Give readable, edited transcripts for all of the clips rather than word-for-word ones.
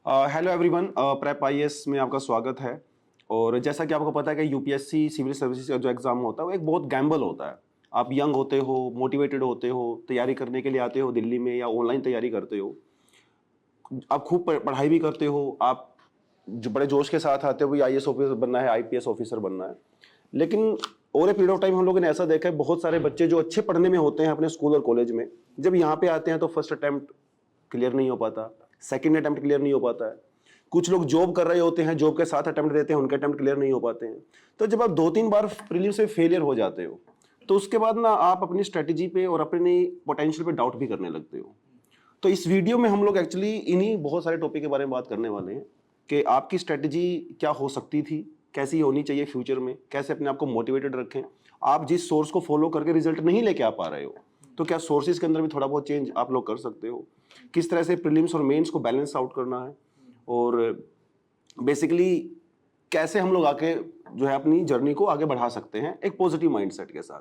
Hello everyone, prep IAS में आपका स्वागत है। और जैसा कि आपको पता है कि यूपीएससी सिविल सर्विसेज का जो एग्ज़ाम होता है वो एक बहुत गैम्बल होता है। आप यंग होते हो, मोटिवेटेड होते हो, तैयारी करने के लिए आते हो दिल्ली में या ऑनलाइन तैयारी करते हो, आप खूब पढ़ाई भी करते हो, आप जो बड़े जोश के साथ आते हो भी आईएएस ऑफिसर बनना है, आईपीएस ऑफिसर बनना है। लेकिन over a period of time हम लोगों ने ऐसा देखा है, बहुत सारे बच्चे जो अच्छे पढ़ने में होते हैं अपने स्कूल और कॉलेज में, जब यहाँ पे आते हैं तो फर्स्ट अटेम्प्ट क्लियर नहीं हो पाता, सेकंड अटेम्प्ट क्लियर नहीं हो पाता है। कुछ लोग जॉब कर रहे होते हैं, जॉब के साथ अटेम्प्ट देते हैं, उनके अटेम्प्ट क्लियर नहीं हो पाते हैं। तो जब आप 2-3 बार प्रीलिम्स से फेलियर हो जाते हो तो उसके बाद ना आप अपनी स्ट्रेटेजी पे और अपनी पोटेंशियल पे डाउट भी करने लगते हो। तो इस वीडियो में हम लोग एक्चुअली इन्हीं बहुत सारे टॉपिक के बारे में बात करने वाले हैं कि आपकी स्ट्रेटेजी क्या हो सकती थी, कैसी होनी चाहिए फ्यूचर में, कैसे अपने आप को मोटिवेटेड रखें। आप जिस सोर्स को फॉलो करके रिजल्ट नहीं लेके आ पा रहे हो तो क्या सोर्सेज के अंदर भी थोड़ा बहुत चेंज आप लोग कर सकते हो, किस तरह से प्रीलिम्स और मेंस को बैलेंस आउट करना है, और बेसिकली कैसे हम लोग आके जो है अपनी जर्नी को आगे बढ़ा सकते हैं एक पॉजिटिव माइंडसेट के साथ।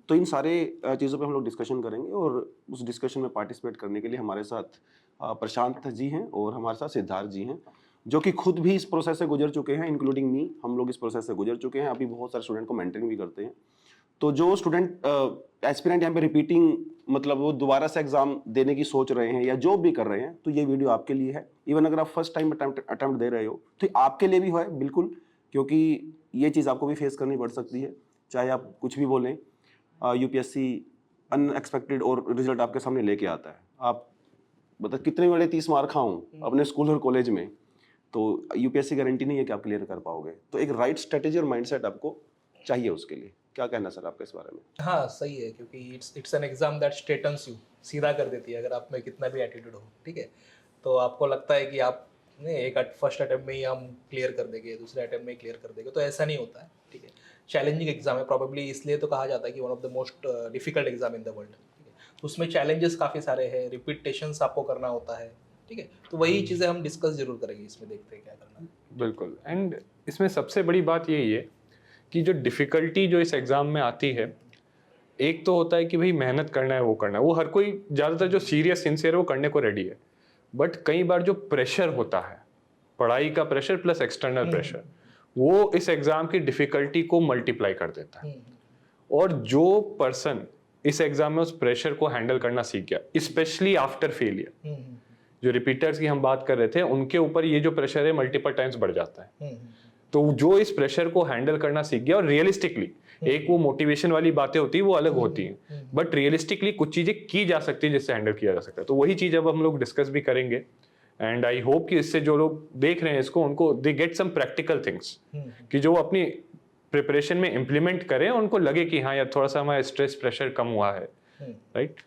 तो इन सारे चीज़ों पे हम लोग डिस्कशन करेंगे और उस डिस्कशन में पार्टिसिपेट करने के लिए हमारे साथ प्रशांत जी हैं और हमारे साथ सिद्धार्थ जी हैं, जो कि खुद भी इस प्रोसेस से गुजर चुके हैं, इंक्लूडिंग मी। हम लोग इस प्रोसेस से गुजर चुके हैं, अभी बहुत सारे स्टूडेंट को मेंटरिंग भी करते हैं। तो जो स्टूडेंट एस्पिरेंट यहाँ पे रिपीटिंग, मतलब वो दोबारा से एग्जाम देने की सोच रहे हैं या जॉब भी कर रहे हैं, तो ये वीडियो आपके लिए है। इवन अगर आप फर्स्ट टाइम अटेम्प्ट दे रहे हो तो आपके लिए भी है बिल्कुल, क्योंकि ये चीज़ आपको भी फेस करनी पड़ सकती है, चाहे आप कुछ भी बोलें। यूपीएससी अनएक्सपेक्टेड और रिजल्ट आपके सामने लेके आता है। आप मतलब कितने बड़े 30 मार खाऊं अपने स्कूल और कॉलेज में, तो यूपीएससी गारंटी नहीं है कि आप क्लियर कर पाओगे। तो एक राइट स्ट्रेटेजी और माइंडसेट आपको चाहिए उसके लिए। क्या कहना सर आपका इस बारे में? हाँ सही है, क्योंकि it's an exam that straightens you, सीधा कर देती है। अगर आप में कितना भी एटीट्यूड हो, ठीक है, तो आपको लगता है कि आप नहीं एक फर्स्ट अटेम्प्ट में ही हम क्लियर कर देंगे, दूसरे अटेम्प्ट में ही क्लियर कर देंगे, तो ऐसा नहीं होता है। ठीक है, चैलेंजिंग एग्जाम है, प्रॉबेबली इसलिए तो कहा जाता है कि one of the most difficult exam in the world. ठीक है, तो उसमें चैलेंजेस काफ़ी सारे हैं, रिपीटेशंस आपको करना होता है। ठीक है, तो वही चीज़ें हम डिस्कस जरूर करेंगे, इसमें देखते हैं क्या करना है। बिल्कुल। एंड इसमें सबसे बड़ी बात यही है कि जो डिफ़िकल्टी जो इस एग्ज़ाम में आती है, एक तो होता है कि भाई मेहनत करना है, वो करना है, वो हर कोई ज़्यादातर जो सीरियस सिंसियर है वो करने को रेडी है। बट कई बार जो प्रेशर होता है, पढ़ाई का प्रेशर प्लस एक्सटर्नल प्रेशर, वो इस एग्ज़ाम की डिफ़िकल्टी को मल्टीप्लाई कर देता है। और जो पर्सन इस एग्ज़ाम में उस प्रेशर को हैंडल करना सीख गया, स्पेशली आफ्टर फेलियर, जो रिपीटर्स की हम बात कर रहे थे, उनके ऊपर ये जो प्रेशर है मल्टीपल टाइम्स बढ़ जाता है। तो जो इस प्रेशर को हैंडल करना सीख गया, और रियलिस्टिकली एक वो मोटिवेशन वाली बातें होती है वो अलग होती हैं, बट रियलिस्टिकली कुछ चीजें की जा सकती है जिससे हैंडल किया जा सकता है। तो वही चीज अब हम लोग डिस्कस भी करेंगे। एंड आई होप कि इससे जो लोग देख रहे हैं इसको, उनको they get some practical things, कि जो अपनी प्रिपरेशन में इम्प्लीमेंट करें, उनको लगे कि हाँ यार थोड़ा सा हमारा स्ट्रेस प्रेशर कम हुआ है। राइट।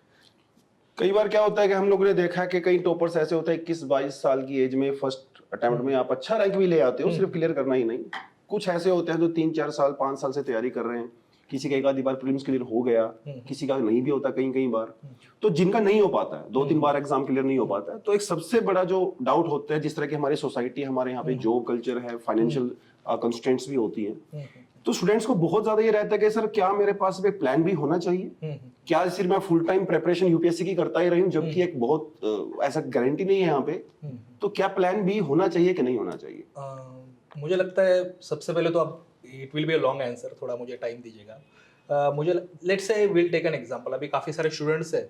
कई बार क्या होता है कि हम लोगों ने देखा है कि कई टॉपर्स ऐसे होते हैं 21-22 साल की एज में फर्स्ट अटेम्प्ट में आप अच्छा रैंक भी ले आते हो, सिर्फ क्लियर करना ही नहीं। कुछ ऐसे होते हैं जो 3-4 साल 5 साल से तैयारी कर रहे हैं, किसी का एक आधी बार प्रीलिम्स क्लियर हो गया, किसी का नहीं भी होता कई बार। तो जिनका नहीं हो पाता है, 2-3 बार एग्जाम क्लियर नहीं हो पाता है, तो एक सबसे बड़ा जो डाउट होता है, जिस तरह की हमारी सोसाइटी, हमारे यहाँ पे जॉब कल्चर है, फाइनेंशियल कंस्ट्रेंट्स भी होती हैं, तो स्टूडेंट्स को बहुत ज्यादा ये रहता है कि सर क्या मेरे पास एक प्लान भी होना चाहिए, क्या सिर्फ मैं फुल टाइम प्रिपरेशन यूपीएससी की करता ही रही हूँ, जबकि एक बहुत ऐसा गारंटी नहीं है यहाँ पे। तो क्या प्लान भी होना चाहिए कि नहीं होना चाहिए? मुझे लगता है सबसे पहले तो अब it will be a long answer, थोड़ा मुझे टाइम दीजिएगा। मुझे let's say will take an example, अभी काफ़ी सारे स्टूडेंट्स हैं,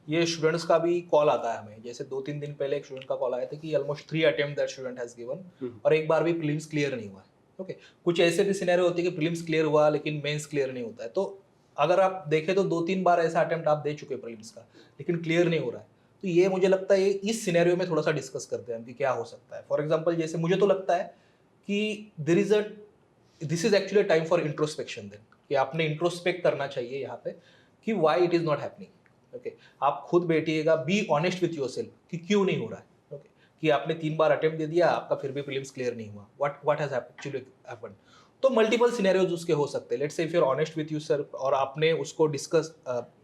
ये स्टूडेंट्स का भी कॉल आता है हमें। जैसे 2-3 दिन पहले एक स्टूडेंट का कॉल आया था कि almost 3 attempt that student has given और एक बार भी प्रीलिम्स क्लियर नहीं हुआ है। ओके, कुछ ऐसे भी सिनेरियो होते हैं कि प्रीलिम्स क्लियर हुआ लेकिन मेंस क्लियर नहीं होता है। तो अगर आप देखें तो 2-3 बार ऐसा अटेम्प्ट आप दे चुके हैं प्रीलिम्स का, लेकिन क्लियर नहीं हो रहा है। तो ये मुझे लगता है इस सिनेरियो में थोड़ा सा डिस्कस करते हैं कि क्या हो सकता है। फॉर एग्जाम्पल, जैसे मुझे तो लगता है कि this is actually time for introspection then, कि आपने इंट्रोस्पेक्ट करना चाहिए यहाँ पे कि why it is not happening. Okay, आप खुद बैठिएगा, बी ऑनेस्ट विथ योरसेल्फ कि क्यों नहीं हो रहा है। ओके, कि आपने 3 बार अटेम्प्ट दे दिया, आपका फिर भी प्रीलिम्स क्लियर नहीं हुआ, व्हाट हैज एक्चुअली हैपेंड। तो मल्टीपल सिनेरियोज उसके हो सकते हैं। Let's say if you are honest with yourself और आपने उसको डिस्कस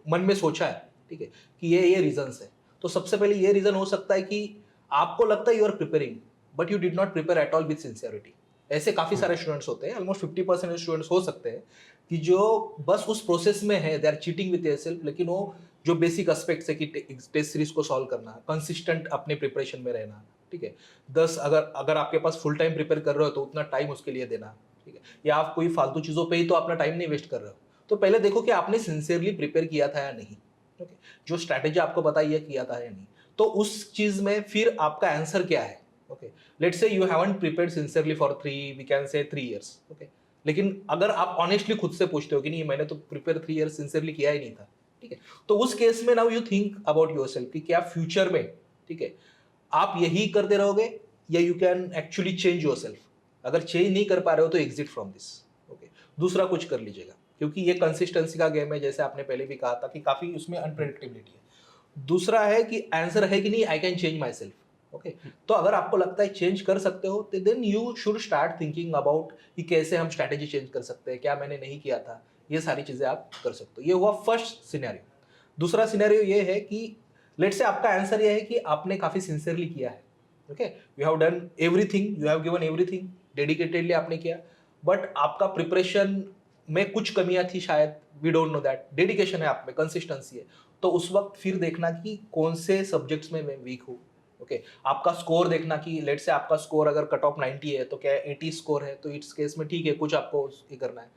मन में सोचा है, ठीक है, कि ये रीजंस है, तो सबसे पहले ये रीजन हो सकता है कि आपको लगता है you are preparing but you did not prepare at all with sincerity. ऐसे काफी सारे स्टूडेंट्स होते हैं, ऑलमोस्ट 50% स्टूडेंट्स हो सकते हैं कि जो बस उस प्रोसेस में है, दे आर चीटिंग विथ देयरसेल्फ, लेकिन वो जो बेसिक एस्पेक्ट्स है कि टेस्ट सीरीज को सॉल्व करना, कंसिस्टेंट अपने प्रिपरेशन में रहना, ठीक है। 10 अगर आपके पास फुल टाइम प्रिपेयर कर रहे हो तो उतना टाइम उसके लिए देना, ठीक है। या आप कोई फालतू चीज़ों पे ही तो अपना टाइम नहीं वेस्ट कर रहे हो, तो पहले देखो कि आपने सिंसियरली प्रिपेयर किया था या नहीं, ओके। जो स्ट्रैटेजी आपको बताई है किया था या नहीं, तो उस चीज़ में फिर आपका आंसर क्या है, okay. Let's say you haven't prepared sincerely for 3 we can say 3 years, okay. लेकिन अगर आप ऑनेस्टली खुद से पूछते हो कि नहीं मैंने तो प्रिपेयर 3 इयर्स सिंसियरली किया ही नहीं था, ठीक है, तो उस केस में now you think about yourself कि क्या फ्यूचर में, ठीक है, आप यही करते रहोगे या you can actually change yourself. अगर चेंज नहीं कर पा रहे हो तो एग्जिट फ्रॉम दिस, ओके। दूसरा कुछ कर लीजिएगा, क्योंकि ये कंसिस्टेंसी का गेम है, जैसे आपने पहले भी कहा था कि काफी उसमें अनप्रेडिक्टेबिलिटी है। दूसरा है कि आंसर है कि नहीं I can change my self, okay. तो अगर आपको लगता है चेंज कर सकते हो तो then you should start thinking about कि कैसे हम स्ट्रैटेजी चेंज कर सकते हैं, क्या मैंने नहीं किया था, ये सारी चीजें आप कर सकते हो। ये हुआ फर्स्ट सिनेरियो। दूसरा सिनेरियो ये है कि लेट्स से आपका आंसर ये है कि आपने काफी सिंसियरली किया है, okay, you have done everything, you have given everything, dedicatedly आपने किया, बट आपका प्रिपरेशन में कुछ कमियां थी शायद, we don't know that. Dedication है आप में, कंसिस्टेंसी है, तो उस वक्त फिर देखना कि कौन से सब्जेक्ट्स में मैं वीक हूँ, ओके। आपका स्कोर देखना कि लेट से आपका स्कोर अगर कट ऑफ 90 है तो क्या 80 स्कोर है, तो इस केस में ठीक है, कुछ आपको ये करना है।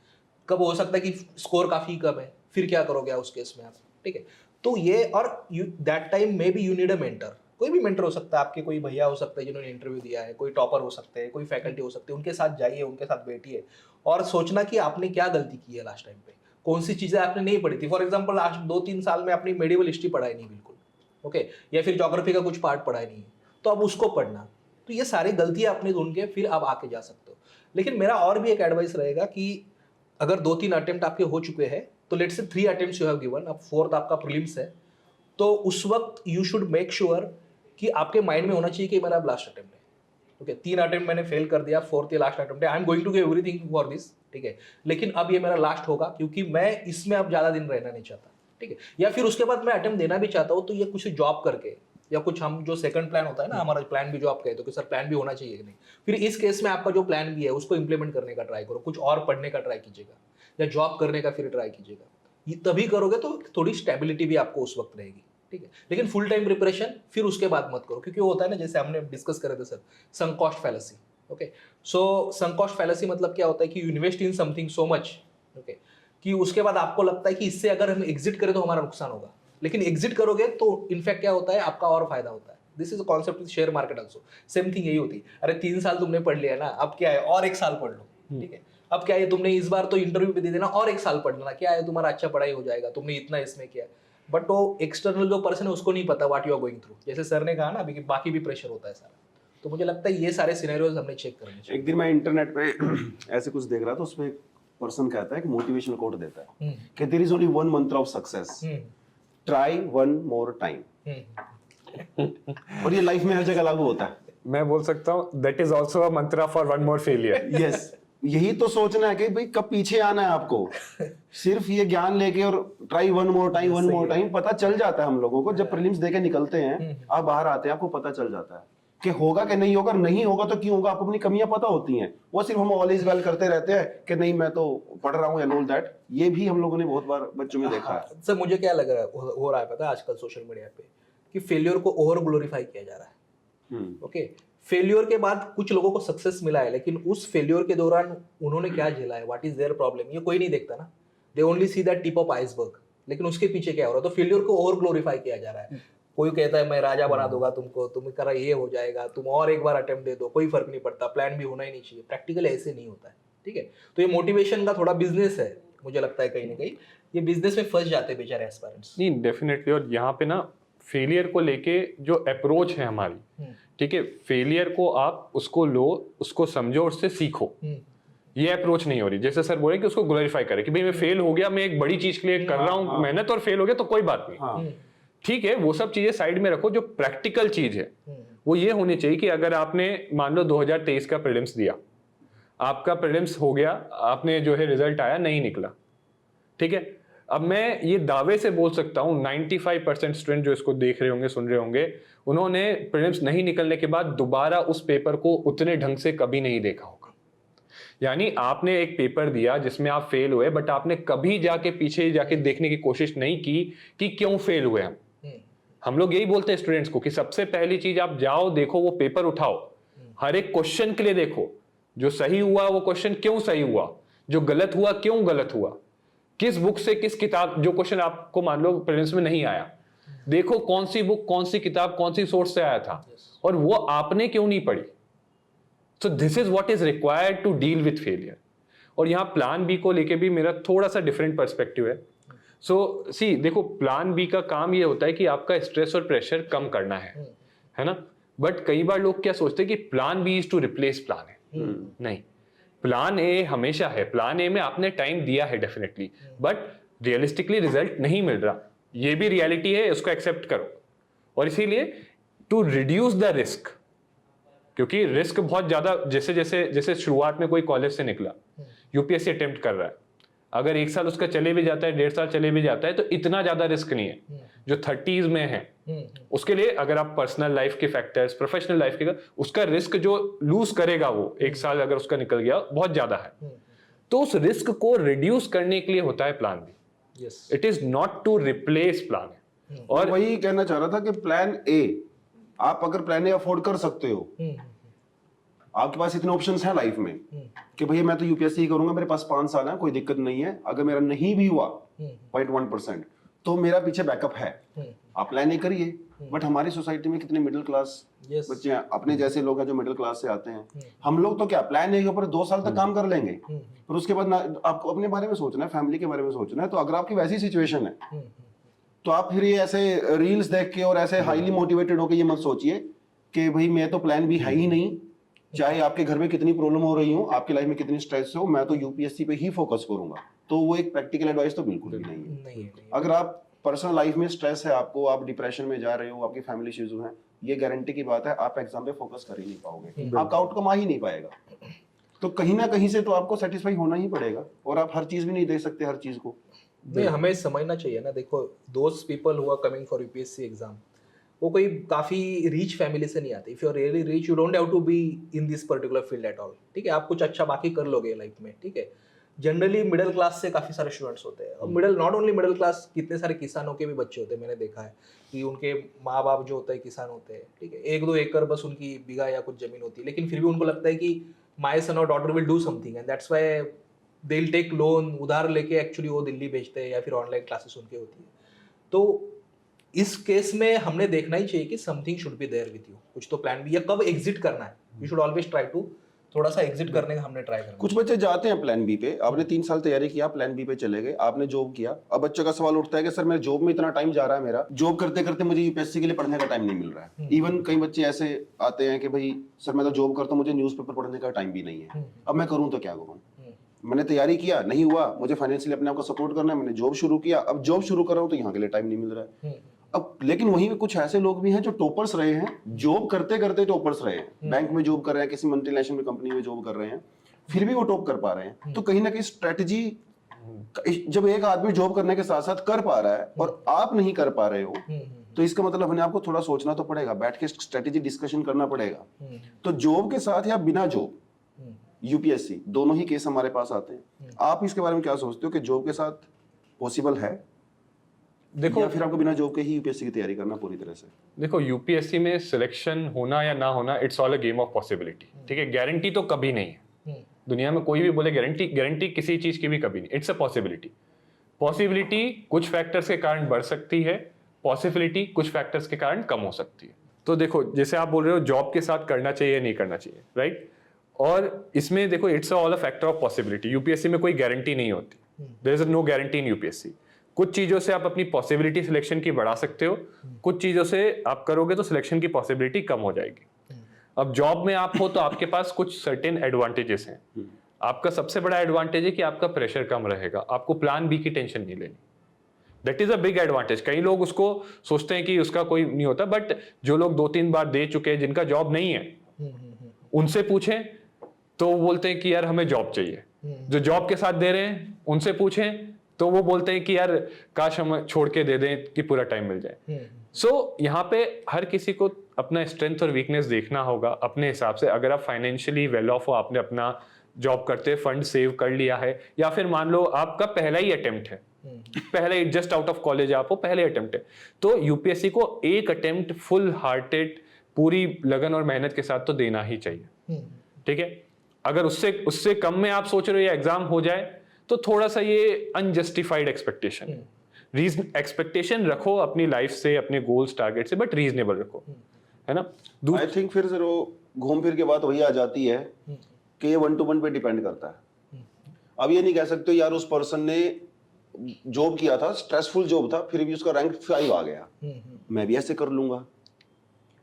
कब हो सकता है कि स्कोर काफी कम है, फिर क्या करोगे उस केस में आप, ठीक है। तो ये, और you that time may be you need a mentor. कोई भी मेंटर हो सकता है, आपके कोई भैया हो सकते हैं जिन्होंने इंटरव्यू दिया है, कोई टॉपर हो सकते हैं, कोई फैकल्टी हो सकते हैं, उनके साथ जाइए, उनके साथ बैठिए और सोचना कि आपने क्या गलती की है लास्ट टाइम पे, कौन सी चीजें आपने नहीं पढ़ी थी। फॉर एग्जाम्पल लास्ट 2-3 साल में आपने मेडिवल हिस्ट्री पढ़ाई नहीं बिल्कुल, ओके, या फिर ज्योग्राफी का कुछ पार्ट पढ़ा नहीं है, तो अब उसको पढ़ना। तो ये सारी गलतियां आपने ढूंढ के फिर आप आके जा सकते हो। लेकिन मेरा और भी एक एडवाइस रहेगा कि अगर 2-3 अटेम्प्ट आपके हो चुके हैं तो let's say 3 attempts you have given, अब 4th आपका प्रीलिम्स है, तो उस वक्त यू शुड मेक श्योर कि आपके माइंड में होना चाहिए कि मेरा लास्ट अटेम्प्ट है, ओके। 3 अटेम्प्ट मैंने फेल कर दिया, 4th ये लास्ट अटेम्प्ट है, I am going to give everything for this, ठीक है, लेकिन अब ये मेरा लास्ट होगा क्योंकि मैं इसमें अब ज्यादा दिन रहना नहीं चाहता, ठीक है। या फिर उसके बाद मैं अटेम्प्ट देना भी चाहता हूँ तो ये कुछ जॉब करके, या कुछ हम जो सेकंड प्लान होता है ना, हमारा प्लान भी जो आप कहते हो कि सर प्लान भी होना चाहिए कि नहीं, फिर इस केस में आपका जो प्लान भी है उसको इंप्लीमेंट करने का ट्राई करो, कुछ और पढ़ने का ट्राई कीजिएगा या जॉब करने का फिर ट्राई कीजिएगा। ये तभी करोगे तो थोड़ी स्टेबिलिटी भी आपको उस वक्त रहेगी, ठीक है। लेकिन फुल टाइम प्रिपरेशन फिर उसके बाद मत करो, क्योंकि वो होता है ना, जैसे हमने डिस्कस करे थे sir, sunk cost fallacy, okay. So sunk cost fallacy मतलब क्या होता है कि you invest in something so much, okay, कि उसके बाद आपको लगता है कि इससे अगर हम एग्जिट करें तो हमारा नुकसान होगा, लेकिन एग्जिट करोगे तो इनफैक्ट क्या होता है, आपका और फायदा होता है। This is a concept with share market also, same thing यही होती है। अरे 3 साल तुमने पढ़ लिया ना, अब क्या है और 1 साल पढ़ लो, ठीक है। अब क्या है, तुमने इस बार तो इंटरव्यू पे दे देना और 1 साल पढ़ लेना, क्या है तुम्हारा अच्छा पढ़ाई हो जाएगा, तुमने इतना इसमें किया। बट वो एक्सटर्नल जो पर्सन है उसको नहीं पता what you are going through, जैसे सर ने कहा ना अभी कि बाकी भी प्रेशर होता है सारा। तो मुझे लगता है ये सारे सिनेरियोज हमने चेक करने चाहिए। एक दिन मैं इंटरनेट पे ऐसे कुछ देख रहा था, उसमें एक पर्सन कहता है कि मोटिवेशनल कोट देता है कि देयर इज ओनली वन मंत्र of success, try one more time. और ये लाइफ में हर जगह लागू होता है। मैं बोल सकता हूँ that is also a Mantra for one Mohr failure. Yes, यही तो सोचना है कि भाई कब पीछे आना है आपको, सिर्फ ये ज्ञान लेके और ट्राई वन मोर टाइम पता चल जाता है हम लोगों को। जब प्रीलिम्स देके निकलते हैं, आप बाहर आते हैं, आपको पता चल जाता है कि होगा कि नहीं होगा, नहीं होगा तो क्यों होगा, आपको अपनी कमियां पता होती हैं। वो सिर्फ हम ऑल इज वेल करते रहते हैं कि नहीं मैं तो पढ़ रहा हूँ एंड ऑल दैट। ये भी हम लोगों ने बहुत बार बच्चों में देखा है। सर मुझे क्या लग रहा है हो रहा है पता है आजकल सोशल मीडिया पे, कि फेलियर को ओवर ग्लोरीफाई किया जा रहा है, ओके। फेलियर के बाद कुछ लोगों को सक्सेस मिला है, लेकिन उस फेलियर के दौरान उन्होंने क्या झेला है, व्हाट इज देयर प्रॉब्लम, ये कोई नहीं देखता ना। They only see that tip of iceberg, लेकिन उसके पीछे क्या हो रहा है। तो फेलियर को ओवर ग्लोरीफाई किया जा रहा है। कोई कहता है मैं राजा बना दूंगा तुमको, तुम करा ये हो जाएगा, तुम और एक बार अटेम्प्ट दे दो, कोई फर्क नहीं पड़ता, प्लान भी होना ही नहीं चाहिए। प्रैक्टिकल ऐसे नहीं होता है, ठीक है। तो ये मोटिवेशन का थोड़ा बिजनेस है, मुझे लगता है कहीं ना कहीं ये बिजनेस में फंस जाते हैं बेचारे एस्पायरेंट्स। नहीं डेफिनेटली, और यहाँ पे ना फेलियर को लेके जो अप्रोच है हमारी, ठीक है, फेलियर को आप उसको लो, उसको समझो और उससे सीखो, ये अप्रोच नहीं हो रही। जैसे सर बोले कि उसको ग्लोरीफाई करे कि भाई मैं फेल हो गया, मैं एक बड़ी चीज के लिए कर रहा हूँ मेहनत और फेल हो गया तो कोई बात नहीं, ठीक है, वो सब चीजें साइड में रखो। जो प्रैक्टिकल चीज है वो ये होनी चाहिए कि अगर आपने मान लो 2023 का प्रीलिम्स दिया, आपका प्रीलिम्स हो गया, आपने जो है रिजल्ट आया, नहीं निकला, ठीक है, अब मैं ये दावे से बोल सकता हूँ 95% स्टूडेंट जो इसको देख रहे होंगे, सुन रहे होंगे, उन्होंने प्रीलिम्स नहीं निकलने के बाद दोबारा उस पेपर को उतने ढंग से कभी नहीं देखा होगा। यानी आपने एक पेपर दिया जिसमें आप फेल हुए, बट आपने कभी जाके पीछे जाके देखने की कोशिश नहीं की कि क्यों फेल हुए हम। हम लोग यही बोलते हैं स्टूडेंट्स को कि सबसे पहली चीज आप जाओ, देखो वो पेपर उठाओ, हर एक क्वेश्चन के लिए देखो, जो सही हुआ वो क्वेश्चन क्यों सही हुआ, जो गलत हुआ क्यों गलत हुआ, किस बुक से किस किताब, जो क्वेश्चन आपको मान लो प्रीलिम्स में नहीं आया, देखो कौन सी बुक, कौन सी किताब, कौन सी सोर्स से आया था और वो आपने क्यों नहीं पढ़ी। So this is what is required to deal with failure. और यहाँ प्लान बी को लेके भी मेरा थोड़ा सा डिफरेंट पर्सपेक्टिव है। सो सी देखो, प्लान बी का काम ये होता है कि आपका स्ट्रेस और प्रेशर कम करना है ना। बट कई बार लोग क्या सोचते हैं कि plan B is to replace plan A. नहीं, प्लान ए हमेशा है। प्लान ए में आपने टाइम दिया है डेफिनेटली, बट रियलिस्टिकली रिजल्ट नहीं मिल रहा, ये भी रियलिटी है, उसको एक्सेप्ट करो। और इसीलिए टू रिड्यूस द रिस्क, क्योंकि रिस्क बहुत ज्यादा, जैसे जैसे जैसे शुरुआत में कोई कॉलेज से निकला, यूपीएससी अटेम्प्ट कर रहा है, अगर 1 साल उसका चले भी जाता है, 1.5 साल चले भी जाता है, तो इतना ज्यादा रिस्क नहीं है जो 30s में है। उसके लिए अगर आप पर्सनल लाइफ के फैक्टर्स, प्रोफेशनल लाइफ के, उसका रिस्क जो लूज करेगा वो 1 साल अगर उसका निकल गया, बहुत ज्यादा है। तो उस रिस्क को रिड्यूस करने के लिए होता है plan B. It is not to replace plan. और वही कहना चाह रहा था कि प्लान ए, आप अगर प्लान ए अफोर्ड कर सकते हो, आपके पास इतने ऑप्शंस हैं लाइफ में कि भैया मैं तो यूपीएससी ही करूंगा, मेरे पास 5 साल है, कोई दिक्कत नहीं है, अगर मेरा नहीं भी हुआ 0.1% तो मेरा पीछे बैकअप है। आप प्लान ए करिए। बट हमारी सोसाइटी में कितने मिडिल क्लास बच्चे हैं, अपने जैसे लोग हैं जो मिडिल क्लास से आते हैं, हम लोग तो क्या प्लान ए के ऊपर 2 साल तक काम कर लेंगे, पर उसके बाद आपको अपने बारे में सोचना है, फैमिली के बारे में सोचना है। तो अगर आपकी वैसी सिचुएशन है तो आप फिर ये ऐसे रील्स देख के और ऐसे हाईली मोटिवेटेड होकर ये मत सोचिए कि भाई मैं तो प्लान बी है ही नहीं, चाहे आपके घर में कितनी प्रॉब्लम हो रही हो, आपकी लाइफ में कितनी स्ट्रेस हो, मैं तो यूपीएससी पे ही फोकस करूंगा। तो वो एक प्रैक्टिकल एडवाइस तो बिल्कुल भी नहीं है। अगर आप पर्सनल लाइफ में स्ट्रेस है आपको, आप डिप्रेशन में जा रहे हो, आपकी फैमिली इश्यूज हैं, ये गारंटी की बात है आप एग्जाम पे फोकस कर ही नहीं पाओगे, आपका आउटकम आ ही नहीं पाएगा। तो कहीं ना कहीं से तो आपको सेटिस्फाई होना ही पड़ेगा, और आप हर चीज भी नहीं दे सकते हर चीज को। नहीं, हमें समझना चाहिए ना। देखो, those people who are coming for UPSC exam, वो कोई काफी रिच फैमिली से नहीं आते। If you are really rich, you don't have to be in this particular field at all. ठीक है, आप कुछ अच्छा बाकी कर लोगे लाइफ में। ठीक है, जनरली मिडिल क्लास से काफी सारे स्टूडेंट्स होते हैं, और नॉट ओनली मिडिल क्लास, कितने सारे किसानों के भी बच्चे होते हैं। मैंने देखा है कि उनके माँ बाप जो होते हैं किसान होते हैं। ठीक है, 1-2 एकड़ बस उनकी बीघा या कुछ जमीन होती है, लेकिन फिर भी उनको लगता है कि माई सन और daughter will do something, and that's why they will take loan, उधार लेके एक्चुअली वो दिल्ली भेजते हैं या फिर ऑनलाइन क्लासेस उनकी होती है। तो इस केस में हमने देखना ही चाहिए कि something should be there with you, कुछ तो प्लान बी, या कब एग्जिट करना है। You should always try to थोड़ा सा एग्जिट करने का हमने ट्राई करना। कुछ बच्चे जाते हैं प्लान बी पे, आपने 3 साल तैयारी किया, प्लान बी पे चले गए, आपने जॉब किया, अब बच्चे का सवाल उठता है कि सर मेरे जॉब में इतना टाइम जा रहा है, मेरा जॉब करते करते मुझे यूपीएससी के लिए पढ़ने का टाइम नहीं मिल रहा है। इवन कई बच्चे ऐसे आते हैं कि भाई सर मैं तो जॉब करता हूँ, मुझे न्यूज़पेपर पढ़ने का टाइम भी नहीं है, अब मैं करूँ तो क्या करूँ। मैंने तैयारी किया, नहीं हुआ, मुझे फाइनेंशियली अपने आप को सपोर्ट करना है, मैंने जॉब शुरू किया, अब जॉब शुरू कर रहा हूँ तो यहाँ के लिए टाइम नहीं मिल रहा है। अब लेकिन वहीं पे कुछ ऐसे लोग भी हैं जो टॉपर्स रहे हैं, जॉब करते करते टॉपर्स रहे हैं, बैंक में जॉब कर रहे हैं, किसी मल्टीनेशनल कंपनी में जॉब कर रहे हैं, फिर भी वो टॉप कर पा रहे हैं। तो कहीं ना कहीं स्ट्रेटजी, जब एक आदमी जॉब करने के साथ साथ कर पा रहा है और आप नहीं कर पा रहे हो, तो इसका मतलब हमें आपको थोड़ा सोचना तो पड़ेगा, बैठ के स्ट्रेटजी डिस्कशन करना पड़ेगा। तो जॉब के साथ या बिना जॉब, यूपीएससी दोनों ही केस हमारे पास आते हैं। आप इसके बारे में क्या सोचते हो कि जॉब के साथ पॉसिबल है, देखो, या फिर आपको बिना जॉब के ही यूपीएससी की तैयारी करना पूरी तरह से? देखो, यूपीएससी में सिलेक्शन होना या ना होना, it's all a game of possibility. ठीक है, गारंटी तो कभी नहीं है। दुनिया में कोई भी बोले गारंटी किसी चीज की भी कभी नहीं। It's a possibility. पॉसिबिलिटी कुछ फैक्टर्स के कारण बढ़ सकती है, पॉसिबिलिटी कुछ फैक्टर्स के कारण कम हो सकती है। तो देखो, जैसे आप बोल रहे हो जॉब के साथ करना चाहिए या नहीं करना चाहिए, राइट। और इसमें देखो, it's all a factor of possibility. UPSC में कोई गारंटी नहीं होती, there is no guarantee in UPSC. कुछ चीजों से आप अपनी पॉसिबिलिटी सिलेक्शन की बढ़ा सकते हो, कुछ चीजों से आप करोगे तो सिलेक्शन की पॉसिबिलिटी कम हो जाएगी। अब जॉब में आप हो तो आपके पास कुछ सर्टेन एडवांटेजेस हैं। आपका सबसे बड़ा एडवांटेज है कि आपका प्रेशर कम रहेगा, आपको प्लान बी की टेंशन नहीं लेनी। That is a big advantage. कई लोग उसको सोचते हैं कि उसका कोई नहीं होता, बट जो लोग 2-3 बार दे चुके हैं, जिनका जॉब नहीं है, उनसे पूछें तो वो बोलते हैं कि यार हमें जॉब चाहिए। जो जॉब के साथ दे रहे हैं उनसे पूछें तो वो बोलते हैं कि यार काश हम छोड़ के दे दें कि पूरा टाइम मिल जाए। सो यहाँ पे हर किसी को अपना स्ट्रेंथ और वीकनेस देखना होगा अपने हिसाब से। अगर आप फाइनेंशियली वेल ऑफ हो, आपने अपना जॉब करते फंड सेव कर लिया है, या फिर मान लो आपका पहला ही अटेम्प्ट है, पहले जस्ट आउट ऑफ कॉलेज आप हो, पहले अटेम्प्ट है, तो यूपीएससी को एक अटेम्प्ट फुल हार्टेड पूरी लगन और मेहनत के साथ तो देना ही चाहिए। ठीक है, अगर उससे उससे कम में आप सोच रहे हो ये एग्जाम हो जाए तो थोड़ा सा ये अनजस्टिफाइड एक्सपेक्टेशन है। रीजन एक्सपेक्टेशन रखो अपनी लाइफ से, अपने गोल्स टारगेट से, बट रीजनेबल रखो, है ना। आई थिंक फिर से वो घूम फिर के बात वही आ जाती है कि ये 1 to 1 पे डिपेंड करता है। अब ये नहीं कह सकते यार उस पर्सन ने जॉब किया था, स्ट्रेसफुल जॉब था, फिर भी उसका रैंक 5 आ गया, मैं भी ऐसे कर लूंगा।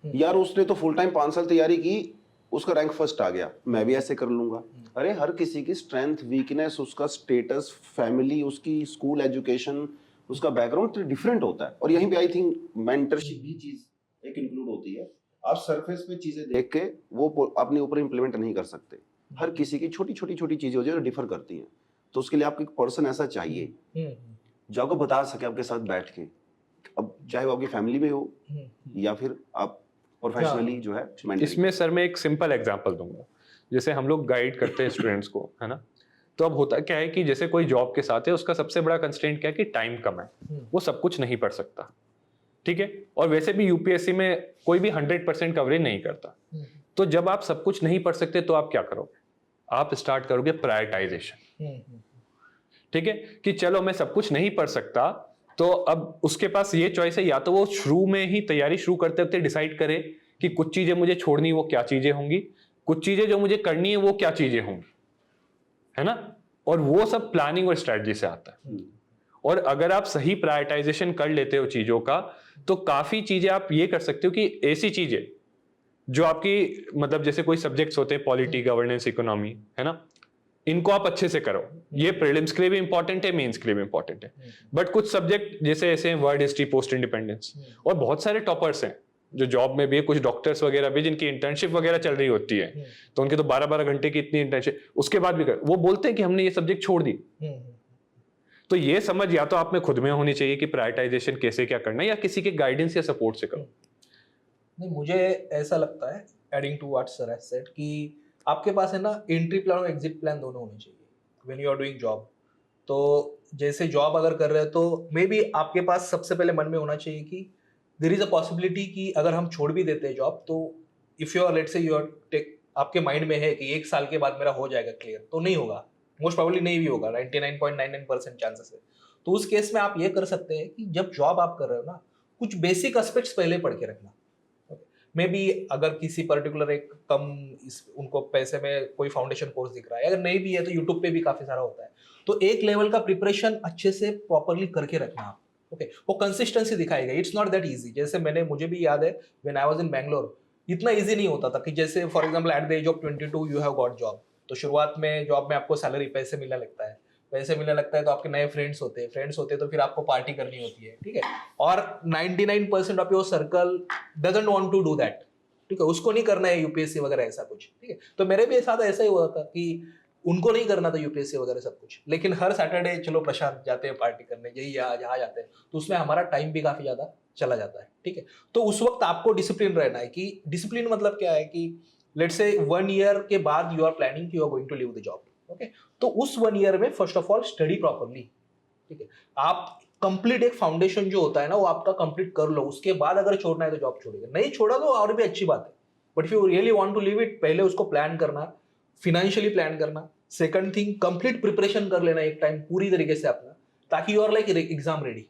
यार उसने तो फुल टाइम 5 साल तैयारी की, उसका रैंक फर्स्ट आ गया, मैं भी ऐसे कर लूंगा। अरे हर किसी की स्ट्रेंथ, वीकनेस, उसका स्टेटस, फैमिली, उसकी स्कूल एजुकेशन, उसका बैकग्राउंड डिफरेंट होता है। और यहीं पे आई थिंक मेंटरशिप भी चीज एक इंक्लूड होती है। आप सरफेस पे चीजें देख के वो अपने ऊपर इंप्लीमेंट नहीं कर सकते। हर किसी की छोटी छोटी चीजें होती है जो डिफर करती हैं, तो उसके लिए आपको एक पर्सन ऐसा चाहिए जो आपको बता सके आपके साथ बैठ के, अब चाहे वो आपकी फैमिली में हो या फिर आप प्रोफेशनली जो है mentoring। इसमें सर मैं एक सिंपल एग्जांपल दूंगा, जैसे हम लोग गाइड करते हैं स्टूडेंट्स को, है ना। तो अब होता क्या है कि जैसे कोई जॉब के साथ है, उसका सबसे बड़ा कंस्ट्रेंट क्या है कि टाइम कम है, वो सब कुछ नहीं पढ़ सकता, ठीक है। और वैसे भी यूपीएससी में कोई भी 100% कवरेज नहीं करता। तो जब आप सब कुछ नहीं पढ़ सकते तो आप क्या करोगे, आप स्टार्ट करोगे प्रायोरिटाइजेशन। ठीक है, कि चलो मैं सब कुछ नहीं पढ़ सकता, तो अब उसके पास ये चॉइस है, या तो वो शुरू में ही तैयारी शुरू करते वक्त डिसाइड करे कि कुछ चीजें मुझे छोड़नी वो क्या चीजें होंगी, कुछ चीजें जो मुझे करनी है वो क्या चीजें होंगी, है ना। और वो सब प्लानिंग और स्ट्रेटजी से आता है। और अगर आप सही प्रायोरिटाइजेशन कर लेते हो चीजों का, तो काफी चीजें आप ये कर सकते हो कि ऐसी चीजें जो आपकी मतलब जैसे कोई सब्जेक्ट्स होते हैं, पॉलिटी, गवर्नेंस, इकोनॉमी, है ना, इनको आप अच्छे से करो। ये प्रीलिम्स के लिए भी इंपॉर्टेंट है, मेंस के लिए भी इंपॉर्टेंट है। बट कुछ सब्जेक्ट जैसे ऐसे वर्ड हिस्ट्री, पोस्ट इंडिपेंडेंस, और बहुत सारे टॉपर्स हैं जो जॉब में भी है, कुछ डॉक्टर्स वगैरह भी जिनकी इंटर्नशिप वगैरह चल रही होती है, तो उनके तो 12-12 घंटे की इतनी इंटर्नशिप, उसके बाद भी वो बोलते हैं कि हमने ये सब्जेक्ट छोड़ दी। तो ये समझ या तो आप में खुद में होनी चाहिए कि प्रायोरिटाइजेशन कैसे क्या करना है, या किसी के गाइडेंस या सपोर्ट से करो। नहीं, मुझे ऐसा लगता है, adding to what sir has said, कि आपके पास है ना एंट्री प्लान और एग्जिट प्लान दोनों होने चाहिए when you are doing job. तो जैसे जॉब अगर कर रहे हो तो मे बी आपके पास सबसे पहले मन में होना चाहिए कि देयर इज अ पॉसिबिलिटी कि अगर हम छोड़ भी देते हैं जॉब, तो if you are let's say you are आपके माइंड में है कि 1 साल के बाद मेरा हो जाएगा क्लियर, तो नहीं होगा, मोस्ट प्रोबेबली नहीं भी होगा, 99.99% चांसेस है। तो उस केस में आप ये कर सकते हैं कि जब जॉब आप कर रहे हो ना, कुछ बेसिक एस्पेक्ट्स पहले पढ़ के रखना। मे बी अगर किसी पर्टिकुलर एक उनको पैसे में कोई फाउंडेशन कोर्स दिख रहा है, अगर नहीं भी है तो यूट्यूब पे भी काफी सारा होता है, तो एक लेवल का प्रिपरेशन अच्छे से प्रॉपरली करके रखना आप। ओके, वो कंसिस्टेंसी दिखाएगा। It's not that easy. जैसे मुझे भी याद है when I was in Bangalore, इतना इजी नहीं होता था कि जैसे for example at the age of 22 you have got job, तो शुरुआत में जॉब में आपको सैलरी, पैसे मिलने लगता है, पैसे मिलने लगता है तो आपके नए फ्रेंड्स होते हैं तो फिर आपको पार्टी करनी होती है, ठीक है। और 99% of your circle doesn't want to do that, ठीक है, उसको नहीं करना है यूपीएससी वगैरह ऐसा कुछ, ठीक है। तो मेरे भी साथ ऐसा ही हुआ था कि उनको नहीं करना था यूपीएससी वगैरह सब कुछ, लेकिन हर सैटरडे चलो प्रशांत जाते हैं पार्टी करने, यही यहाँ जाते हैं, तो उसमें हमारा टाइम भी काफी ज्यादा चला जाता है, ठीक है। तो उस वक्त आपको डिसिप्लिन रहना है। कि डिसिप्लिन मतलब क्या है कि लेट्स से 1 ईयर के बाद यू आर प्लानिंग कि you are going to leave the job, okay, तो उस 1 ईयर में first of all study properly, ठीक है। आप कंप्लीट एक फाउंडेशन जो होता है ना वो आपका कंप्लीट कर लो, उसके बाद अगर छोड़ना है तो जॉब छोड़ेगा, नहीं छोड़ा तो और भी अच्छी बात है, but if you really want to leave it, पहले उसको प्लान करना, फिनेंशियली प्लान करना। सेकंड थिंग, कंप्लीट प्रिपरेशन कर लेना एक टाइम पूरी तरीके से अपना, ताकि you are like exam ready,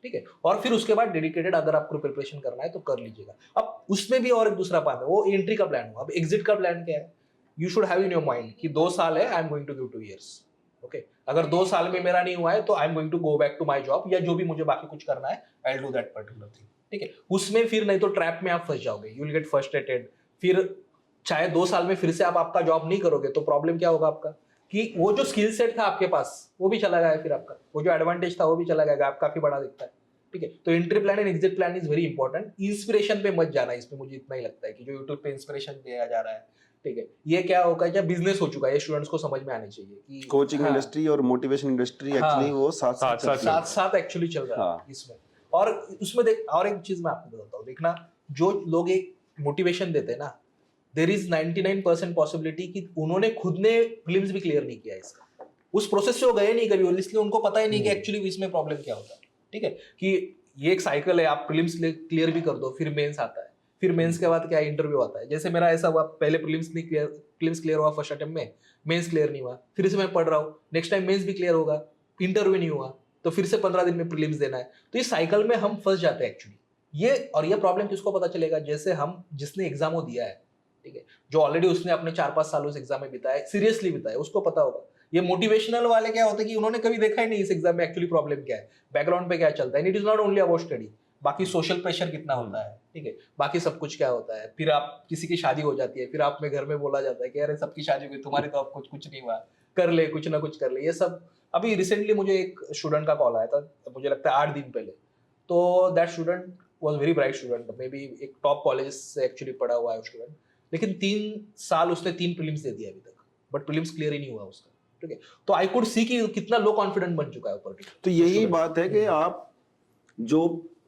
ठीक है। और फिर उसके बाद डेडिकेटेड अगर आपको प्रिपरेशन करना है तो कर लीजिएगा। अब उसमें भी और एक दूसरा पार्ट है, वो एंट्री का प्लान हुआ। अब एग्जिट का प्लान क्या है, you should have in your mind कि 2 साल है, I am going to give 2 years, okay. अगर 2 साल में मेरा नहीं हुआ है तो I am going to go back to my job, या जो भी मुझे बाकी कुछ करना है, I will do that particular thing, ठीक है। उसमें फिर नहीं तो ट्रैप में आप फंस जाओगे, यू विल गेट फ्रस्ट्रेटेड। फिर चाहे 2 साल में फिर से आप आपका जॉब नहीं करोगे तो प्रॉब्लम क्या होगा आपका, कि वो जो स्किल सेट था आपके पास वो भी चला गया, फिर आपका वो जो एडवांटेज था वो भी चला गया, आप काफी बड़ा दिखता है, ठीक है। तो entry plan and exit plan is very important. Inspiration पे मत जाना इसमें, मुझे इतना ही लगता है कि जो यूट्यूब पे इंस्पिरेशन दिया जा रहा है, ठीक है, ये क्या होगा, जब बिजनेस हो चुका है, ये स्टूडेंट्स को समझ में आनी चाहिए कि कोचिंग इंडस्ट्री और मोटिवेशन इंडस्ट्री एक्चुअली वो साथ एक्चुअली चल रहा है इसमें। और उसमें देख, और एक चीज मैं आपको बताता हूँ, देखना, जो लोग एक मोटिवेशन देते हैं ना, देयर इज 99% पॉसिबिलिटी कि उन्होंने खुद ने फिल्म्स भी क्लियर नहीं किया इसका, उस प्रोसेस से वो गए नहीं कभी, इसलिए उनको पता ही नहीं कि हम्म। एक्चुअली इसमें प्रॉब्लम क्या होता है। ठीक है, कि ये एक साइकिल है, आप प्रीलिम्स क्लियर भी कर दो, फिर मेंस आता है, फिर मेंस के बाद क्या इंटरव्यू आता है। जैसे मेरा ऐसा हुआ, पहले प्रीलिम्स क्लियर हुआ फर्स्ट अटेम्प्ट में, मेंस क्लियर नहीं हुआ, फिर से मैं पढ़ रहा हूँ, नेक्स्ट टाइम मेंस भी क्लियर होगा, इंटरव्यू नहीं हुआ, तो फिर से 15 दिन में प्रीलिम्स देना है। तो ये साइकिल में हम फंस जाते हैं एक्चुअली। ये प्रॉब्लम किसको पता चलेगा, जैसे हम जिसने एग्जाम वो दिया है, ठीक है, जो ऑलरेडी उसने अपने 4-5 साल उस एग्जाम में बिताए, सीरियसली बिताए, उसको पता होगा। ये मोटिवेशनल वाले क्या होते हैं कि उन्होंने कभी देखा ही नहीं इस एग्जाम में एक्चुअली प्रॉब्लम क्या है, बैकग्राउंड पे क्या चलता है। It is not only about study, बाकी सोशल प्रेशर कितना होता है, ठीक है, बाकी सब कुछ क्या होता है। फिर आप किसी की शादी हो जाती है, फिर आप में घर में बोला जाता है कि अरे सबकी शादी हुई, तुम्हारी तो अब कुछ नहीं हुआ, कर ले कुछ ना कुछ कर ले। ये सब अभी रिसेंटली मुझे एक स्टूडेंट का कॉल आया था, मुझे लगता है 8 दिन पहले। तो that student was very bright student, may be एक टॉप कॉलेज से एक्चुअली पढ़ा हुआ है स्टूडेंट, लेकिन 3 साल उसने 3 प्रीलिम्स दे दिया अभी तक, बट प्रीलिम्स क्लियर ही नहीं हुआ उसका। ठीक है, तो आई कुड सी कि कितना लो कॉन्फिडेंट बन चुका है ऊपर। तो यही बात है कि आप जो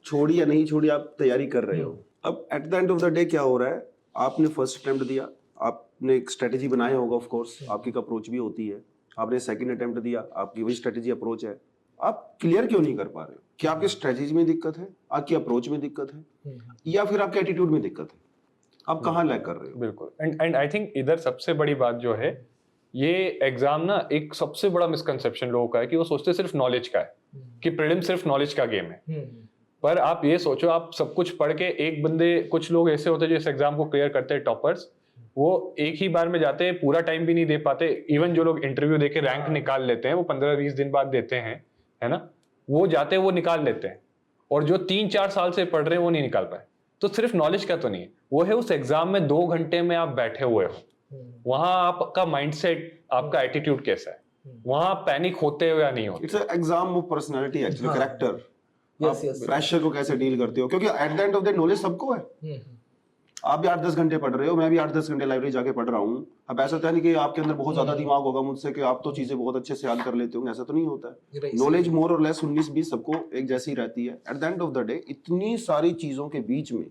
छोड़ी या नहीं छोड़ी, आप तैयारी कर रहे हो। अब at the end of the day क्या हो रहा है, आपने फर्स्ट अटेम्प्ट दिया, आपने एक स्ट्रेटेजी बनाया होगा, ऑफ कोर्स आपकी एक अप्रोच भी होती है। आपने सेकंड अटेम्प्ट दिया, आपकी वही स्ट्रेटेजी अप्रोच है, आप क्लियर क्यों नहीं कर पा रहे हो? क्या आपकी स्ट्रेटेजी में दिक्कत है, आपकी अप्रोच में दिक्कत है, या फिर आपके एटीट्यूड में दिक्कत है? आप कहाँ लैग कर रहे हो? बिल्कुल। एंड आई थिंक इधर सबसे बड़ी बात जो है, ये एग्जाम ना एक सबसे बड़ा मिसकंसेप्शन लोगों का है कि वो सोचते सिर्फ नॉलेज का है, कि प्रीलिम सिर्फ नॉलेज का गेम है। पर आप ये सोचो, आप सब कुछ पढ़ के, एक बंदे, कुछ लोग ऐसे होते हैं जो इस एग्जाम को क्लियर करते हैं, टॉपर्स, वो एक ही बार में जाते हैं, पूरा टाइम भी नहीं दे पाते। इवन जो लोग इंटरव्यू देके रैंक निकाल लेते हैं, वो 15-20 दिन बाद देते हैं, है ना, वो जाते हैं, वो निकाल लेते हैं। और जो 3-4 साल से पढ़ रहे हैं वो नहीं निकाल पाए। तो सिर्फ नॉलेज का तो नहीं है, वो है उस एग्जाम में 2 घंटे में आप बैठे हुए हो, वहां आपका माइंडसेट, आपका एटीट्यूड कैसा है, वहां पैनिक होते हो या नहीं होते। It's exam of personality actually, character. Yes, yes, pressure को कैसे डील करते हो, क्योंकि at the end of the knowledge सबको है। आप भी 8-10 घंटे पढ़ रहे हो, मैं भी 8-10 घंटे लाइब्रेरी जाके पढ़ रहा हूँ। अब ऐसा तो नहीं कि आपके अंदर बहुत ज्यादा दिमाग होगा मुझसे, कि आप तो चीजें बहुत अच्छे से याद कर लेते होंगे, ऐसा तो नहीं होता है। नॉलेज मोर और लेस 19-20 सबको एक जैसी रहती है। At the end of the day इतनी सारी चीजों के बीच में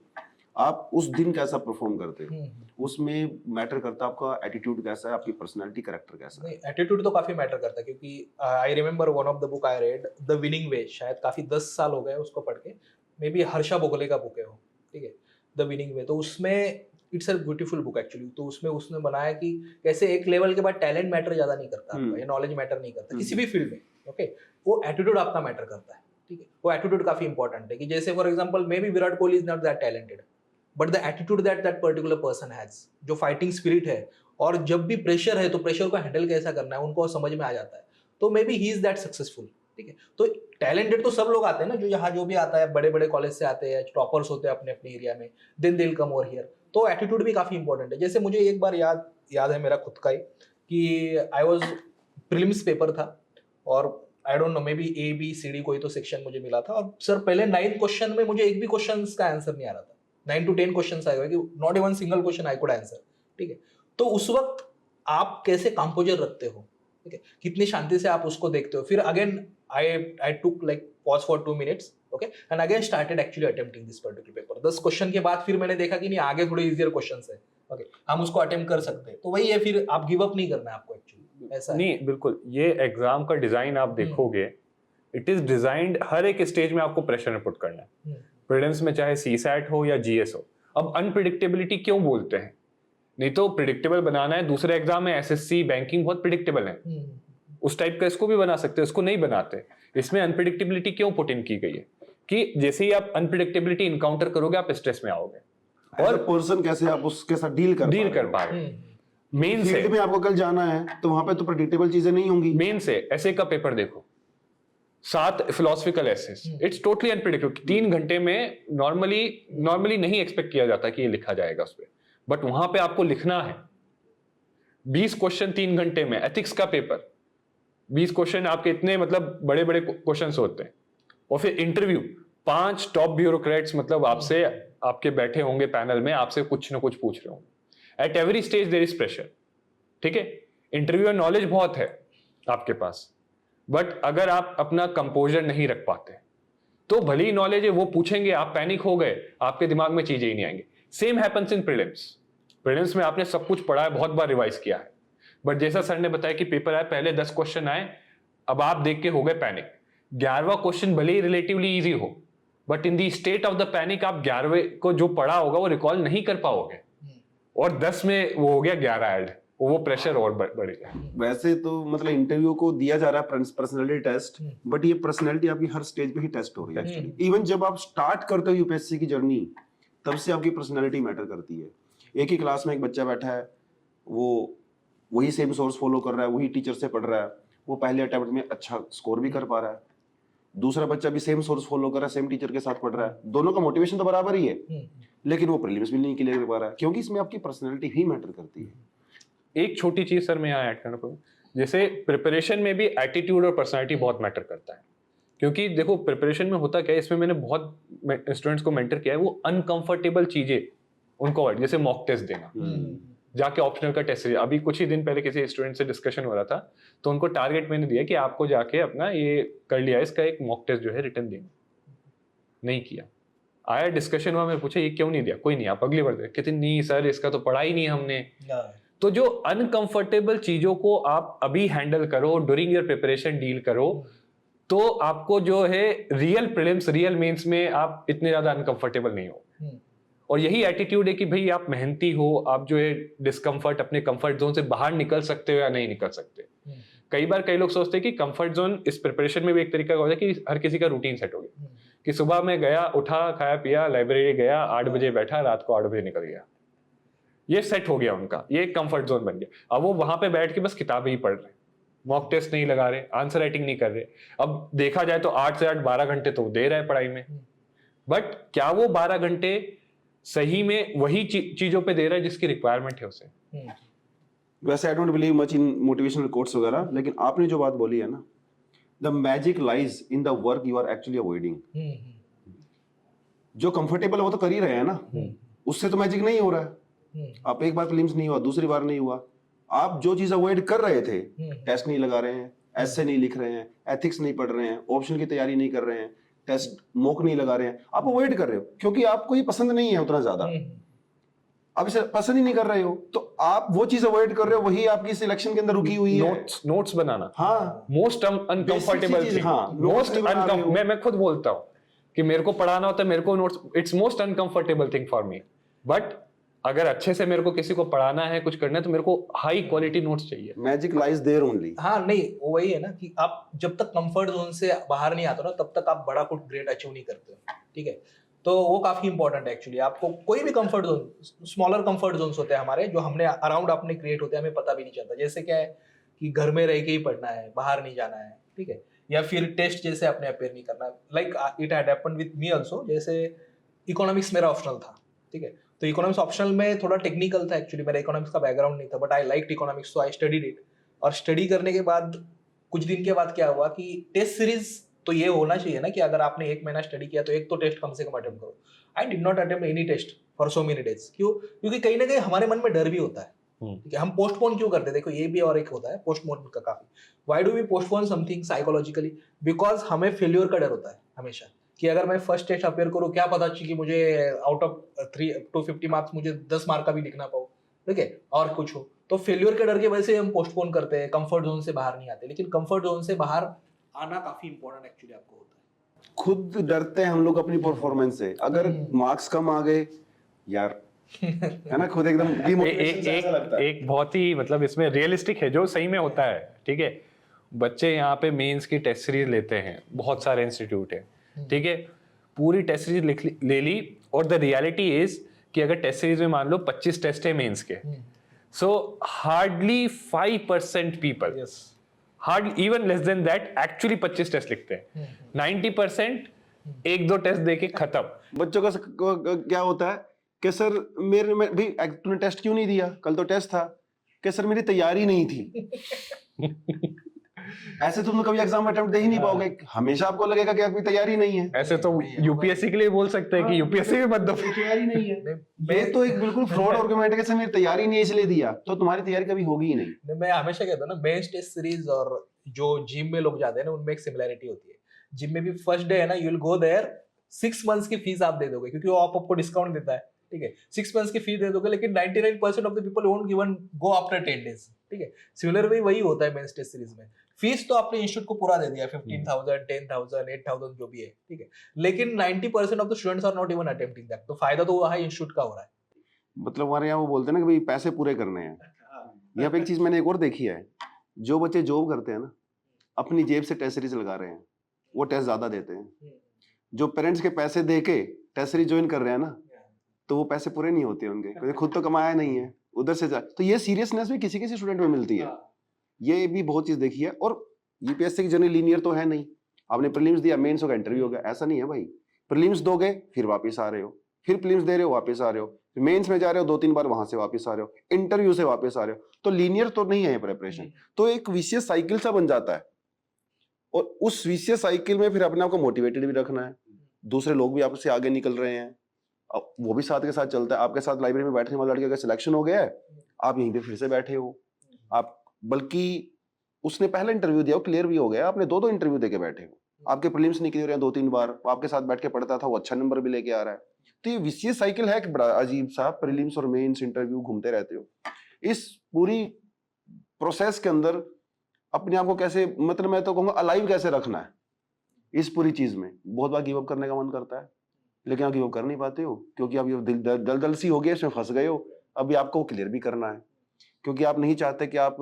आप उस दिन कैसा परफॉर्म करते हो, उसमें मैटर करता है आपका एटीट्यूड कैसा है, आपकी पर्सनालिटी, कैरेक्टर कैसा है। एटीट्यूड तो काफी मैटर करता है, क्योंकि I remember one of the book I read, the winning way, शायद काफी 10 साल हो गए उसको पढ़ के, मे बी हर्षा भोगले का बुक है वो, ठीक है, द विनिंग वे। तो उसमें it's a beautiful book actually. तो उसमें उसने बनाया कि कैसे एक लेवल के बाद टैलेंट मैटर ज्यादा नहीं करता आपका, या नॉलेज मैटर नहीं करता किसी भी फील्ड में, ओके, वो एटीट्यूड आपका मैटर करता है। ठीक है, वो एटीट्यूड काफी इंपॉर्टेंट है। कि जैसे for example may be Virat Kohli is not that talented, but the attitude that particular person has, जो फाइटिंग स्पिरिट है, और जब भी प्रेशर है तो प्रेशर को हैंडल कैसा करना है उनको समझ में आ जाता है, तो may be he is that successful. ठीक है, तो टैलेंटेड तो सब लोग आते हैं ना, जो यहाँ जो भी आता है, बड़े बड़े कॉलेज से आते हैं, टॉपर्स होते हैं अपने अपने एरिया में, then they will come over here. तो एटीट्यूड भी काफी इंपॉर्टेंट है। जैसे मुझे एक बार याद है मेरा खुद का ही, कि आई वाज प्रीलिम्स पेपर था, और I don't know, maybe A B C D कोई तो सेक्शन मुझे मिला था, और सर पहले 9 क्वेश्चन में मुझे एक भी क्वेश्चन का आंसर नहीं आ रहा था। 9 to 10 क्वेश्चन आए हुए कि not even single question I could answer. ठीक है, तो उस वक्त आप कैसे कंपोजर रखते हो, ठीक है, कितनी शांति से आप उसको देखते हो। फिर again I took like pause for 2 minutes, okay, and again started actually attempting this particular paper. 10 question के बाद फिर मैंने देखा कि नहीं, आगे थोड़े इजियर क्वेश्चंस है, ओके, हम उसको अटेम्प्ट कर सकते हैं। तो वही है, फिर आप गिव अप नहीं करना है आपको एक्चुअली, ऐसा नहीं, बिल्कुल। ये एग्जाम का डिजाइन आप देखोगे, इट इज डिजाइंड, हर एक स्टेज में आपको प्रेशर में पुट करना है। प्रीलिम्स में चाहे सीसैट हो या जीएस हो। अब अनप्रिडिक्टेबिलिटी क्यों बोलते हैं? नहीं तो प्रिडिक्टेबल बनाना है। दूसरे एग्जाम में एसएससी, बैंकिंग बहुत प्रिडिक्टेबल है, उस टाइप का इसको भी बना सकते हैं, इसको नहीं बनाते। इसमें अनप्रिडिक्टेबिलिटी क्यों पुट इन की गई है कि जैसे ही आप अनप्रिडिक्टेबिलिटी इनकाउंटर करोगे, आप स्ट्रेस में आओगे। और पर्सन कैसे आप उसके साथ डील कर पाए। मेन से में आपको कल जाना है, तो वहां पे तो प्रेडिक्टेबल चीजें नहीं होंगी। मेन से ऐसे का पेपर देखो, 7 philosophical essays, it's totally unpredictable. 3 घंटे में नॉर्मली नहीं एक्सपेक्ट किया जाता कि ये लिखा जाएगा उस पर, बट वहां पे आपको लिखना है। 20 क्वेश्चन 3 घंटे में, एथिक्स का पेपर, 20 क्वेश्चन आपके, इतने मतलब बड़े बड़े क्वेश्चंस होते हैं। और फिर इंटरव्यू, 5 टॉप ब्यूरोक्रेट्स मतलब आपसे, आपके बैठे होंगे पैनल में, आपसे कुछ ना कुछ पूछ रहे होंगे। At every stage there is pressure. ठीक है, इंटरव्यू में नॉलेज बहुत है आपके पास, बट अगर आप अपना कंपोजर नहीं रख पाते तो भले ही नॉलेज है, वो पूछेंगे, आप पैनिक हो गए, आपके दिमाग में चीजें ही नहीं आएंगी। Same happens in prelims. Prelims में आपने सब कुछ पढ़ा है, बहुत बार रिवाइज किया है, बट जैसा सर ने बताया कि पेपर आए, पहले 10 क्वेश्चन आए, अब आप देख के हो गए पैनिक। 11वां क्वेश्चन भले ही रिलेटिवली इजी हो, but in the state of the panic आप 11वें को जो पढ़ा होगा वो रिकॉल नहीं कर पाओगे, और 10 में वो हो गया 11 ऐड, वो प्रेशर और बढ़ गया। वैसे तो मतलब इंटरव्यू को दिया जा रहा है पर्सनालिटी टेस्ट, बट ये पर्सनालिटी आपकी हर स्टेज पे ही टेस्ट हो रही है एक्चुअली। इवन जब आप स्टार्ट करते हो यूपीएससी की जर्नी, तब से आपकी पर्सनालिटी मैटर करती है। एक ही क्लास में एक बच्चा बैठा है, वो वही सेम सोर्स फॉलो कर रहा है, वही टीचर से पढ़ रहा है, वो पहले अटेम्प्ट में अच्छा स्कोर भी कर पा रहा है। दूसरा बच्चा भी सेम सोर्स फॉलो कर रहा है, सेम टीचर के साथ पढ़ रहा है, दोनों का मोटिवेशन तो बराबर ही है, लेकिन वो प्रीलिम्स भी नहीं क्लियर कर पा रहा है, क्योंकि इसमें आपकी पर्सनालिटी ही मैटर करती है। एक छोटी चीज सर मैं यहाँ ऐड करना पड़ूँ, जैसे प्रिपरेशन में भी एटीट्यूड और पर्सनालिटी बहुत मैटर करता है। क्योंकि देखो प्रिपरेशन में होता क्या है, इसमें मैंने बहुत स्टूडेंट्स को मेंटर किया है, वो अनकंफर्टेबल चीजें उनको अवॉइड, जैसे मॉक टेस्ट देना, जाके ऑप्शनल का टेस्ट। अभी कुछ ही दिन पहले किसी स्टूडेंट से डिस्कशन हो रहा था, तो उनको टारगेट मैंने दिया कि आपको जाके अपना ये कर लिया, इसका एक मॉक टेस्ट जो है रिटर्न देना, नहीं किया। आया डिस्कशन हुआ, मैं पूछा ये क्यों नहीं दिया, कोई नहीं आप अगली बार दे। कहते नहीं सर इसका तो पढ़ा ही नहीं हमने। तो जो अनकंफर्टेबल चीजों को आप अभी हैंडल करो, ड्यूरिंग योर प्रिपरेशन डील करो, तो आपको जो है रियल प्रीलिम्स रियल मेंस में आप इतने ज्यादा अनकंफर्टेबल नहीं हो। और यही एटीट्यूड है कि भाई आप मेहनती हो, आप जो है डिस्कम्फर्ट अपने कंफर्ट जोन से बाहर निकल सकते हो या नहीं निकल सकते। कई बार कई लोग सोचते हैं कि कंफर्ट जोन इस प्रिपरेशन में भी एक तरीका होता है कि हर किसी का रूटीन सेट हो गया, कि सुबह में गया, उठा, खाया पिया, लाइब्रेरी गया, 8 बजे बैठा, रात को 8 बजे निकल गया, ये सेट हो गया उनका, ये एक कंफर्ट जोन बन गया। अब वो वहां पे बैठ के बस किताबें ही पढ़ रहे, मॉक टेस्ट नहीं लगा रहे, आंसर राइटिंग नहीं कर रहे। अब देखा जाए तो 8 से 8 12 घंटे तो दे रहा है पढ़ाई में, बट क्या वो 12 घंटे सही में वही चीजों पे दे रहा है जिसकी रिक्वायरमेंट है उसे? वैसे I don't believe much in motivational quotes वगैरह, लेकिन आपने जो बात बोली है ना, the magic lies in the work you are actually avoiding. जो कंफर्टेबल है वो तो कर ही रहे हैं ना, उससे तो मैजिक नहीं हो रहा है। आप एक बार प्रीलिम्स नहीं हुआ, दूसरी बार नहीं हुआ, आप जो चीज अवॉइड कर रहे थे, टेस्ट नहीं लगा रहे हैं, ऐसे नहीं लिख रहे हैं, एथिक्स नहीं पढ़ रहे हैं, ऑप्शन की तैयारी नहीं कर रहे हैं, टेस्ट मॉक नहीं लगा रहे हैं, आप अवॉइड कर रहे हो क्योंकि आपको ये पसंद नहीं है उतना ज्यादा, आप इसे पसंद ही नहीं कर रहे हो, तो आप वो चीज अवॉइड कर रहे हो, वही आपकी सिलेक्शन के अंदर रुकी हुई है। नोट्स बनाना, हाँ, most uncomfortable thing, most uncomfortable. मैं खुद बोलता हूँ कि मेरे को पढ़ाना होता है, मेरे को notes, it's most uncomfortable thing for me, but अगर अच्छे से मेरे को किसी को पढ़ाना है, कुछ करना है, तो मेरे को हाई क्वालिटी नोट्स चाहिए। Magic lies there only. हाँ, नहीं वही है ना कि आप जब तक कंफर्ट जोन से बाहर नहीं आते ना, तब तक आप बड़ा कुछ ग्रेट अचीव नहीं करते हो, ठीक है। तो वो काफी इंपॉर्टेंट है एक्चुअली। आपको कोई भी comfort zone, smaller comfort Jones होते हैं हमारे, जो हमने अराउंड अपने क्रिएट होते हैं, हमें पता भी नहीं चलता। जैसे क्या है कि घर में रह के ही पढ़ना है, बाहर नहीं जाना है, ठीक है, या फिर टेस्ट जैसे अपने अपेयर नहीं करना है। Like it had happened with me also. जैसे इकोनॉमिक्स मेरा ऑप्शनल था, ठीक है, तो इकोनॉमिक्स ऑप्शनल में थोड़ा टेक्निकल था एक्चुअली, मेरा इकोनॉमिक्स का बैकग्राउंड नहीं था, but I liked economics, so I studied it. और स्टडी करने के बाद कुछ दिन के बाद क्या हुआ कि टेस्ट सीरीज तो ये होना चाहिए ना कि अगर आपने 1 महीना स्टडी किया तो एक तो टेस्ट कम से कम अटेम्प्ट करो। I did not attempt any test for so many days. क्यों? क्योंकि कहीं ना कहीं हमारे मन में डर भी होता है, ठीक है, हम पोस्टपोन क्यों करते हैं? देखो ये भी और एक होता है पोस्टपोन का काफी। Why do we postpone something psychologically? Because हमें फेल्योर का डर होता है हमेशा, कि अगर मैं फर्स्ट टेस्ट अपेयर करूँ, क्या पता कि मुझे आउट ऑफ 250 मार्क्स मुझे 10 मार्क का भी लिखना पाओ, ठीक है, और कुछ हो। तो फेल्योर के डर की वजह से हम पोस्टपोन करते हैं, कंफर्ट जोन से बाहर नहीं आते। लेकिन कंफर्ट जोन से बाहर आना काफी इंपॉर्टेंट एक्चुअली आपको होता है। खुद डरते हैं हम लोग अपनी परफॉर्मेंस से, अगर मार्क्स कम आ गए यार, है ना, खुद एकदम डिमोटिवेशन से ऐसा लगता है। एक बहुत ही मतलब इसमें रियलिस्टिक है जो सही में होता है, ठीक है। बच्चे यहाँ पे मेंस की टेस्ट सीरीज लेते हैं, बहुत सारे इंस्टीट्यूट है, ठीक है, पूरी टेस्ट सीरीज ले ली, और द रियलिटी इज कि अगर टेस्ट सीरीज में मान लो 25 टेस्ट है मेंस के, so hardly 5% people, hardly even less than that, actually 25 test लिखते हैं। 90% 1-2 टेस्ट देके खत्म। बच्चों का क्या होता है कि सर मेरे में भी तूने टेस्ट क्यों नहीं दिया, कल तो टेस्ट था, कि सर मेरी तैयारी नहीं थी। ऐसे तुम कभी एग्जाम अटेम्प्ट दे ही नहीं पाओगे, हमेशा आपको लगेगा कि आपकी तैयारी नहीं है। ऐसे तो यूपीएससी के लिए बोल सकते हैं कि यूपीएससी में मत दो, तैयारी नहीं है। ये तो एक बिल्कुल फ्रॉड आर्गुमेंट है कि सर मेरी तैयारी नहीं है इसलिए दिया, तो तुम्हारी तैयारी कभी होगी ही नहीं। मैं हमेशा कहता हूँ ना, मेंस टेस्ट सीरीज और जो जिम में लोग जाते हैं ना, उनमें एक सिमिलैरिटी होती है। जिम में भी फर्स्ट डे है ना, you will go there, 6 months की फीस आप दे दोगे, क्योंकि वो आपको डिस्काउंट देता है ठीक है, 6 मंथ्स की फी दे दोगे, लेकिन 99% of the people won't even go after 10 days, ठीक है। सिमिलर वही होता है मेंस टेस्ट सीरीज में। फीस तो आपने इंस्टीट्यूट को पूरा दे दिया, 15,000, 10,000, 8,000 जो भी है, ठीक है, लेकिन 90% of the students are not even attempting that. तो फायदा तो वहाँ इंस्टीट्यूट का हो रहा है। मतलब हमारे यहाँ वो बोलते हैं ना कि भाई पैसे पूरे करने हैं। यहाँ पे एक चीज मैंने एक और देखी है, जो बच्चे जॉब करते हैं ना, अपनी जेब से टेस्ट सीरीज लगा रहे हैं, वो टेस्ट ज्यादा देते हैं। जो पेरेंट्स के पैसे दे के टेस्ट सीरीज ज्वाइन कर रहे हैं ना, तो वो पैसे पूरे नहीं होते उनके, क्योंकि खुद तो कमाया नहीं है, उधर से जा। तो ये सीरियसनेस भी किसी किसी स्टूडेंट में मिलती है। ये भी बहुत चीज देखी है। और यूपीएससी की जर्नी लीनियर तो है नहीं। आपने प्रीलिम्स दिया, मेंस होगा, इंटरव्यू हो गया, ऐसा नहीं है भाई। प्रीलिम्स दोगे, फिर वापस आ रहे हो, फिर प्रीलिम्स दे रहे हो, वापस आ रहे हो, मेंस में जा रहे हो, 2-3 बार वहां से वापस आ रहे हो, इंटरव्यू से वापस आ रहे हो। तो लीनियर तो नहीं है ये प्रिपरेशन। तो एक विशियस साइकिल सा बन जाता है। और उस विशियस साइकिल में फिर अपने आप को मोटिवेटेड भी रखना है। दूसरे लोग भी आपसे आगे निकल रहे हैं, अब वो भी साथ के साथ चलता है। आपके साथ लाइब्रेरी में बैठने वाला लड़के का सिलेक्शन हो गया है, आप यहीं पे फिर से बैठे हो। आप बल्कि उसने पहला इंटरव्यू दिया, वो क्लियर भी हो गया, आपने 2-2 इंटरव्यू देके बैठे हो। आपके प्रीलिम्स नहीं क्लियर हुए 2-3 बार, आपके साथ बैठ के पढ़ता था, वो अच्छा नंबर भी लेके आ रहा है। तो ये विशियस साइकिल है कि बड़ा अजीब सा, प्रीलिम्स और मेंस इंटरव्यू घूमते रहते हो। इस पूरी प्रोसेस के अंदर अपने आप को कैसे, मतलब मैं तो कहूँगा अलाइव कैसे रखना है इस पूरी चीज में। बहुत बार गिव अप करने का मन करता है, लेकिन आप गिव अप कर नहीं पाते हो, क्योंकि आप ये दलदल सी हो गई, इसमें फंस गए हो। अभी आपको क्लियर भी करना है, क्योंकि आप नहीं चाहते कि आप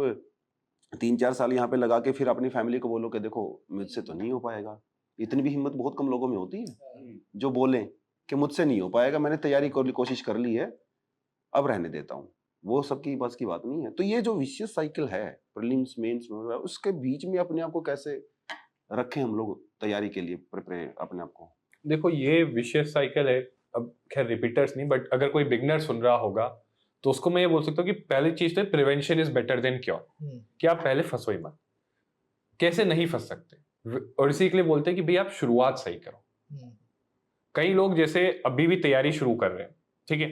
3-4 साल यहाँ पे लगा के फिर अपनी फैमिली को बोलो कि देखो मुझसे तो नहीं हो पाएगा। इतनी भी हिम्मत बहुत कम लोगों में होती है जो बोलें कि मुझसे नहीं हो पाएगा, मैंने तैयारी की कोशिश कर ली है, अब रहने देता हूँ। वो सबकी बस की बात नहीं है। तो ये जो विशियस साइकिल है प्रीलिम्स मेंस में, उसके बीच में अपने आप को कैसे रखें हम लोग तैयारी के लिए, प्रिपेयर अपने आप को। देखो ये विशियस साइकिल है। अब खैर रिपीटर्स नहीं, बट अगर कोई बिगनर सुन रहा होगा तो उसको मैं ये बोल सकता हूँ कि पहली चीज तो prevention is better than cure. कि आप पहले फंसो ही मत। कैसे नहीं फंस सकते, और इसी के लिए बोलते हैं कि भाई आप शुरुआत सही करो। कई लोग जैसे अभी भी तैयारी शुरू कर रहे हैं, ठीक है,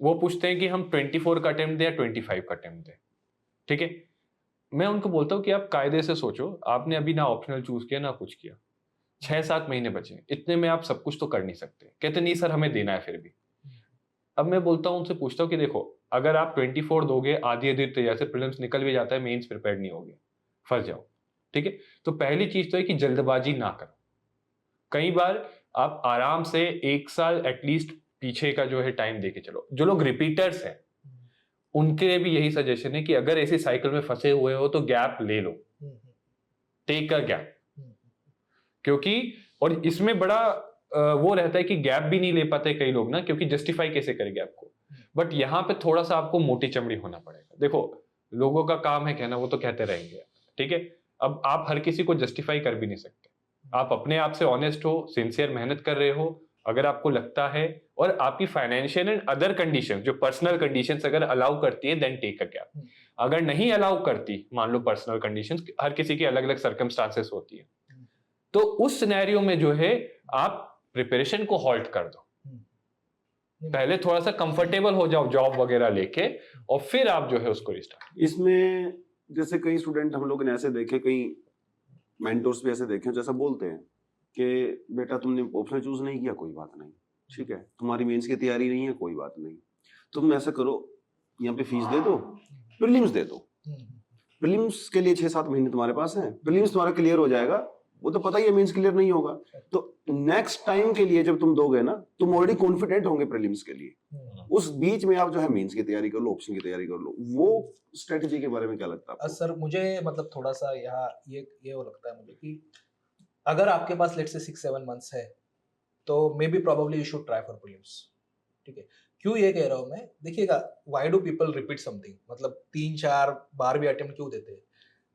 वो पूछते हैं कि हम 24 का अटेम्प्ट दें या 25 का अटेम्प्ट दें, ठीक है। मैं उनको बोलता हूँ कि आप कायदे से सोचो, आपने अभी ना ऑप्शनल चूज किया ना कुछ किया, 6-7 महीने बचे, इतने में आप सब कुछ तो कर नहीं सकते। कहते नहीं सर हमें देना है फिर भी। अब मैं बोलता हूँ, उनसे पूछता हूँ कि देखो अगर आप 24 दोगे, आधी तैयारी से प्रीलिम्स निकल भी जाता है, मेंस प्रिपेयर नहीं होगे, फंस जाओ, ठीक है। तो पहली चीज तो है कि जल्दबाजी ना करो। कई बार आप आराम से 1 साल एटलीस्ट पीछे का जो है टाइम देके चलो। जो लोग रिपीटर्स हैं उनके लिए भी यही सजेशन है कि अगर ऐसी साइकिल में फंसे हुए हो तो गैप ले लो, टेक अ गैप। क्योंकि और इसमें बड़ा वो रहता है कि गैप भी नहीं ले पाते कई लोग ना, क्योंकि जस्टिफाई कैसे करें गैप को। बट यहाँ पे थोड़ा सा आपको मोटी चमड़ी होना पड़ेगा। देखो लोगों का काम है कहना, वो तो कहते रहेंगे, ठीक है। अब आप हर किसी को जस्टिफाई कर भी नहीं सकते। आप अपने आप से ऑनेस्ट हो, सिंसियर मेहनत कर रहे हो, अगर आपको लगता है और आपकी फाइनेंशियल एंड अदर कंडीशन, जो पर्सनल कंडीशंस अगर अलाउ करती है, देन टेक अ गैप। अगर नहीं अलाउ करती, मान लो पर्सनल कंडीशंस, हर किसी की अलग अलग सर्कमस्टांसेस होती है, तो उस सिनेरियो में जो है आप प्रिपरेशन को हॉल्ट कर दो। पहले थोड़ा सा कंफर्टेबल हो जाओ जॉब वगैरह लेके, और फिर आप जो है उसको रिस्टार्ट। इसमें जैसे कई स्टूडेंट हम लोग ने ऐसे देखे, कई मेंटर्स भी ऐसे देखे, जैसा बोलते हैं कि बेटा तुमने ऑप्शन चूज नहीं किया, कोई बात नहीं, ठीक है, तुम्हारी मेंस की तैयारी नहीं है, कोई बात नहीं, तुम ऐसा करो, यहाँ पे फीस दे दो, प्रीलिम्स दे दो। प्रीलिम्स के लिए 6-7 महीने तुम्हारे पास हैं, प्रीलिम्स तुम्हारा क्लियर हो जाएगा, वो तो पता ही है मेंस क्लियर नहीं होगा, तो नेक्स्ट टाइम के लिए जब तुम दोगे ना, तुम ऑलरेडी कॉन्फिडेंट होंगे प्रीलिम्स के लिए। उस बीच में आप जो है मेंस की तैयारी कर लो, ऑप्शन की तैयारी कर लो। वो स्ट्रेटजी के बारे में क्या लगता है आपको? सर मुझे मतलब थोड़ा सा यहाँ ये वो लगता है मुझे कि अगर आपके पास लेट्स से 6-7 मंथ्स है तो may be probably you should try for prelims, ठीक है। क्यों ये कह रहा हूँ मैं, देखिएगा why do people repeat something, मतलब 3-4 बार भी अटेम्प्ट क्यों देते हैं?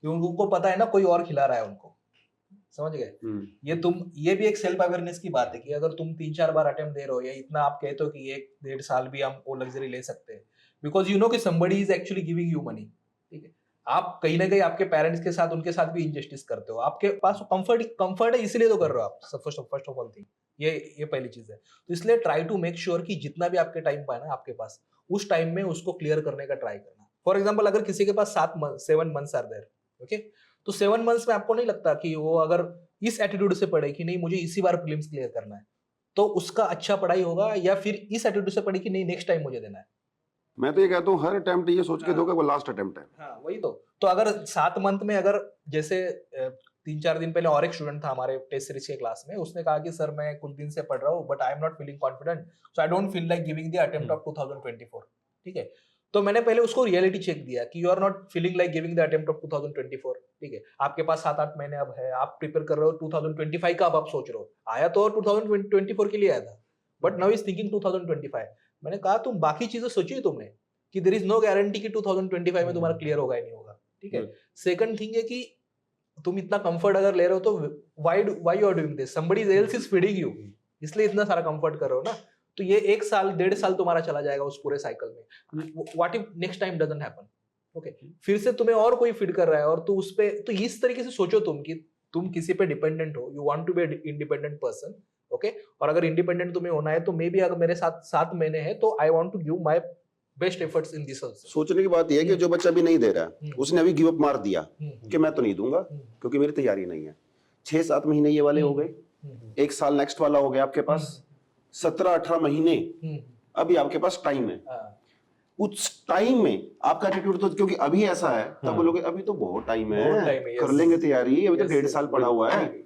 क्योंकि उनको पता है ना कोई और खिला रहा है उनको, समझ गए। ये भी एक सेल्फ अवेयरनेस की बात है कि अगर तुम 3-4 बार अटेम्प्ट दे रहे हो, या इतना आप कहते हो कि 1-1.5 साल भी हम वो लग्जरी ले सकते हैं, बिकॉज यू नो कि somebody is actually giving you money, ठीक है। आप कहीं ना कहीं आपके पेरेंट्स के साथ, उनके साथ भी इनजस्टिस करते हो। आपके पास कंफर्ट है, इसलिए तो कर रहे हो आप। फर्स्ट ऑफ ऑल थिंग ये पहली चीज है। तो इसलिए ट्राई टू मेक श्योर कि जितना भी आपके टाइम पाए ना आपके पास, उस टाइम में उसको क्लियर करने का ट्राई करना। फॉर एग्जाम्पल अगर किसी के पास 7 मंथ्स आर देयर, ओके, तो 7 मंथ्स में आपको नहीं लगता कि वो अगर इस एटीट्यूड से पढ़े कि नहीं मुझे इसी बार प्रीलिम्स क्लियर करना है, तो उसका अच्छा पढ़ाई होगा, या फिर इस एटीट्यूड से पढ़ी कि नहीं नेक्स्ट टाइम मुझे देना है। मैं तो ये कहता हूँ हर अटेम्प्ट ये सोच के दो कि वो लास्ट अटेम्प्ट है। हाँ वही तो अगर 7 मंथ में, अगर जैसे 3-4 दिन पहले और एक स्टूडेंट था हमारे टेस्ट सीरीज के क्लास में, उसने कहा कि सर मैं कुछ दिन से पढ़ रहा हूँ but I am not feeling confident, so I don't feel like giving the attempt of 2024। ठीक है, तो मैंने पहले उसको रियलिटी चेक दिया कि you are not feeling like giving the attempt of 2024। ठीक है, आपके पास 7-8 महीने अब है, आप प्रिपेयर कर रहे हो 2025 का, अब आप सोच रहे हो, आया तो 2024 के लिए आया था, बट नाउ इज थिंकिंग 2025। मैंने कहा तुम बाकी चीजें सोची तुमने कि देयर इज नो गारंटी कि 2025 में तुम्हारा क्लियर होगा या नहीं होगा। ठीक है, सेकंड थिंग है कि तुम इतना कंफर्ट अगर ले रहे हो तो why you are doing this, somebody else is feeding you, इसलिए इतना सारा कंफर्ट कर रहे हो ना। तो ये 1 साल 1.5 साल तुम्हारा चला जाएगा उस पूरे साइकिल में। What if next time doesn't happen, okay, फिर से तुम्हें और कोई फीड कर रहा है और तू उस पे, तो इस तरीके से सोचो तुम कि तुम किसी पे डिपेंडेंट हो, you want to be independent person. Okay, और अगर इंडिपेंडेंट तुम्हें होना है तो मे बी अगर मेरे साथ 7 महीने हैं तो I want to give my best efforts in this also. सोचने की बात यह है कि जो बच्चा भी नहीं दे रहा है उसने अभी गिव अप मार दिया कि मैं तो नहीं दूंगा क्योंकि मेरी तैयारी नहीं है। 6-7 महीने ये वाले हो गए, 1 साल नेक्स्ट वाला हो गया आपके पास, 17-18 महीने अभी आपके पास टाइम है। उस टाइम में आपका एटीट्यूड तो, क्योंकि अभी ऐसा है तब बोलोगे अभी तो बहुत टाइम है, कर लेंगे तैयारी, अभी तो 1.5 साल पड़ा हुआ है।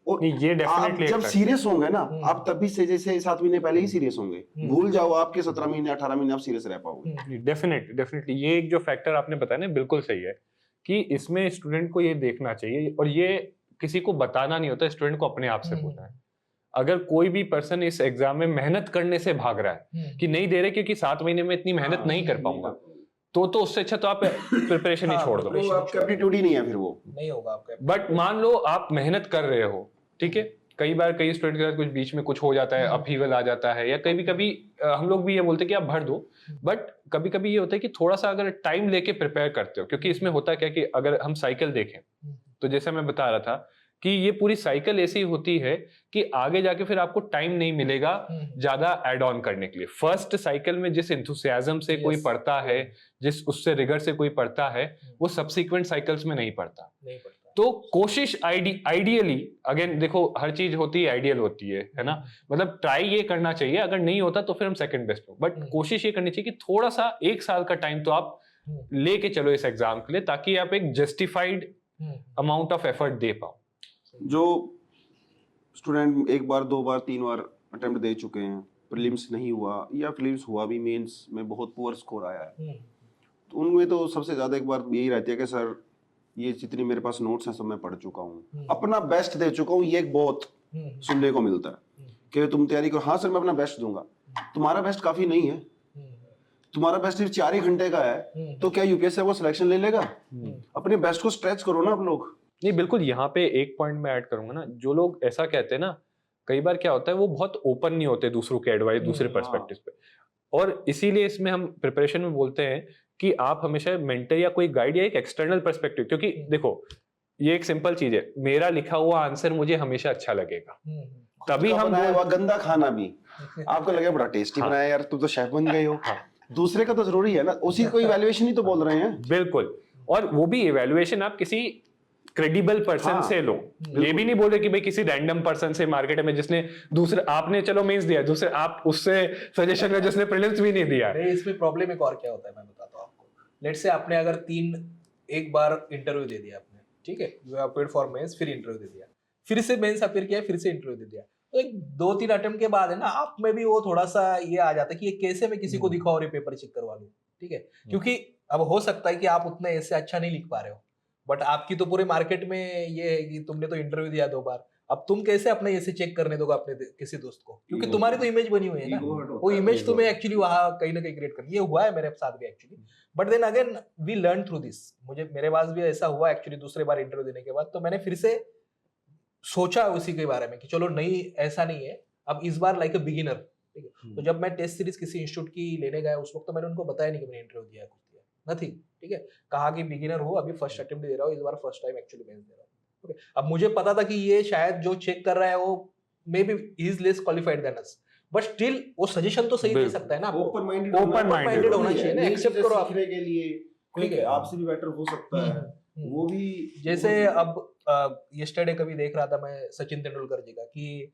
और नहीं, ये आप डेफिनेटली जब सीरियस होंगे ना, आप तभी से जैसे 7 महीने पहले ही सीरियस होंगे, भूल जाओ आपके 17 महीने 18 महीने आप सीरियस रह पाओगे। डेफिनेटली ये एक जो फैक्टर आपने बताया ना बिल्कुल सही है कि इसमें स्टूडेंट को ये देखना चाहिए, और ये किसी को बताना नहीं होता, स्टूडेंट को अपने आप से पूछना है। अगर कोई भी पर्सन इस एग्जाम में मेहनत करने से भाग रहा है कि नहीं दे रहे क्योंकि 7 महीने में इतनी मेहनत नहीं कर पाऊंगा, तो उससे अच्छा तो आप प्रिपरेशन ही छोड़ दो, वो आपका एप्टीट्यूड ही नहीं है, फिर वो नहीं होगा आपका। बट मान लो आप मेहनत कर रहे हो, ठीक है, कई बार कई स्टूडेंट के साथ कुछ बीच में कुछ हो जाता है, अपहीवल आ जाता है, या कभी कभी हम लोग भी ये बोलते हैं कि आप भर दो, बट कभी कभी ये होता है कि थोड़ा सा अगर टाइम लेके प्रिपेयर करते हो, क्योंकि इसमें होता क्या कि अगर हम साइकिल देखें तो जैसे मैं बता रहा था कि ये पूरी साइकिल ऐसी होती है कि आगे जाके फिर आपको टाइम नहीं मिलेगा ज्यादा एड ऑन करने के लिए। फर्स्ट साइकिल में जिस एंथुसियाज्म से कोई पढ़ता है, जिस उससे रिगर से कोई पढ़ता है, वो सब्सिक्वेंट साइकिल्स में नहीं पढ़ता। तो कोशिश आइडियली, अगेन देखो हर चीज होती है आइडियल होती है ना, मतलब ट्राई ये करना चाहिए, अगर नहीं होता तो फिर हम सेकंड बेस्ट हो, बट कोशिश ये करनी चाहिए कि थोड़ा सा 1 साल का टाइम तो आप लेके चलो इस एग्जाम के लिए, ताकि आप एक जस्टिफाइड अमाउंट ऑफ एफर्ट दे पाओ। जो स्टूडेंट 1 बार 2 बार 3 बार अटेम्प्ट दे चुके हैं, प्रीलिम्स नहीं हुआ या प्रीलिम्स हुआ भी, मेंस में बहुत पुअर स्कोर आया है, तो उनमें तो सबसे ज्यादा एक बार यही रहती है कि सर ये जितनी मेरे पास नोट्स हैं सब मैं पढ़ चुका हूँ, अपना बेस्ट दे चुका हूँ। ये एक बहुत सुनने को मिलता है कि तुम तैयारी करो, हाँ सर मैं अपना बेस्ट दूंगा। तुम्हारा बेस्ट काफी नहीं है, तुम्हारा बेस्ट सिर्फ 4 ही घंटे का है, तो क्या यूपीएससी वो सिलेक्शन ले लेगा? अपने बेस्ट को स्ट्रेच करो ना आप लोग। नहीं बिल्कुल, यहाँ पे एक पॉइंट मैं ऐड करूंगा ना, जो लोग ऐसा कहते हैं ना, कई बार क्या होता है वो बहुत ओपन नहीं होते दूसरों के एडवाइस, दूसरे पर्सपेक्टिव पे, और इसीलिए इसमें हम प्रिपरेशन में बोलते हैं कि आप हमेशा मेंटर या कोई गाइड या एक एक्सटर्नल पर्सपेक्टिव, क्योंकि देखो ये एक सिंपल चीज है, मेरा लिखा हुआ आंसर मुझे हमेशा अच्छा लगेगा, तभी हम गंदा खाना भी आपको लगे बड़ा टेस्टी बनाया यार, तुम तो शेफ बन गए हो, दूसरे का तो जरूरी है ना, उसी को इवैल्यूएशन ही तो बोल रहे हैं। बिल्कुल, और वो भी इवैल्यूएशन आप किसी क्रेडिबल पर्सन से लो, ये भी नहीं बोल रहे कि भाई किसी रैंडम पर्सन से मार्केट में जिसने दूसरे, आपने चलो मेंस दिया, दूसरे आप उससे सजेशन में जिसने प्रीलिम्स भी नहीं दिया। इसमें प्रॉब्लम एक और क्या होता है मैं बताता हूँ आपको। लेट्स से आपने अगर 1 बार इंटरव्यू दे दिया आपने, ठीक है, you have appeared for mains, फिर इंटरव्यू दे दिया, फिर से मेंस अपियर किया, फिर से इंटरव्यू दे दिया, तो एक 2-3 अटेम्प्ट के बाद है ना, आप में भी वो थोड़ा सा ये आ जाता है कि ये कैसे मैं किसी को दिखाऊं और ये पेपर चेक करवा लूं, ठीक है, क्योंकि अब हो सकता है कि आप उतने ऐसे अच्छा नहीं लिख पा रहे हो, बट आपकी तो पूरे मार्केट में ये है कि तुमने तो इंटरव्यू दिया 2 बार, अब तुम कैसे अपने ऐसे चेक करने दोगे अपने किसी दोस्त को, क्योंकि तुम्हारी तो इमेज बनी हुई है ना, वो इमेज तुम्हें एक्चुअली वहां कहीं ना कहीं क्रिएट करनी। ये हुआ है मेरे साथ भी actually, but then again we learn through this. मेरे पास भी ऐसा हुआ एक्चुअली, दूसरे बार इंटरव्यू देने के बाद तो मैंने फिर से सोचा उसी के बारे में कि चलो नहीं ऐसा नहीं है, अब इस बार लाइक अ बिगिनर, ठीक है। तो जब मैं टेस्ट सीरीज किसी इंस्टीट्यूट की लेने गया उस वक्त तो मैंने उनको बताया नहीं कि मैंने इंटरव्यू दिया, कुछ दिया, नथिंग, ठीक है, कहा कि बिगिनर हो, अभी फर्स्ट अटेम्प्ट दे रहा हूँ, इस बार फर्स्ट टाइम एक्चुअली मेंस दे रहा हूँ, ओके। अब मुझे पता था कि ये शायद जो चेक कर रहा है वो may be is less qualified than us, but still वो सजेशन तो सही दे सकता है ना, ओपन माइंडेड होना चाहिए ना, एक्सेप्ट करो आप के लिए, ठीक है, आपसे भी बेटर हो सकता है वो भी। जैसे अब यस्टरडे कभी देख रहा था मैं सचिन तेंदुलकर जी का कि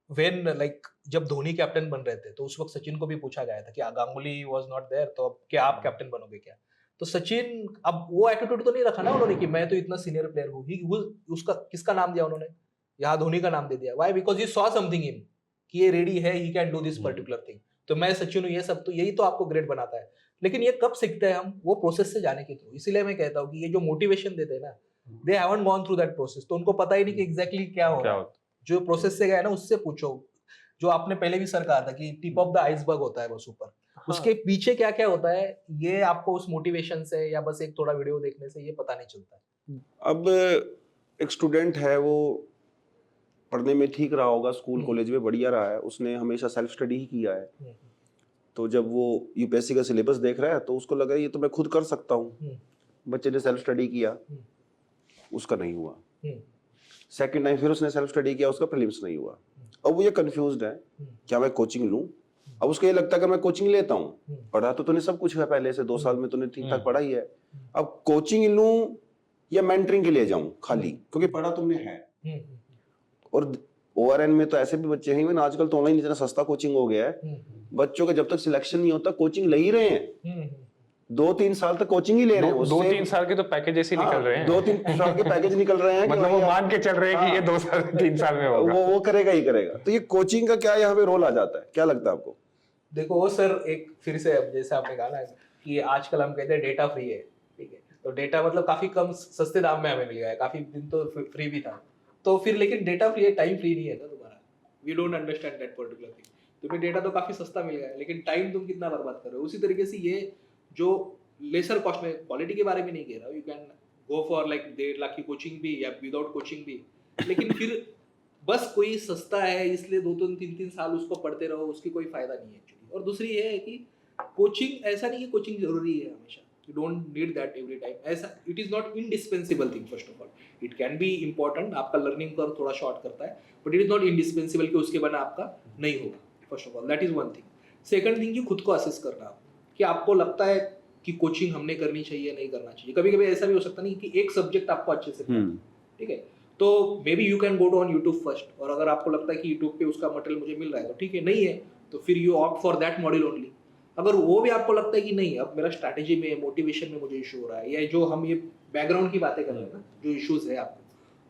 व्हेन लाइक जब धोनी कैप्टन बन रहे थे तो उस वक्त सचिन को भी पूछा गया था कि गांगुली वाज नॉट देयर, तो अब क्या आप कैप्टन बनोगे क्या? तो सचिन, अब वो एटीट्यूड तो नहीं रखा ना उन्होंने कि मैं तो इतना सीनियर प्लेयर हूँ। उसका किसका नाम दिया उन्होंने? यहाँ धोनी का नाम दे दिया। Why? Because he saw something in कि ये रेडी है, he can do this particular thing, तो मैं सचिन हूँ, ये सब तो यही तो आपको ग्रेट बनाता है। लेकिन ये कब सीखते हैं हम? वो प्रोसेस से जाने के थ्रू। इसीलिए मैं कहता हूँ कि ये जो मोटिवेशन देते हैं ना, they haven't gone through that process, तो उनको पता ही नहीं कि एग्जैक्टली क्या हो क्या रहा है। होता जो प्रोसेस से गया है ना, उससे पूछो। जो आपने पहले भी सर कहा था कि टिप ऑफ द आइसबर्ग होता है बस ऊपर, उसके पीछे क्या क्या होता है ये आपको उस मोटिवेशन से या बस एक थोड़ा वीडियो देखने से ये पता नहीं चलता है। अब एक स्टूडेंट है, वो पढ़ने में ठीक रहा होगा, स्कूल कॉलेज में बढ़िया रहा है, उसने हमेशा सेल्फ स्टडी ही किया है। तो जब वो यूपीएससी का सिलेबस देख रहा है तो उसको लगा ये तो मैं खुद कर सकता हूँ। बच्चे ने सेल्फ स्टडी किया, उसका नहीं हुआ। सेकंड टाइम फिर उसने सेल्फ स्टडी किया, उसका प्रीलिम्स नहीं हुआ। अब वो ये कंफ्यूज्ड है, क्या मैं कोचिंग लूं? अब उसको ये लगता है कि मैं कोचिंग लेता हूँ, पढ़ा तो तूने सब कुछ है पहले से, 2 साल में तूने ठीक ठाक पढ़ा ही है, अब कोचिंग लूं या मेंटरिंग के लिए जाऊं खाली, क्योंकि पढ़ा तुमने है। और ओआरएन में तो ऐसे भी बच्चे हैं, इवन आजकल तो ऑनलाइन इतना सस्ता कोचिंग हो गया है, बच्चों का जब तक सिलेक्शन नहीं होता कोचिंग ले ही रहे हैं। 2-3 साल तक कोचिंग ही ले रहे हैं। 2-3 साल के तो पैकेज ऐसे निकल रहे हैं। 2-3 साल के पैकेज निकल रहे हैं। मतलब वो मान के चल रहे हैं कि ये 2 साल 3 साल में होगा। वो करेगा ही करेगा। तो ये कोचिंग का क्या यहाँ पे रोल आ जाता है, क्या लगता है आपको? देखो वो सर, एक फिर से अब जैसे आपने कहा ना कि आजकल हम कहते हैं डेटा फ्री है, ठीक है, तो डेटा मतलब काफी कम सस्ते दाम में हमें मिल गया है, काफी दिन तो फ्री भी था, तो फिर लेकिन डेटा फ्री है, टाइम फ्री नहीं है ना तुम्हारा। We don't understand that particular thing. तुम्हें डेटा तो काफी सस्ता मिल गया है, लेकिन टाइम तुम कितना बर्बाद कर रहे हो। उसी तरीके से ये जो लेसर कॉस्ट में, क्वालिटी के बारे में नहीं कह रहा हूँ, you can go for like 1.5 lakh की कोचिंग भी या विदाउट कोचिंग भी, लेकिन फिर बस कोई सस्ता है इसलिए 2-3 साल उसको पढ़ते रहो, उसकी कोई फायदा नहीं है एक्चुअली। और दूसरी ये है कि कोचिंग, ऐसा नहीं कि कोचिंग जरूरी है हमेशा, you don't need that every time, ऐसा it is not indispensable thing. First of all it can be important, आपका लर्निंग कर्व थोड़ा शॉर्ट करता है, but it is not indispensable कि उसके बिना आपका नहीं होगा। First of all that is one thing. Second thing, कि खुद को असेस करना, कि आपको लगता है कि कोचिंग हमने करनी चाहिए नहीं करना चाहिए। कभी कभी ऐसा भी हो सकता नहीं कि एक सब्जेक्ट आपको अच्छे से ठीक है, तो maybe you can go to on YouTube first, और अगर आपको लगता है कि यूट्यूब पे उसका मटेरियल मुझे मिल रहा है तो ठीक है, नहीं है तो फिर you opt for that module only. अगर वो भी आपको लगता है कि नहीं, अब मेरा स्ट्रैटेजी में, मोटिवेशन में मुझे इशू हो रहा है, या जो हम ये बैकग्राउंड की बातें कर रहे हैं ना, जो इश्यूज है आपको,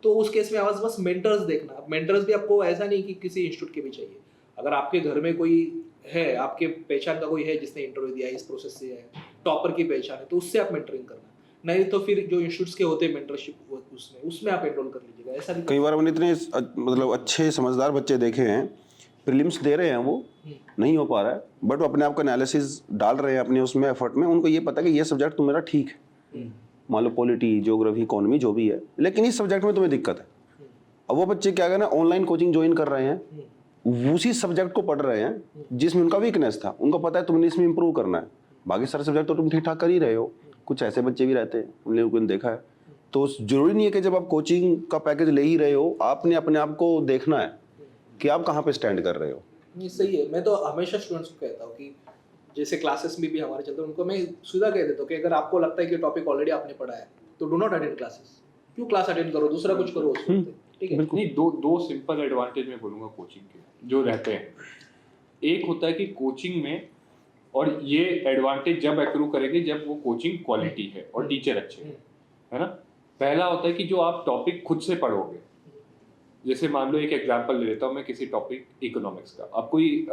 तो उस केस में आवाज बस मेंटर्स देखना। मेंटर्स भी आपको ऐसा नहीं कि किसी इंस्टीट्यूट के भी चाहिए, अगर आपके घर में कोई है, आपके पहचान का कोई है जिसने इंटरव्यू दिया है, इस प्रोसेस से है, टॉपर की पहचान है, तो उससे आप मेंटरिंग करना। नहीं तो फिर जो इंस्टीट्यूट्स के होते हैं मेंटरशिप, उसमें आप एनरोल कर लीजिएगा। ऐसा नहीं, कई बार मैंने इतने मतलब अच्छे समझदार बच्चे देखे हैं, प्रीलिम्स दे रहे हैं, वो नहीं हो पा रहा है, बट वो अपने आप का एनालिसिस डाल रहे हैं अपने उसमें एफर्ट में, उनको ये पता है कि ये सब्जेक्ट तो मेरा ठीक है, मान लो पॉलिटी, ज्योग्राफी, इकोनॉमी जो भी है, लेकिन इस सब्जेक्ट में तुम्हें दिक्कत है। अब वो बच्चे क्या करना, ऑनलाइन कोचिंग ज्वाइन कर रहे हैं, उसी सब्जेक्ट को पढ़ रहे हैं जिसमें उनका वीकनेस था, उनको पता है तुमने इसमें इंप्रूव करना है, बाकी सारे सब्जेक्ट तो तुम ठीक ठाक कर ही रहे हो। कुछ ऐसे बच्चे भी रहते हैं, उन लोगों ने देखा है। तो जरूरी नहीं है कि जब आप कोचिंग का पैकेज ले ही रहे हो, आपने अपने आप को देखना है कि आप कहाँ पे स्टैंड कर रहे हो। नहीं सही है। मैं तो हमेशा स्टूडेंट्स को कहता हूँ कि जैसे क्लासेस में भी हमारे चलते हैं, उनको मैं सीधा कह देता हूँ कि अगर आपको लगता है कि टॉपिक ऑलरेडी आपने पढ़ा है तो डू नॉट अटेंड क्लासेस। क्यों क्लास अटेंड करो, दूसरा कुछ करो उसमें, ठीक है। नहीं, दो सिंपल एडवांटेज मैं बोलूँगा कोचिंग के जो रहते हैं। एक होता है कि कोचिंग में, और ये एडवांटेज जब एक्रू करेंगे जब वो कोचिंग क्वालिटी है और टीचर अच्छे हैं, है ना। पहला होता है कि जो आप टॉपिक खुद से पढ़ोगे, जैसे मान लो एक एग्जांपल ले लेता हूँ मैं किसी टॉपिक इकोनॉमिक्स का। अब कोई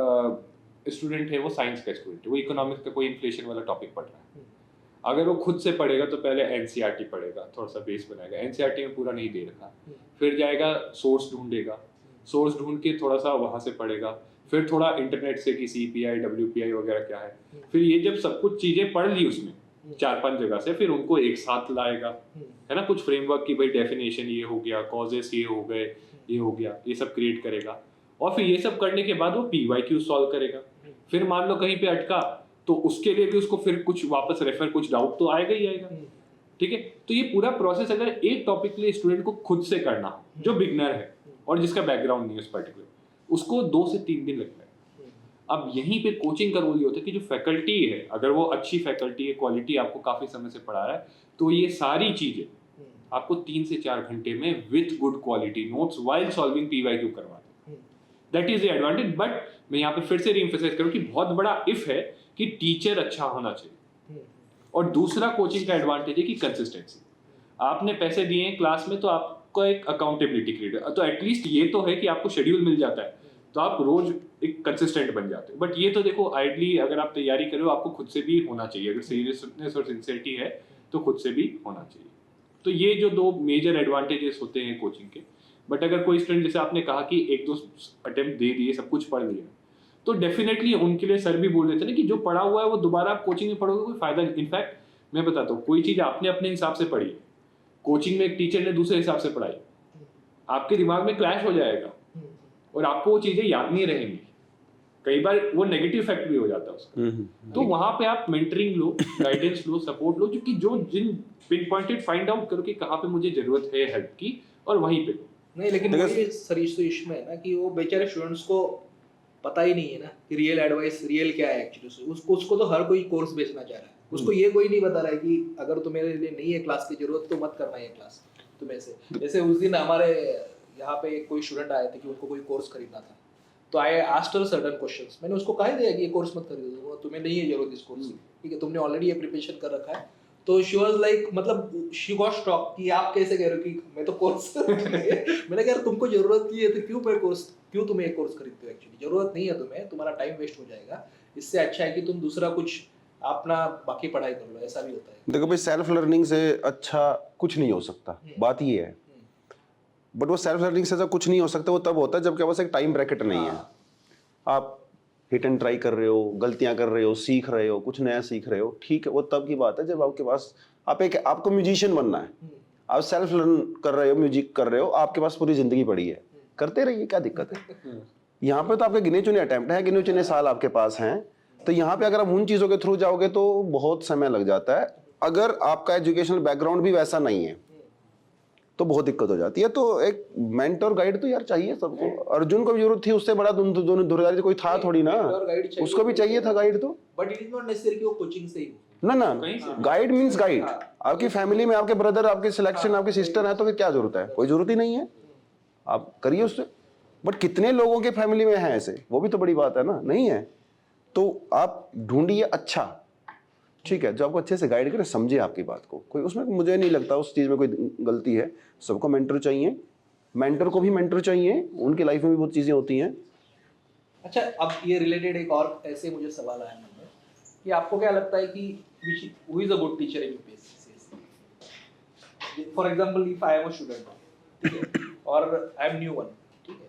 स्टूडेंट है, वो साइंस का स्टूडेंट है, वो इकोनॉमिक्स का कोई इन्फ्लेशन वाला टॉपिक पढ़ रहा है, अगर वो खुद से पढ़ेगा तो पहले एनसीईआरटी पढ़ेगा, थोड़ा सा बेस बनाएगा, एनसीईआरटी में पूरा नहीं दे रखा, फिर जाएगा सोर्स ढूंढेगा, सोर्स ढूंढ के थोड़ा सा वहाँ से पढ़ेगा, फिर थोड़ा इंटरनेट से कि सीपीआई डब्ल्यूपीआई वगैरह क्या है, फिर ये जब सब कुछ चीजें पढ़ ली उसमें 4-5 जगह से, फिर उनको एक साथ लाएगा, है ना, कुछ फ्रेमवर्क की भाई डेफिनेशन ये हो गया, कॉजेस ये हो गए, ये हो गया, ये सब क्रिएट करेगा, और फिर ये सब करने के बाद वो पीवाईक्यू सॉल्व करेगा। फिर मान लो कहीं पे अटका तो उसके लिए भी उसको फिर कुछ वापस रेफर, कुछ डाउट तो आएगा ही आएगा, ठीक है। तो ये पूरा प्रोसेस अगर एक टॉपिक के लिए स्टूडेंट को खुद से करना, जो बिगनर है और जिसका बैकग्राउंड नहीं है उस पर्टिकुलर, उसको 2 से 3 दिन लगता है। अब यहीं पे कोचिंग का रोल ये होता है कि जो फैकल्टी है, अगर वो अच्छी फैकल्टी है, क्वालिटी आपको काफी समय से पढ़ा रहा है, तो ये सारी चीजें आपको 3 से 4 घंटे में with good quality notes while solving PYQ करवाते हैं। That is the advantage. But मैं यहाँ पे फिर से रीएम्फसाइज करूँ कि बहुत बड़ा इफ है कि टीचर अच्छा होना चाहिए। और दूसरा कोचिंग का एडवांटेज है कि कंसिस्टेंसी। आपने पैसे दिए हैं क्लास में तो आपको एक अकाउंटेबिलिटी क्रिएट है, तो एटलीस्ट ये तो है कि आपको शेड्यूल मिल जाता है तो आप रोज एक कंसिस्टेंट बन जाते हो। बट ये तो देखो आइडली अगर आप तैयारी कर रहे हो आपको खुद से भी होना चाहिए, अगर सीरियसनेस और सिंसियरिटी है तो खुद से भी होना चाहिए। तो ये जो दो मेजर एडवांटेजेस होते हैं कोचिंग के। बट अगर कोई स्टूडेंट जैसे आपने कहा कि एक दो अटेम्प्ट दे दिए, सब कुछ पढ़ लिया, तो डेफिनेटली उनके लिए सर भी बोल देते हैं कि जो पढ़ा हुआ है वो दोबारा आप कोचिंग में पढ़ोगे कोई फायदा नहीं। इनफैक्ट मैं बताता हूँ, कोई चीज़ आपने अपने हिसाब से पढ़ी, कोचिंग में एक टीचर ने दूसरे हिसाब से पढ़ाई, आपके दिमाग में क्लैश हो जाएगा और आपको वो चीज़ें याद नहीं रहेंगी। कई बार वो नेगेटिव इफेक्ट भी हो जाता है उसका। तो वहां पे आप मेंटरिंग लो, गाइडेंस लो, सपोर्ट लो, जो जिन पिन पॉइंटेड फाइंड आउट करो कि कहाँ पे मुझे जरूरत है हेल्प की और वहीं पे लो। नहीं, लेकिन वही सरीश तो इसमें है ना कि वो बेचारे स्टूडेंट्स को पता ही नहीं है ना कि रियल एडवाइस रियल क्या है एक्चुअली। उसको तो हर कोई कोर्स बेचना चाह रहा है, उसको ये कोई नहीं बता रहा है कि अगर तुम्हें लिए नहीं है क्लास की जरूरत तो मत करना ये क्लास तुम्हें से। जैसे उस दिन हमारे यहाँ पे कोई स्टूडेंट आए थे कि उनको कोई कोर्स खरीदना था, तो I asked her certain questions. मैंने उसको कह दिया कि ये कोर्स मत खरीदो, तुम्हें नहीं है जरूरत इस कोर्स की, ठीक है, तुमने ऑलरेडी ये प्रिपरेशन कर रखा है। तो शी वाज लाइक, मतलब शी गॉट स्टॉक कि आप कैसे कह रहे हो कि मैं तो कोर्स मैंने कहा तुमको जरूरत नहीं है तो क्यों तुम्हें एक कोर्स खरीदते हो? एक्चुअली जरूरत नहीं है तुम्हें, तुम्हारा टाइम वेस्ट हो जाएगा। इससे अच्छा है कि तुम दूसरा कुछ अपना बाकी पढ़ाई कर लो। ऐसा भी होता है। देखो भाई, सेल्फ लर्निंग से अच्छा कुछ नहीं हो सकता, बात ये है। बट वो सेल्फ लर्निंग से जब कुछ नहीं हो सकता वो तब होता है जब के पास एक टाइम ब्रैकेट नहीं है। आप हिट एंड ट्राई कर रहे हो, गलतियां कर रहे हो, सीख रहे हो, कुछ नया सीख रहे हो, ठीक है, वो तब की बात है जब आपके पास आपको म्यूजिशियन बनना है, आप सेल्फ लर्न कर रहे हो, म्यूजिक कर रहे हो, आपके पास पूरी जिंदगी पड़ी है, करते रहिए, क्या दिक्कत है। यहाँ पे तो आपके गिने चुने अटेम्प्ट है, गिने चुने साल आपके पास हैं, तो यहाँ पे अगर आप उन चीजों के थ्रू जाओगे तो बहुत समय लग जाता है। अगर आपका एजुकेशनल बैकग्राउंड भी वैसा नहीं है तो बहुत दिक्कत हो जाती है। तो एक मेंटर गाइड तो यार चाहिए सबको। अर्जुन को भी जरूरत थी, उससे बड़ा दोनों दुर्गारी कोई था थोड़ी ना, उसको भी चाहिए था गाइड। तो but it is not necessary कि वो कोचिंग से ही ना, गाइड मींस गाइड। आपकी फैमिली में आपके ब्रदर, आपके सिलेक्शन, आपकी सिस्टर है तो फिर क्या जरूरत है? कोई जरूरत ही नहीं है, आप करिए उससे। बट कितने लोगों के फैमिली में है ऐसे, वो भी तो बड़ी बात है ना। नहीं है तो आप ढूंढिए अच्छा, ठीक है, जो आपको अच्छे से गाइड करे, समझे आपकी बात को। कोई उसमें मुझे नहीं लगता उस चीज़ में कोई गलती है। सबको मेंटर चाहिए, मेंटर को भी मेंटर चाहिए, उनकी लाइफ में भी बहुत चीज़ें होती हैं। अच्छा, अब ये रिलेटेड एक और ऐसे मुझे सवाल आया मन में कि आपको क्या लगता है कि who is a good teacher in UPSC? For example if I am a student, ठीक है, और आई एम न्यू वन, ठीक है,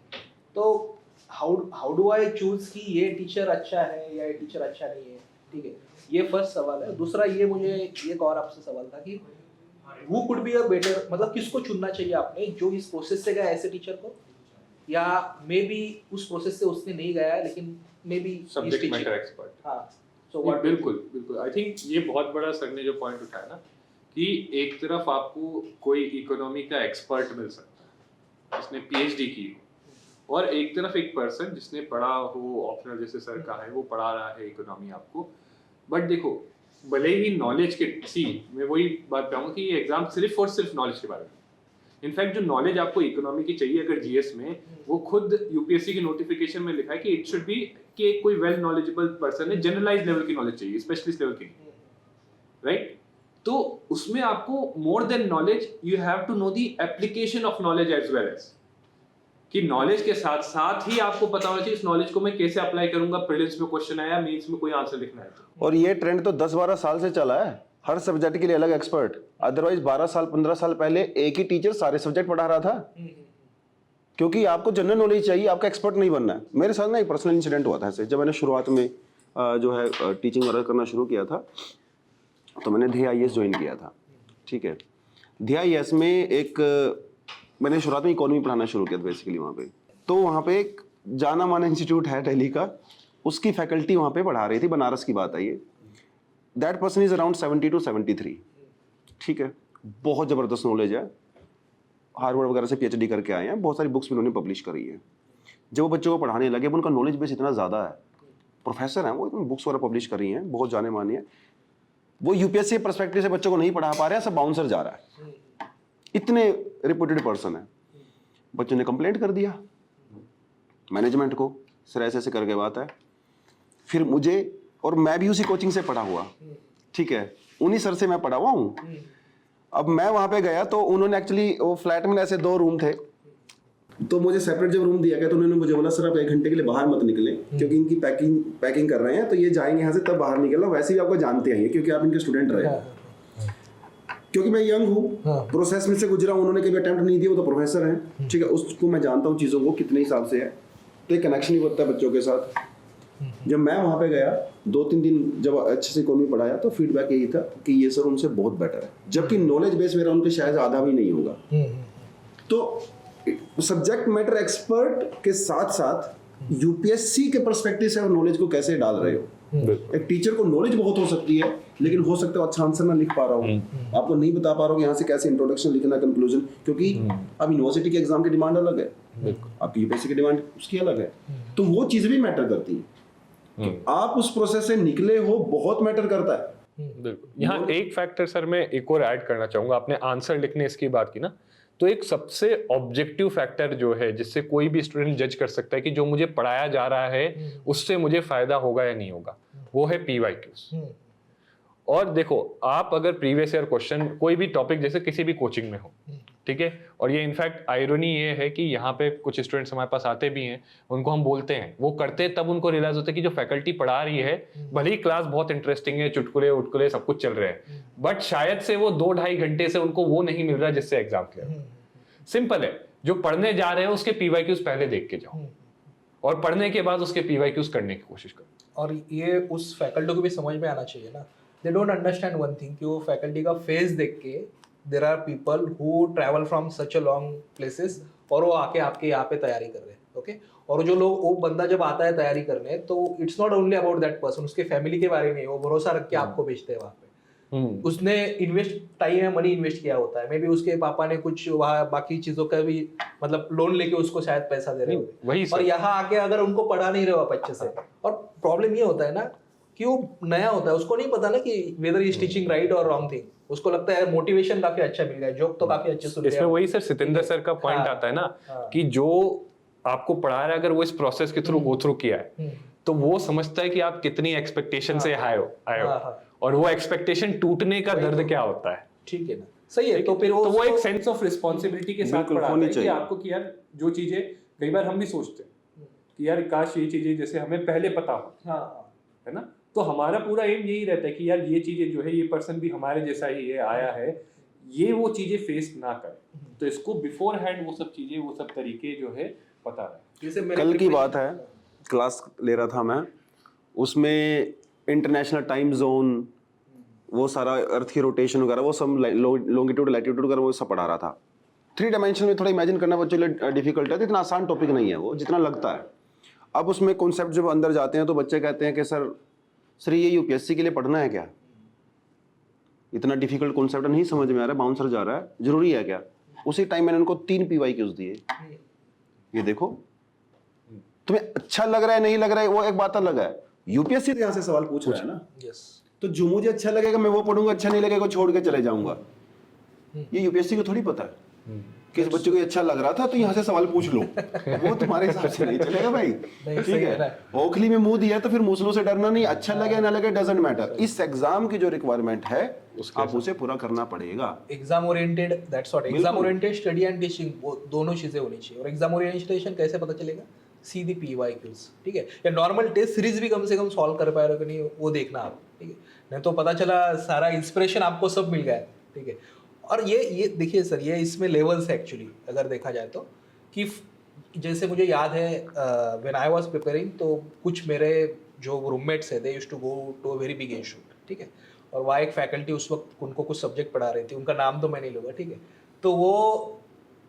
तो हाउ डू आई चूज कि ये टीचर अच्छा है या ये टीचर अच्छा नहीं है? ठीक है, ये फर्स्ट सवाल है। दूसरा ये मुझे एक और आपसे सवाल था कि who could be a better, मतलब किसको चुनना चाहिए आपने, जो इस प्रोसेस से गया ऐसे टीचर को, या मे बी उस प्रोसेस से उसने नहीं गया लेकिन may be subject matter expert. हाँ, सो व्हाट? बिल्कुल आई थिंक ये बहुत बड़ा सर ने जो पॉइंट उठाया ना कि एक तरफ आपको कोई इकोनॉमी का एक्सपर्ट मिल सकता है जिसने पीएचडी की हो, और एक तरफ एक पर्सन जिसने पढ़ा हो, ऑप्शनल जैसे सर का है, वो पढ़ा रहा है इकोनॉमी आपको। बट देखो, भले ही नॉलेज के मैं वही बात कहूँगा कि ये एग्जाम सिर्फ और सिर्फ नॉलेज के बारे में। इनफैक्ट जो नॉलेज आपको इकोनॉमी की चाहिए अगर जीएस में, वो खुद यूपीएससी के नोटिफिकेशन में लिखा है कि इट शुड बी कि कोई वेल नॉलेजेबल पर्सन है, जनरलाइज लेवल की नॉलेज चाहिए, स्पेशलिस्ट लेवल की नहीं, राइट? तो उसमें आपको more than knowledge you have to know the application of knowledge as well as, कि नॉलेज के साथ साथ ही आपको पता होना चाहिए इस नॉलेज को मैं कैसे अप्लाई करूंगा, प्रीलिम्स में क्वेश्चन आया, मेंस में कोई आंसर लिखना है तो। और ये ट्रेंड तो 10-12 साल से चला है, हर सब्जेक्ट के लिए अलग एक्सपर्ट। अदरवाइज 12 साल 15 साल पहले एक ही टीचर सारे सब्जेक्ट पढ़ा रहा था, क्योंकि आपको जनरल नॉलेज चाहिए, आपका एक्सपर्ट नहीं बनना है। मेरे साथ ना एक पर्सनल इंसिडेंट हुआ था ऐसे, जब मैंने शुरुआत में जो है टीचिंग वर्क करना शुरू किया था, तो मैंने ध्येय IAS ज्वाइन किया था, ठीक है। ध्येय IAS में एक मैंने शुरुआत में इकोनॉमी पढ़ाना शुरू किया था बेसिकली वहाँ पे। तो वहाँ पे एक जाना माना इंस्टीट्यूट है दिल्ली का, उसकी फैकल्टी वहाँ पे पढ़ा रही थी, बनारस की बात है ये। That person is around 70 to 73, ठीक है, बहुत ज़बरदस्त नॉलेज है, हार्वर्ड वगैरह से PhD करके आए हैं, बहुत सारी बुक्स भी उन्होंने पब्लिश करी है। जब वो बच्चों को पढ़ाने लगे, उनका नॉलेज बेस इतना ज़्यादा है, प्रोफेसर हैं वो, बुक्स वगैरह पब्लिश करी हैं, बहुत जाने मानी है। वो यूपीएससी परस्पेक्टिव से बच्चों को नहीं पढ़ा पा रहे हैं, सब बाउंसर जा रहा है, इतने रिप्यूटेड पर्सन है। बच्चों ने कंप्लेंट कर दिया, मैनेजमेंट को, सर ऐसे ऐसे करके बात है। फिर मुझे, और मैं भी उसी कोचिंग से पढ़ा हुआ, ठीक है, उन्हीं सर से मैं पढ़ा हुआ हूँ। अब मैं वहाँ पे गया तो उन्होंने एक्चुअली, वो फ्लैट में ऐसे 2 रूम थे, तो मुझे सेपरेट जब रूम दिया गया तो उन्होंने मुझे बोला सर आप 1 घंटे के लिए बाहर मत निकले, क्योंकि इनकी पैकिंग कर रहे हैं, तो ये जाएंगे यहाँ से तब बाहर निकलना, वैसे भी आपको जानते हैं क्योंकि आप इनके स्टूडेंट रहे। क्योंकि मैं यंग हूँ, प्रोसेस में से गुजरा हूँ, उन्होंने कभी अटेम्प्ट नहीं दिया, वो तो प्रोफेसर हैं, ठीक है, उसको मैं जानता हूँ चीज़ों को कितने हिसाब से है, तो एक कनेक्शन ही होता है बच्चों के साथ। जब मैं वहाँ पे गया 2-3 दिन जब अच्छे से इकोनॉमी पढ़ाया तो फीडबैक यही था कि ये सर उनसे बहुत बेटर है, जबकि नॉलेज बेस मेरा उनके शायद आधा भी नहीं होगा। तो सब्जेक्ट मैटर एक्सपर्ट के साथ साथ यूपीएससी के पर्सपेक्टिव से आप नॉलेज को कैसे डाल रहे हो। एक टीचर को नॉलेज बहुत हो सकती है, लेकिन हो सकता है अच्छा आंसर ना लिख पा रहा हूँ, आपको नहीं बता पा रहा हूँ कि यहाँ से कैसे इंट्रोडक्शन लिखना, कंक्लूजन, क्योंकि अब यूनिवर्सिटी के एग्जाम की डिमांड अलग है, आपकी यूपीएससी की डिमांड उसकी अलग है, तो वो चीज़ भी मैटर करती है। आप उस प्रोसेस से निकले हो, बहुत मैटर करता है। बिल्कुल। यहाँ एक फैक्टर सर मैं एक और ऐड करना चाहूंगा, आपने आंसर लिखने इसकी बात की ना, तो एक सबसे ऑब्जेक्टिव फैक्टर जो है जिससे कोई भी स्टूडेंट जज कर सकता है कि जो मुझे पढ़ाया जा रहा है उससे मुझे फायदा होगा या नहीं होगा, वो है पीवाईक्यूज। और देखो, आप अगर प्रीवियस ईयर क्वेश्चन कोई भी टॉपिक जैसे किसी भी कोचिंग में हो, ठीक है, और ये इनफैक्ट आयरनी ये है कि यहाँ पे कुछ स्टूडेंट्स हमारे पास आते भी हैं, उनको हम बोलते हैं, वो करते हैं, तब उनको रियलाइज होता है कि जो फैकल्टी पढ़ा रही है, भले ही क्लास बहुत इंटरेस्टिंग है, चुटकुले उटकुले सब कुछ चल रहे हैं, बट शायद से वो 2-2.5 घंटे से उनको वो नहीं मिल रहा जिससे एग्जाम क्लियर। सिंपल है, जो पढ़ने जा रहे हैं उसके पीवाईक्यूज पहले देख के जाओ, और पढ़ने के बाद उसके पीवाईक्यूज करने की कोशिश करो। और ये उस फैकल्टी को भी समझ में आना चाहिए ना, they don't understand one thing कि वो फैकल्टी का फेस देख के there are people who travel from such a long places और वो आके आपके यहाँ पे तैयारी कर रहे हैं, ओके। और जो लोग, वो बंदा जब आता है तैयारी करने, तो it's not only about that person, उसके फैमिली के बारे में वो भरोसा रख के आपको भेजते हैं वहाँ पे। उसने इन्वेस्ट टाइम है, मनी इन्वेस्ट किया होता है, मे बी उसके पापा ने कुछ वहाँ बाकी चीजों का भी मतलब लोन लेके उसको शायद पैसा दे रहे होते, और यहाँ आके अगर उनको पढ़ा नहीं रहे हो आप अच्छे से, और प्रॉब्लम ये होता है ना कि वो नया होता है, उसको नहीं पता ना कि वेदर इज टीचिंग राइट और रॉन्ग थिंग, उसको लगता है मोटिवेशन काफी अच्छा मिल गया, जोक तो काफी अच्छे सुन रहे हैं। इसमें वही सर सितेंद्र सर का पॉइंट आता है ना, कि जो आपको पढ़ा रहा है अगर वो इस प्रोसेस के थ्रू गो थ्रू किया है, तो वो समझता है कि आप कितनी एक्सपेक्टेशन से आए हो, और वो एक्सपेक्टेशन टूटने का दर्द क्या होता है। ठीक है ना, सही है। तो फिर वो एक सेंस ऑफ रिस्पॉन्सिबिलिटी के साथ पढ़ाता है कि आपको कि यार जो चीजें कई बार हम भी सोचते हैं कि यार काश ये चीजें जैसे हमें पहले पता हो, है ना, तो हमारा पूरा एम यही रहता है कि यार ये चीजें जो है, ये पर्सन भी हमारे जैसा ही है, आया है, ये वो चीजें फेस ना करे, तो इसको बिफोर हैंड वो सब चीजें, वो सब तरीके जो है पता रहे। कल की बात है, क्लास ले रहा था मैं, उसमें इंटरनेशनल टाइम जोन, वो सारा अर्थ की रोटेशन वगैरह, वो सब लॉन्गिट्यूड लैटिट्यूड वगैरह वो सब पढ़ा रहा था। 3 डायमेंशन में थोड़ा इमेजिन करना बच्चों के लिए डिफिकल्ट है, तो इतना आसान टॉपिक नहीं है वो जितना लगता है। अब उसमें कॉन्सेप्ट जब अंदर जाते हैं तो बच्चे कहते हैं कि सर ये यूपीएससी के लिए पढ़ना है क्या, इतना डिफिकल्ट कॉन्सेप्ट नहीं समझ में आ रहा है, बाउंसर जा रहा है, जरूरी है क्या। उसी टाइम मैंने उनको 3 पीवाईक्यूज दिए, ये देखो तुम्हें अच्छा लग रहा है नहीं लग रहा है वो एक बात अलग है, यूपीएससी यहाँ से सवाल पूछ रहा है ना, तो जो मुझे अच्छा लगेगा मैं वो पढ़ूंगा, अच्छा नहीं लगेगा छोड़ के चले जाऊंगा। ये यूपीएससी को थोड़ी पता है कि इस बच्चे को अच्छा लग रहा था तो यहाँ से सवाल पूछ लो, वो तुम्हारे हिसाब से नहीं चलेगा भाई, ठीक है। ओखली में मुंह दिया तो फिर मूसलों से डरना नहीं, अच्छा लगे ना लगे डजंट मैटर। इस एग्जाम की जो रिक्वायरमेंट है आप उसे पूरा करना पड़ेगा। Exam oriented, that's what exam oriented study and teaching, वो दोनों चीजें होनी चाहिए। और एग्जाम ओरिएंटेशन कैसे पता चलेगा, सीधी पीवाईक्यूज, ठीक है, या नॉर्मल टेस्ट सीरीज भी कम से कम सॉल्व कर पाए रहे हो कि नहीं, वो देखना आप, ठीक है, नहीं तो पता चला सारा इंस्पिरेशन आपको सब मिल गया है, ठीक है। और ये देखिए सर, ये इसमें लेवल्स है एक्चुअली, अगर देखा जाए तो, कि जैसे मुझे याद है व्हेन आई वाज प्रिपेयरिंग, तो कुछ मेरे जो रूममेट्स है they used to go to a very big institute, ठीक है, और वहाँ एक फैकल्टी उस वक्त उनको कुछ सब्जेक्ट पढ़ा रही थी, उनका नाम तो मैं नहीं लूँगा, ठीक है, तो वो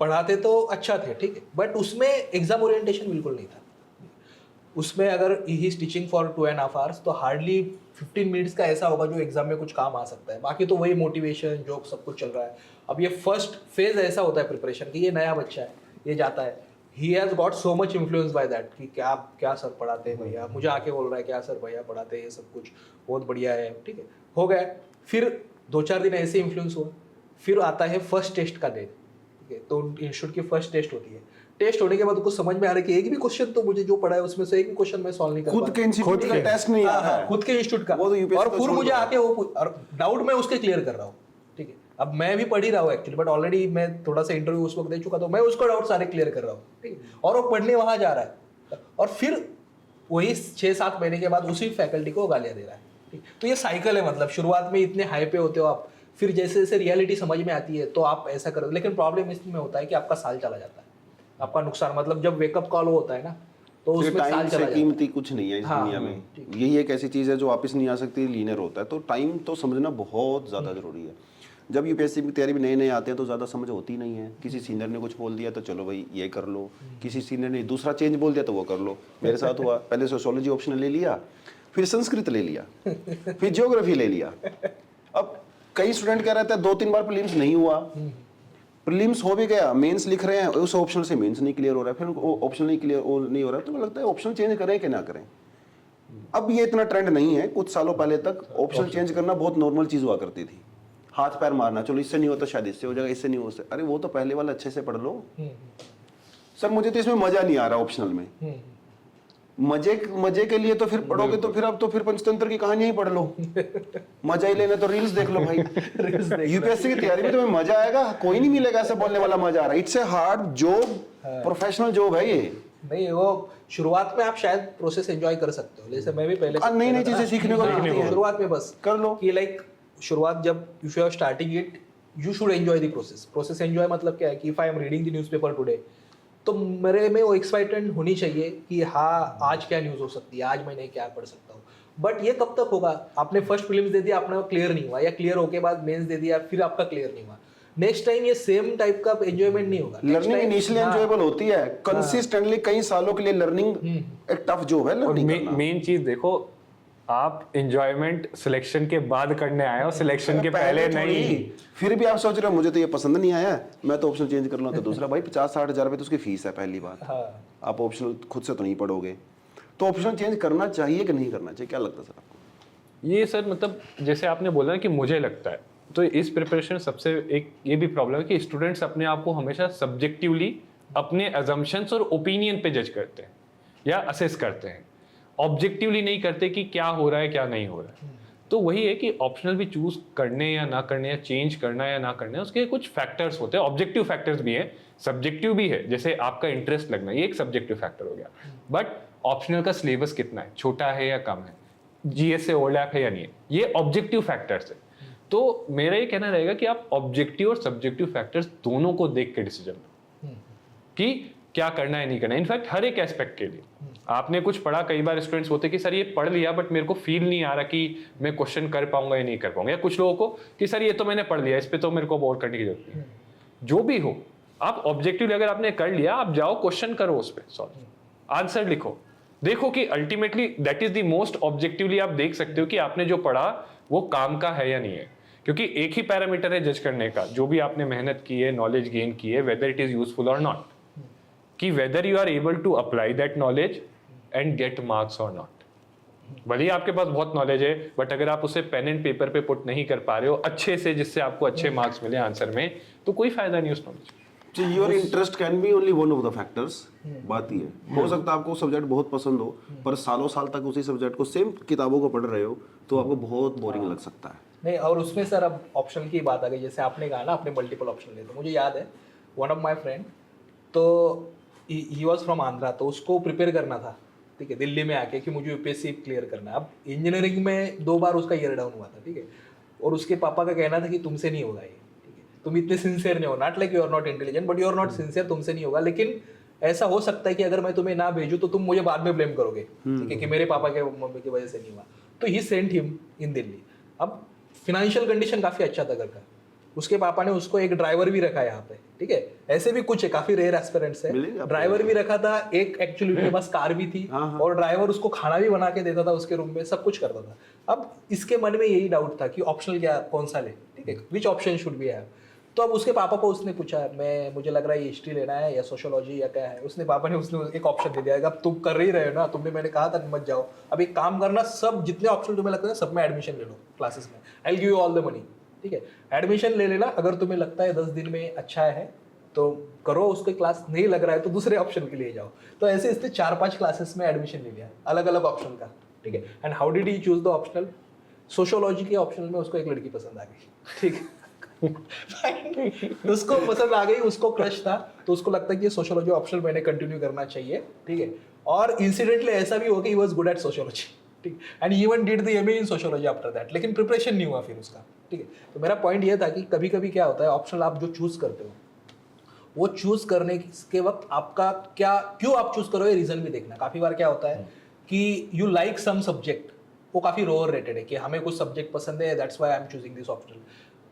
पढ़ाते तो अच्छा थे, ठीक है, बट उसमें एग्जाम ओरिएंटेशन बिल्कुल नहीं था। उसमें अगर he is teaching for 2.5 hours तो हार्डली 15 मिनट्स का ऐसा होगा जो एग्जाम में कुछ काम आ सकता है, बाकी तो वही मोटिवेशन जोक सब कुछ चल रहा है। अब ये फर्स्ट फेज ऐसा होता है प्रिपरेशन की, ये नया बच्चा है, ये जाता है, he has got so much influence by that कि क्या सर पढ़ाते हैं भैया, मुझे आके बोल रहा है क्या सर भैया पढ़ाते हैं, ये सब कुछ बहुत बढ़िया है, ठीक है, हो गया। फिर 2-4 दिन ऐसे इन्फ्लुएंस हुआ, फिर आता है फर्स्ट टेस्ट का दिन, ठीक है, तो इंस्टीट्यूट की फर्स्ट टेस्ट होती है, टेस्ट होने के बाद उसको समझ में आ रहा है कि एक भी क्वेश्चन तो मुझे जो पढ़ा है उसमें से एक भी क्वेश्चन मैं सॉल्व नहीं कर खुद के इंस्टीट्यूट का टेस्ट नहीं आ रहा है, खुद के इंस्टीट्यूट का, वो तो UPSC और का फिर छोड़ मुझे दो। आके वो डाउट मैं उसके क्लियर कर रहा हूँ, ठीक है। अब मैं भी पढ़ ही रहा हूँ एक्चुअली, बट ऑलरेडी मैं थोड़ा सा इंटरव्यू उस वक्त दे चुका, तो मैं उसका डाउट सारे क्लियर कर रहा हूँ, ठीक है। और वो पढ़ने वहां जा रहा है और फिर वही 6-7 महीने के बाद उसी फैकल्टी को गालियां दे रहा है, ठीक। तो ये साइकिल है, मतलब शुरुआत में इतने हाई पे होते हो आप, फिर जैसे जैसे रियलिटी समझ में आती है तो आप ऐसा करो, लेकिन प्रॉब्लम इसमें होता है कि आपका साल चला जाता है, आपका नुकसान, मतलब जब वेकअप कॉल होता है ना तो उसमें साल टाइम चला से जाता है। कीमती कुछ नहीं है इस हाँ, दुनिया में, यही एक ऐसी चीज़ है जो वापस नहीं आ सकती, लीनियर होता है। तो टाइम तो समझना बहुत ज़्यादा ज़रूरी है। जब यूपीएससी की तैयारी में नए नए आते हैं तो ज़्यादा समझ होती नहीं है, किसी सीनियर ने कुछ बोल दिया तो चलो भाई ये कर लो, किसी सीनियर ने दूसरा चेंज बोल दिया तो वो कर लो। मेरे साथ हुआ, पहले सोशियोलॉजी ऑप्शन ले लिया, फिर संस्कृत ले लिया, फिर ज्योग्राफी ले लिया। अब कई स्टूडेंट कह रहे थे 2-3 बार प्रीलिम्स नहीं हुआ, प्रीलिम्स हो भी गया, मेंस लिख रहे हैं, उस ऑप्शन से मेंस नहीं क्लियर हो रहा है, फिर ऑप्शन नहीं क्लियर नहीं हो रहा है, तो मुझे लगता है ऑप्शन चेंज करें कि ना करें। अब ये इतना ट्रेंड नहीं है, कुछ सालों पहले तक ऑप्शन चेंज करना बहुत नॉर्मल चीज़ हुआ करती थी, हाथ पैर मारना, चलो इससे नहीं होता शायद इससे हो जाएगा, इससे नहीं हो सकता, अरे वो तो पहले वाला अच्छे से पढ़ लो। सर मुझे तो इसमें मजा नहीं आ रहा ऑप्शनल में, मजे के लिए तो फिर पढ़ोगे तो फिर अब तो फिर पंचतंत्र की कहानी ही पढ़ लो, मजा ही लेना तो रील्स देख लो भाई। यूपीएससी की तैयारी में तुम्हें मजा आएगा, कोई नहीं मिलेगा ऐसा बोलने वाला मजा आ रहा है। It's a hard job, professional job है ये। नहीं, वो शुरुआत में आप शायद प्रोसेस एंजॉय कर सकते हो, जैसे मैं भी पहले नई नई चीजें सीखने को मिलती है, शुरुआत में बस कर लो कि लाइक शुरुआत जब if you are starting it you should enjoy the process enjoy मतलब क्या है कि if I am reading the newspaper today तो मेरे में वो एक्साइटमेंट होनी चाहिए कि हाँ आज क्या न्यूज़ हो सकती है, आज मैं क्या पढ़ सकता हूँ। बट ये कब तक होगा, आपने फर्स्ट प्रीलिम्स दे दिया, आपने क्लियर नहीं हुआ, या क्लियर होके बाद मेंस दे दिया फिर आपका क्लियर नहीं हुआ, नेक्स्ट टाइम ये सेम टाइप का एंजॉयमेंट नहीं होगा। लर्निंग इनिशियली एंजॉयबल होती है, कंसिस्टेंटली कई सालों के लिए लर्निंग एक टफ जॉब है। और लर्निंग मेन चीज देखो, आप एंजॉयमेंट सिलेक्शन के बाद करने आए हो, सिलेक्शन के पहले नहीं। फिर भी आप सोच रहे हो मुझे तो ये पसंद नहीं आया, मैं तो ऑप्शन चेंज कर लूँ, तो दूसरा भाई 50-60 हज़ार रुपये तो उसकी फीस है पहली बात। आप ऑप्शनल खुद से तो नहीं पढ़ोगे, तो ऑप्शन चेंज करना चाहिए कि नहीं करना चाहिए, क्या लगता है सर आपको? ये सर मतलब जैसे आपने बोला ना कि मुझे लगता है, तो इस प्रिपरेशन सबसे एक ये भी प्रॉब्लम है कि स्टूडेंट्स अपने आप को हमेशा सब्जेक्टिवली अपने अजम्पशंस और ओपिनियन पे जज करते हैं या असेस करते हैं, ऑब्जेक्टिवली नहीं करते कि क्या हो रहा है क्या नहीं हो रहा है। तो वही है कि ऑप्शनल भी चूज करने या ना करने, या चेंज करना या ना करना, उसके कुछ फैक्टर्स होते हैं, ऑब्जेक्टिव फैक्टर्स भी हैं, सब्जेक्टिव भी है, जैसे आपका इंटरेस्ट लगना, ये एक सब्जेक्टिव फैक्टर हो गया। बट ऑप्शनल का सिलेबस कितना है, छोटा है या कम है, जीएस से ओवरलैप है या नहीं है, ये ऑब्जेक्टिव फैक्टर्स है। तो मेरा ये कहना रहेगा कि आप ऑब्जेक्टिव और सब्जेक्टिव फैक्टर्स दोनों को देख के डिसीजन लो कि क्या करना है नहीं करना है। इनफैक्ट हर एक एस्पेक्ट के लिए आपने कुछ पढ़ा, कई बार स्टूडेंट्स होते कि सर ये पढ़ लिया बट मेरे को फील नहीं आ रहा कि मैं क्वेश्चन कर पाऊंगा या नहीं कर पाऊंगा, या कुछ लोगों को कि सर ये तो मैंने पढ़ लिया, इस पे तो मेरे को और करने की जरूरत नहीं है। जो भी हो, आप ऑब्जेक्टिवली अगर आपने कर लिया, आप जाओ क्वेश्चन करो, उस पर सॉल्व आंसर लिखो, देखो कि ultimately that is the most objectively आप देख सकते हो कि आपने जो पढ़ा वो काम का है या नहीं है। क्योंकि एक ही पैरामीटर है जज करने का, जो भी आपने मेहनत की है, नॉलेज गेन की है, वेदर इट इज यूजफुल और नॉट, कि whether you are able to apply that knowledge and get marks और नॉट। भले ही आपके पास बहुत नॉलेज है, बट अगर आप उसे पेन एंड पेपर पे पुट नहीं कर पा रहे हो अच्छे से, जिससे आपको अच्छे मार्क्स मिले आंसर में, तो कोई फायदा नहीं उस knowledge. Your interest can be only one of the factors. बात ही है, हो सकता है आपको सब्जेक्ट बहुत पसंद हो, पर सालों साल तक उसी सब्जेक्ट को सेम किताबों को पढ़ रहे हो तो आपको बहुत बोरिंग लग सकता है। नहीं, और उसमें सर अब ऑप्शन की बात आ गई, जैसे आपने कहा ना आपने मल्टीपल ऑप्शन लिए, तो मुझे याद है वन ऑफ माय फ्रेंड, तो ही वाज फ्रॉम आंध्रा, तो उसको प्रिपेयर करना था, ठीक है, दिल्ली में आके कि मुझे यूपीएससी क्लियर करना है। अब इंजीनियरिंग में 2 बार उसका ईयर डाउन हुआ था, ठीक है, और उसके पापा का कहना था कि तुमसे नहीं होगा ये, ठीक है, तुम इतने सिंसियर नहीं हो, not like you are not intelligent but you are not sincere, तुमसे नहीं होगा। लेकिन ऐसा हो सकता है कि अगर मैं तुम्हें ना भेजूँ तो तुम मुझे बाद में ब्लेम करोगे, ठीक है, कि मेरे पापा के मम्मी की वजह से नहीं हुआ। तो ही सेंट हिम इन दिल्ली। अब फिनेंशियल कंडीशन काफ़ी अच्छा था घर का, उसके पापा ने उसको एक ड्राइवर भी रखा यहाँ पे, ठीक है, ऐसे भी कुछ है, काफी रेयर एस्पिरेंट्स है, ड्राइवर भी रखा था, एक एक्चुअली उनके पास कार भी थी, और ड्राइवर उसको खाना भी बना के देता था उसके रूम में, सब कुछ करता था। अब इसके मन में यही डाउट था कि ऑप्शनल क्या कौन सा ले, ठीक है, which option should be have. तो अब उसके पापा को उसने पूछा, मुझे लग रहा है ये हिस्ट्री लेना है या सोशियोलॉजी या क्या है, उसने पापा ने उसने एक ऑप्शन दे दिया, अब तुम कर ही रहे हो ना, तुमने मैंने कहा था मत जाओ, अब एक काम करना, सब जितने ऑप्शन तुम्हें लगता है सब में एडमिशन ले लो क्लासेस में, I will give you all the money, ठीक है, एडमिशन ले लेना, अगर तुम्हें लगता है 10 दिन में अच्छा है तो करो, उसको क्लास नहीं लग रहा है तो दूसरे ऑप्शन के लिए जाओ। तो ऐसे इसने 4-5 क्लासेस में एडमिशन ले लिया अलग अलग ऑप्शन का, ठीक है। And how did he choose the optional? Sociology के ऑप्शनल में उसको एक लड़की पसंद आ गई, ठीक है। उसको पसंद आ गई, उसको क्रश था, तो उसको लगता है कि सोशियोलॉजी ऑप्शनल मैंने कंटिन्यू करना चाहिए, ठीक है। और इंसिडेंटली ऐसा भी हो गया, he was good at sociology, ठीक, and even did the MA in sociology after that, लेकिन प्रिपरेशन नहीं हुआ फिर उसका, ठीक है। तो मेरा पॉइंट ये था कि कभी कभी क्या होता है, ऑप्शनल आप जो चूज करते हो वो चूज करने के वक्त आपका क्या, क्यों आप चूज करो ये रीजन भी देखना। काफी बार क्या होता है कि यू लाइक सम सब्जेक्ट, वो काफी लोअर रेटेड है कि हमें कुछ सब्जेक्ट पसंद है, that's why I am choosing this optional.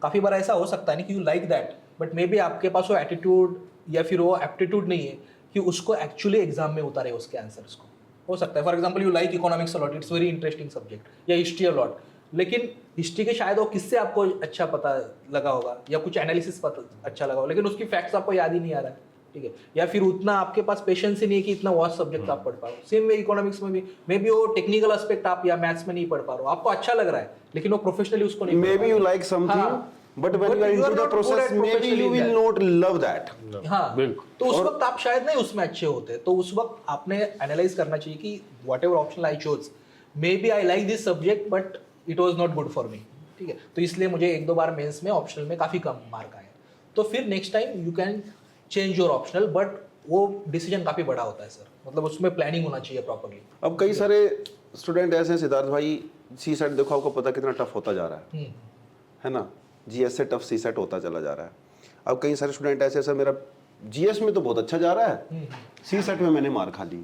काफी बार ऐसा हो सकता है ना कि you like that, but may be आपके पास वो एटीट्यूड या फिर वो एप्टीट्यूड नहीं है कि उसको एक्चुअली एग्जाम में उतारे उसके आंसर्स को। हो सकता है for example you like economics lot, it's very interesting subject, या हिस्ट्री लॉट, लेकिन हिस्ट्री के शायद वो किससे आपको अच्छा पता लगा होगा या कुछ एनालिसिस पता अच्छा लगा होगा, लेकिन उसकी फैक्ट्स आपको याद ही नहीं आ रहा है, ठीक है। या फिर उतना आपके पास पेशेंस ही नहीं है कि इतना वास्ट सब्जेक्ट आप पढ़ पाओ। सेम वे इकोनॉमिक्स में भी मे बी वो टेक्निकल एस्पेक्ट आप या मैथ्स में नहीं पढ़ पा रहे हो, आपको अच्छा लग रहा है लेकिन वो प्रोफेशनली उसको नहीं, maybe you like something but when you are into the process maybe you will not love that. हाँ, तो उस वक्त आप शायद नहीं उसमें अच्छे होते। तो उस वक्त आपने एनालाइज करना चाहिए कि whatever option I choose, maybe I like this subject but it was not good for me, ठीक है। तो इसलिए मुझे 1-2 बार मेंस में ऑप्शनल में काफी कम मार्क आए, तो फिर next time you can change your optional, but वो डिसीजन काफी बड़ा होता है सर, मतलब उसमें प्लानिंग होना चाहिए प्रॉपर्ली। अब कई सारे स्टूडेंट ऐसे हैं सिद्धार्थ भाई, सी सेट देखो आपको पता कितना टफ होता जा रहा है ना, जीएस से टफ सी सेट होता चला जा रहा है। अब कई सारे स्टूडेंट ऐसे सर मेरा जीएस में तो बहुत अच्छा जा रहा है, सी सेट में मैंने मार खा ली,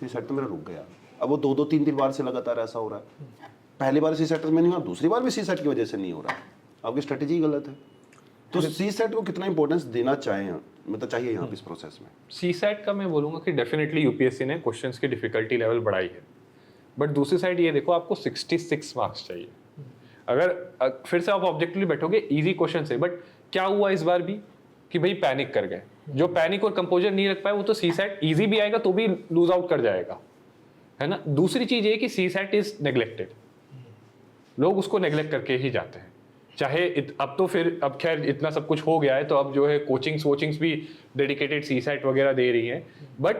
सी सेट तो मेरा रुक गया। अब वो 2-2 3-3 बार से लगातार ऐसा हो रहा है, पहली बार सी सेट में नहीं हुआ, दूसरी बार भी सी सेट की वजह से नहीं हो रहा, आपकी स्ट्रेटेजी गलत है। तो सी सेट को कितना इंपॉर्टेंस देना चाहिए यहाँ पे इस प्रोसेस में? सी सेट का मैं बोलूँगा कि डेफिनेटली यूपीएससी ने क्वेश्चंस की डिफिकल्टी लेवल बढ़ाई है, बट दूसरी साइड ये देखो आपको 66 मार्क्स चाहिए। अगर फिर से आप ऑब्जेक्टिवली बैठोगे इजी क्वेश्चन से, बट क्या हुआ इस बार भी कि भाई पैनिक कर गए, जो पैनिक और कंपोजर नहीं रख पाए वो तो सी सेट इजी भी आएगा तो भी लूज आउट कर जाएगा, है ना। दूसरी चीज ये कि सी सेट इज नेग्लेक्टेड, लोग उसको नेग्लेक्ट करके ही जाते हैं। चाहे अब तो फिर अब खैर इतना सब कुछ हो गया है तो अब जो है कोचिंग्स भी डेडिकेटेड सी सेट वगैरह दे रही हैं, बट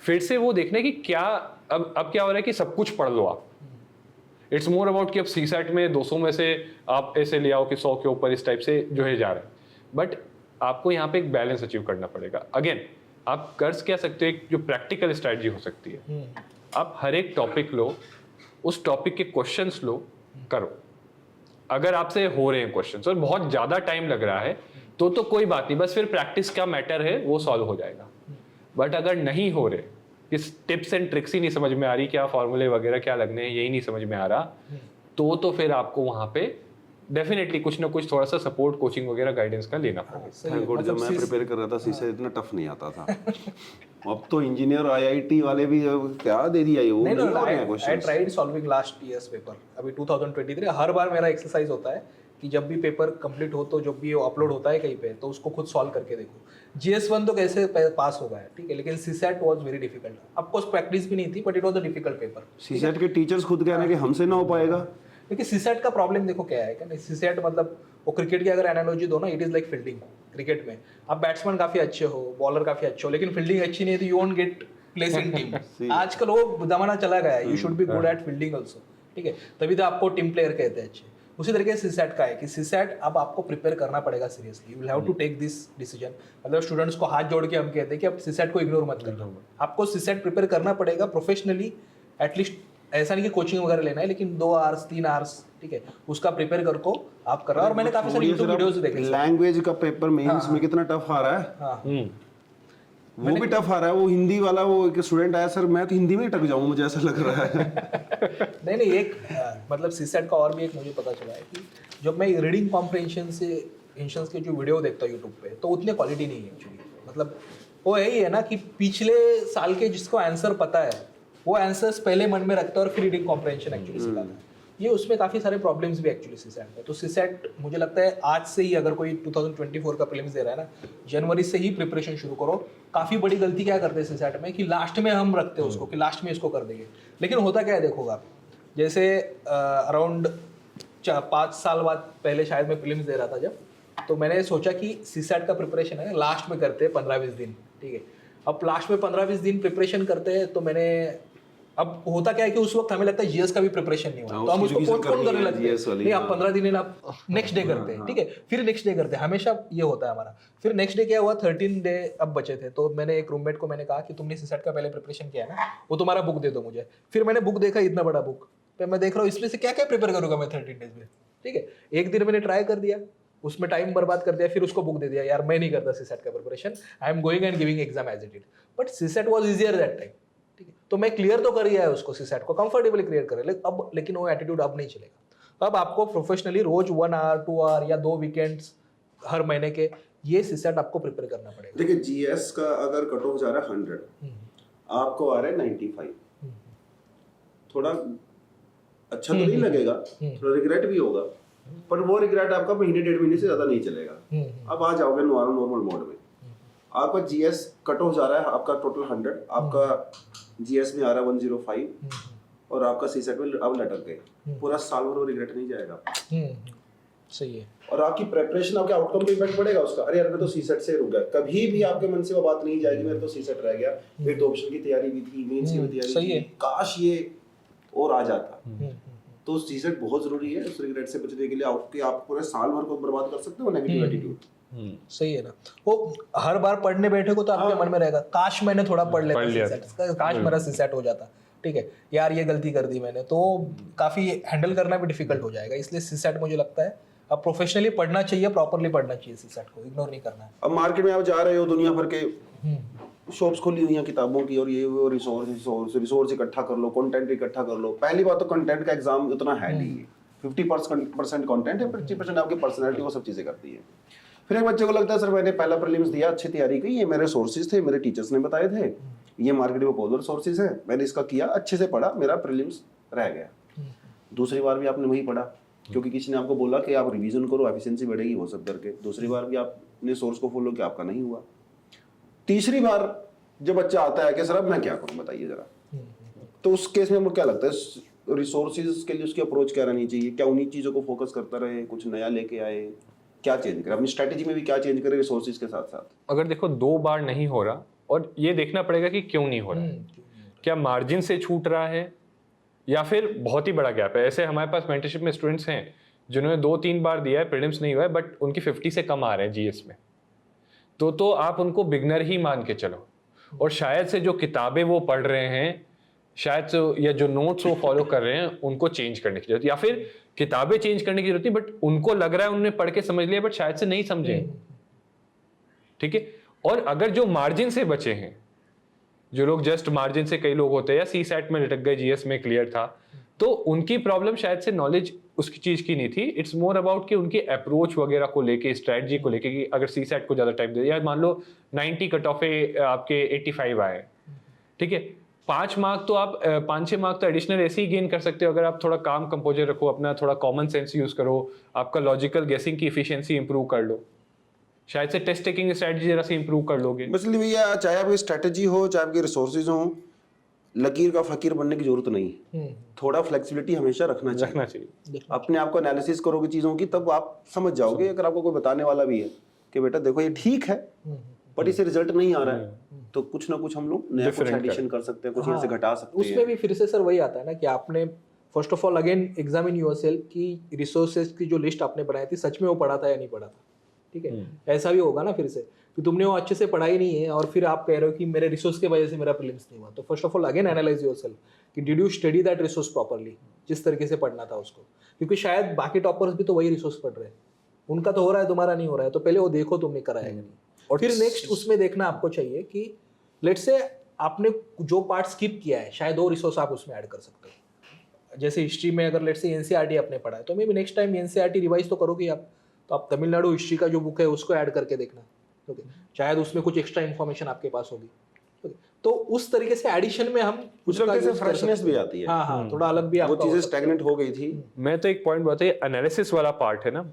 फिर से वो देखने की क्या अब क्या हो रहा है कि सब कुछ पढ़ लो आप। इट्स मोर अबाउट कि अब सी सेट में 200 में से आप ऐसे ले आओ कि 100 के ऊपर इस टाइप से जो है जा रहा है, बट आपको यहाँ पे एक बैलेंस अचीव करना पड़ेगा। अगेन आप कर क्या सकते हो, एक जो प्रैक्टिकल स्ट्रैटेजी हो सकती है, आप हर एक टॉपिक लो, उस टॉपिक के क्वेश्चंस लो, करो। अगर आपसे हो रहे हैं क्वेश्चंस और बहुत ज़्यादा टाइम लग रहा है तो कोई बात नहीं, बस फिर प्रैक्टिस का मैटर है, वो सॉल्व हो जाएगा। बट अगर नहीं हो रहे, इस टिप्स एंड ट्रिक्स ही नहीं समझ में आ रही, क्या फॉर्मूले वगैरह क्या लगने हैं यही नहीं समझ में आ रहा, तो फिर आपको वहाँ पे डेफिनेटली कुछ ना कुछ थोड़ा सा सपोर्ट, कोचिंग वगैरह, गाइडेंस का लेना पड़ेगा। थैंक गॉड जब मैं प्रिपेयर कर रहा था सीसे इतना टफ नहीं आता था। अब तो इंजीनियर आईआईटी वाले भी क्या दे दिया ये, वो नहीं हो रहे हैं questions. I tried solving last years paper, अभी 2023 हर बार मेरा एक्सरसाइज होता है कि जब भी पेपर कंप्लीट हो तो जब भी अपलोड होता है कहीं पे तो उसको खुद सॉल्व करके देखो। GS1 तो कैसे पास होगा है, ठीक है, लेकिन CSAT was very difficult. Of course practice भी नहीं थी but it was a difficult paper. CSAT के टीचर्स खुद कहना कि हमसे ना हो पाएगा। देखिए सीसेट का प्रॉब्लम देखो क्या है क्या, सीसेट मतलब वो क्रिकेट की अगर एनालॉजी दो ना, it is like fielding. Cricket में आप बैट्समैन काफी अच्छे हो, बॉलर काफी अच्छे हो, लेकिन फील्डिंग अच्छी नहीं है तो you won't get place in team. आजकल वो जमाना चला गया है, you should be good at fielding also, ठीक है, तभी तो आपको टीम प्लेयर कहते हैं अच्छे। उसी तरीके से सीसेट का है कि सीसेट अब आपको प्रिपेयर करना पड़ेगा seriously, you will have to take this decision. मतलब स्टूडेंट्स को हाथ जोड़ के हम कहते हैं कि अब सीसेट को इग्नोर मत करना, आपको सीसेट प्रिपेयर करना पड़ेगा प्रोफेशनली। एटलीस्ट ऐसा नहीं कि कोचिंग वगैरह लेना है, लेकिन 2 आवर्स 3 आवर्स, ठीक है, उसका प्रिपेयर कर को आप कर रहे हो। और मैंने काफी सारी यूट्यूब वीडियोस देखे। लैंग्वेज का पेपर मेंस में कितना टफ आ रहा है। हाँ, वो भी टफ आ रहा है। वो हिंदी वाला, वो एक स्टूडेंट आया, सर मैं तो हिंदी में ही टक जाऊंगा मुझे ऐसा लग रहा है। नहीं एक मतलब सीसेट का और भी एक मुझे पता चला है कि जब मैं रीडिंग कॉम्प्रिहेंशन से इंशंस के जो वीडियो देखता हूँ यूट्यूब पे, तो उतने क्वालिटी नहीं है एक्चुअली। मतलब वो यही है ना कि पिछले साल के जिसको आंसर पता है वो आंसर्स पहले मन में रखता है और फिर रीडिंग कॉम्प्रिहेंशन एक्चुअली सिखाता है। ये उसमें काफ़ी सारे प्रॉब्लम्स भी एक्चुअली सीसेट में। तो सीसेट मुझे लगता है आज से ही, अगर कोई 2024 का प्रीलिम्स दे रहा है ना, जनवरी से ही प्रिपरेशन शुरू करो। काफ़ी बड़ी गलती क्या करते हैं सीसेट में कि लास्ट में हम रखते हैं उसको कि लास्ट में इसको कर देंगे, लेकिन होता क्या है देखोगा आप, जैसे अराउंड 5 साल बाद पहले शायद मैं प्रीलिम्स दे रहा था जब, तो मैंने सोचा कि सीसैट का प्रिपरेशन है लास्ट में करते हैं 15-20 दिन, ठीक है। अब लास्ट में 15-20 दिन प्रिपरेशन करते हैं तो मैंने, अब होता क्या है कि उस वक्त हमें लगता है जीएस का भी प्रिपरेशन नहीं हुआ, तो हम उसको पोस्टपोन करने लगते हैं, नहीं आप 15 दिन आप नेक्स्ट डे करते हैं, ठीक है, फिर नेक्स्ट डे करते हैं, हमेशा ये होता है हमारा। फिर नेक्स्ट डे क्या हुआ, 13 डे अब बचे थे, तो मैंने एक रूममेट को मैंने कहा कि तुमने सीसैट का पहले प्रिपरेशन किया है ना, वो तुम्हारा बुक दे दो मुझे। फिर मैंने बुक देखा, इतना बड़ा बुक, फिर मैं देख रहा हूँ इसमें से क्या क्या प्रिपेयर करूंगा मैं 13 डेज में, ठीक है। एक दिन मैंने ट्राई कर दिया, उसमें टाइम बर्बाद कर दिया, फिर उसको बुक दे दिया, यार मैं नहीं करता सीसैट का preparation, I am going and giving exam as it is, but CSAT was easier that time, ठीक है। तो मैं क्लियर तो कर ही आया उसको, सीसैट को कंफर्टेबली क्लियर कर, लेकिन वो एटीट्यूड अब नहीं चलेगा। अब आपको प्रोफेशनली रोज 1 आवर 2 आवर या 2 वीकेंड्स हर महीने के, ये सीसैट आपको प्रिपेयर करना पड़ेगा। देखिए जीएस का अगर कट ऑफ जा रहा है 100, आपको आ रहा है 95, थोड़ा अच्छा तो नहीं लगेगा, थोड़ा रिग्रेट भी होगा, पर वो रिग्रेट आपका महीने 1.5 महीने से ज्यादा नहीं चलेगा। अब आ जाओगे नॉर्मल मोड में, आपका जीएस कट ऑफ जा रहा है, आपका टोटल 100, आपका जीएस में आ रहा है 105, और आपका सीसेट में अब लटक गए, पूरा साल भर वो रिग्रेट नहीं जाएगा। सही है। और आपकी प्रेपरेशन, आपके आउटकम पे इफेक्ट पड़ेगा उसका, अरे यार मैं तो सीसेट से रुक गया, कभी भी आपके मन से वो बात नहीं जाएगी मेरे तो सीसेट रह गया, मेरी तो ऑप्शन की तैयारी भी थी, मेंस की भी तैयारी थी, काश ये और आ जाता। तो सीसेट बहुत जरूरी है उस रिग्रेट से बचने के लिए, आपके आप पूरे साल भर को बर्बाद कर सकते हो नेगेटिव एटीट्यूड। सही है ना, वो हर बार पढ़ने बैठे को तो आपके मन में रहेगा, काश मैंने थोड़ा पढ़ लेता, काश मेरा सीसेट हो जाता, ठीक है, यार ये गलती कर दी मैंने, तो काफी हैंडल करना भी डिफिकल्ट हो जाएगा। इसलिए सीसेट मुझे लगता है अब प्रोफेशनली पढ़ना चाहिए, प्रॉपर्ली पढ़ना चाहिए, सीसेट को इग्नोर नहीं करना है। अब मार्केट में आप जा रहे हो, दुनिया भर के शॉप्स खुली हुई हैं किताबों की, और ये वो रिसोर्स इकट्ठा कर लो, कंटेंट इकट्ठा कर लो। पहली बात तो कंटेंट का एग्जाम उतना है नहीं, 50% कंटेंट है, 50% आपकी पर्सनैलिटी वो सब चीजें करती है। फिर एक बच्चे को लगता है सर मैंने पहला प्रीलिम्स दिया, अच्छी तैयारी की, ये मेरे सोर्सेज थे, मेरे टीचर्स ने बताए थे, ये मार्केट में बहुत सोर्सेज है, मैंने इसका किया, अच्छे से पढ़ा, मेरा प्रीलिम्स रह गया। दूसरी बार भी आपने वही पढ़ा क्योंकि किसी ने आपको बोला कि आप रिवीजन करो, एफिशिएंसी बढ़ेगी, वो सब करके दूसरी बार भी आपने सोर्स को फॉलो किया, आपका नहीं हुआ। तीसरी बार जब बच्चा आता है कि सर अब मैं क्या करूं बताइए जरा, तो उस केस में हमको क्या लगता है रिसोर्सेज के लिए उसकी अप्रोच क्या रहनी चाहिए? क्या उन्हीं चीज़ों को फोकस करता रहे, कुछ नया लेके आए, क्या चेंज करे अपनी स्ट्रेटेजी में भी, क्या चेंज करे रिसोर्सेज के साथ साथ? अगर देखो 2 बार नहीं हो रहा, और ये देखना पड़ेगा कि क्यों नहीं हो रहा है, क्या मार्जिन से छूट रहा है या फिर बहुत ही बड़ा गैप है। ऐसे हमारे पास मेंटरशिप में स्टूडेंट्स हैं जिन्होंने 2-3 बार दिया है, प्रीलिम्स नहीं हुआ है, बट उनकी 50 से कम आ रहे हैं जीएस में, तो आप उनको बिगनर ही मान के चलो, और शायद से जो किताबें वो पढ़ रहे हैं, शायद से या जो नोट्स वो फॉलो कर रहे हैं उनको चेंज करने की जरूरत, या फिर किताबें चेंज करने की जरूरत नहीं, बट उनको लग रहा है उन्होंने पढ़ के समझ लिया, बट शायद से नहीं समझे, ठीक है। और अगर जो मार्जिन से बचे हैं, जो लोग जस्ट मार्जिन से, कई लोग होते हैं या सी सेट में लटक गए, जीएस में क्लियर था, तो उनकी प्रॉब्लम शायद से नॉलेज उसकी चीज की नहीं थी, इट्स मोर अबाउट कि उनकी अप्रोच वगैरह को लेके, स्ट्रेटजी को लेके, कि अगर सी सेट को ज्यादा टाइम दे, या मान लो 90 कट ऑफ आपके 85 आए, ठीक है, 5 मार्क तो आप 5-6 मार्क तो एडिशनल ऐसे ही गेन कर सकते हो अगर आप थोड़ा काम कंपोजर रखो, अपना थोड़ा कॉमन सेंस यूज करो, आपका लॉजिकल गेसिंग की एफिशिएंसी इंप्रूव कर लो, शायद से टेस्ट टेकिंग स्ट्रेटजी जरा से इंप्रूव कर लोगे। मसले भैया चाहे आपकी स्ट्रेटजी हो, चाहे आपके रिसोर्सेज हो, लकीर का फकीर बनने की जरूरत नहीं, थोड़ा फ्लेक्सिबिलिटी हमेशा रखना चाहिए। अपने आप को एनालिसिस करोगे चीजों की, तब आप समझ जाओगे। अगर आपको कोई बताने वाला भी है कि बेटा देखो ये ठीक है बट इससे रिजल्ट नहीं आ रहा है, तो कुछ ना कुछ हम लोग नया कुछ एडिशन कर सकते हैं, कुछ यहाँ से घटा सकते हैं। उसमें भी फिर से सर वही आता है ना कि आपने first of all again examine yourself कि रिसोर्सेज की जो लिस्ट आपने बनाई थी सच में वो पढ़ा था या नहीं पढ़ा था, ठीक है। ऐसा भी होगा ना फिर से कि तुमने वो अच्छे से पढ़ाई नहीं है और फिर आप कह रहे हो कि मेरे रिसोर्स की वजह से मेरा प्रीलिम्स नहीं हुआ, तो first of all again analyse yourself कि did you study that resource properly, जिस तरीके से पढ़ना था उसको, क्योंकि शायद बाकी टॉपर्स भी तो वही रिसोर्स पढ़ रहे हैं, उनका तो हो रहा है, तुम्हारा नहीं हो रहा है, तो पहले वो देखो तुमने कराया नहीं, और फिर नेक्स्ट उसमें देखना आपको चाहिए कि लेट्स से आपने जो पार्ट स्किप किया है, शायद वो रिसोर्स आप उसमें ऐड कर सकते हो। जैसे हिस्ट्री में अगर लेट्स से एनसीईआरटी आपने पढ़ा है, तो may be next time NCERT revise तो करोगे आप, तो आप तमिलनाडु हिस्ट्री का जो बुक है उसको ऐड करके देखना, ओके, शायद उसमें कुछ एक्स्ट्रा इन्फॉर्मेशन आपके पास होगी, ओके। तो उस तरीके से एडिशन में हम कुछ फ्रेशनेस भी आती है, हाँ, थोड़ा अलग भी, वो चीजें स्टैग्नेंट हो गई थी। मैं तो एक पॉइंट बताइए, एनालिसिस वाला पार्ट है ना,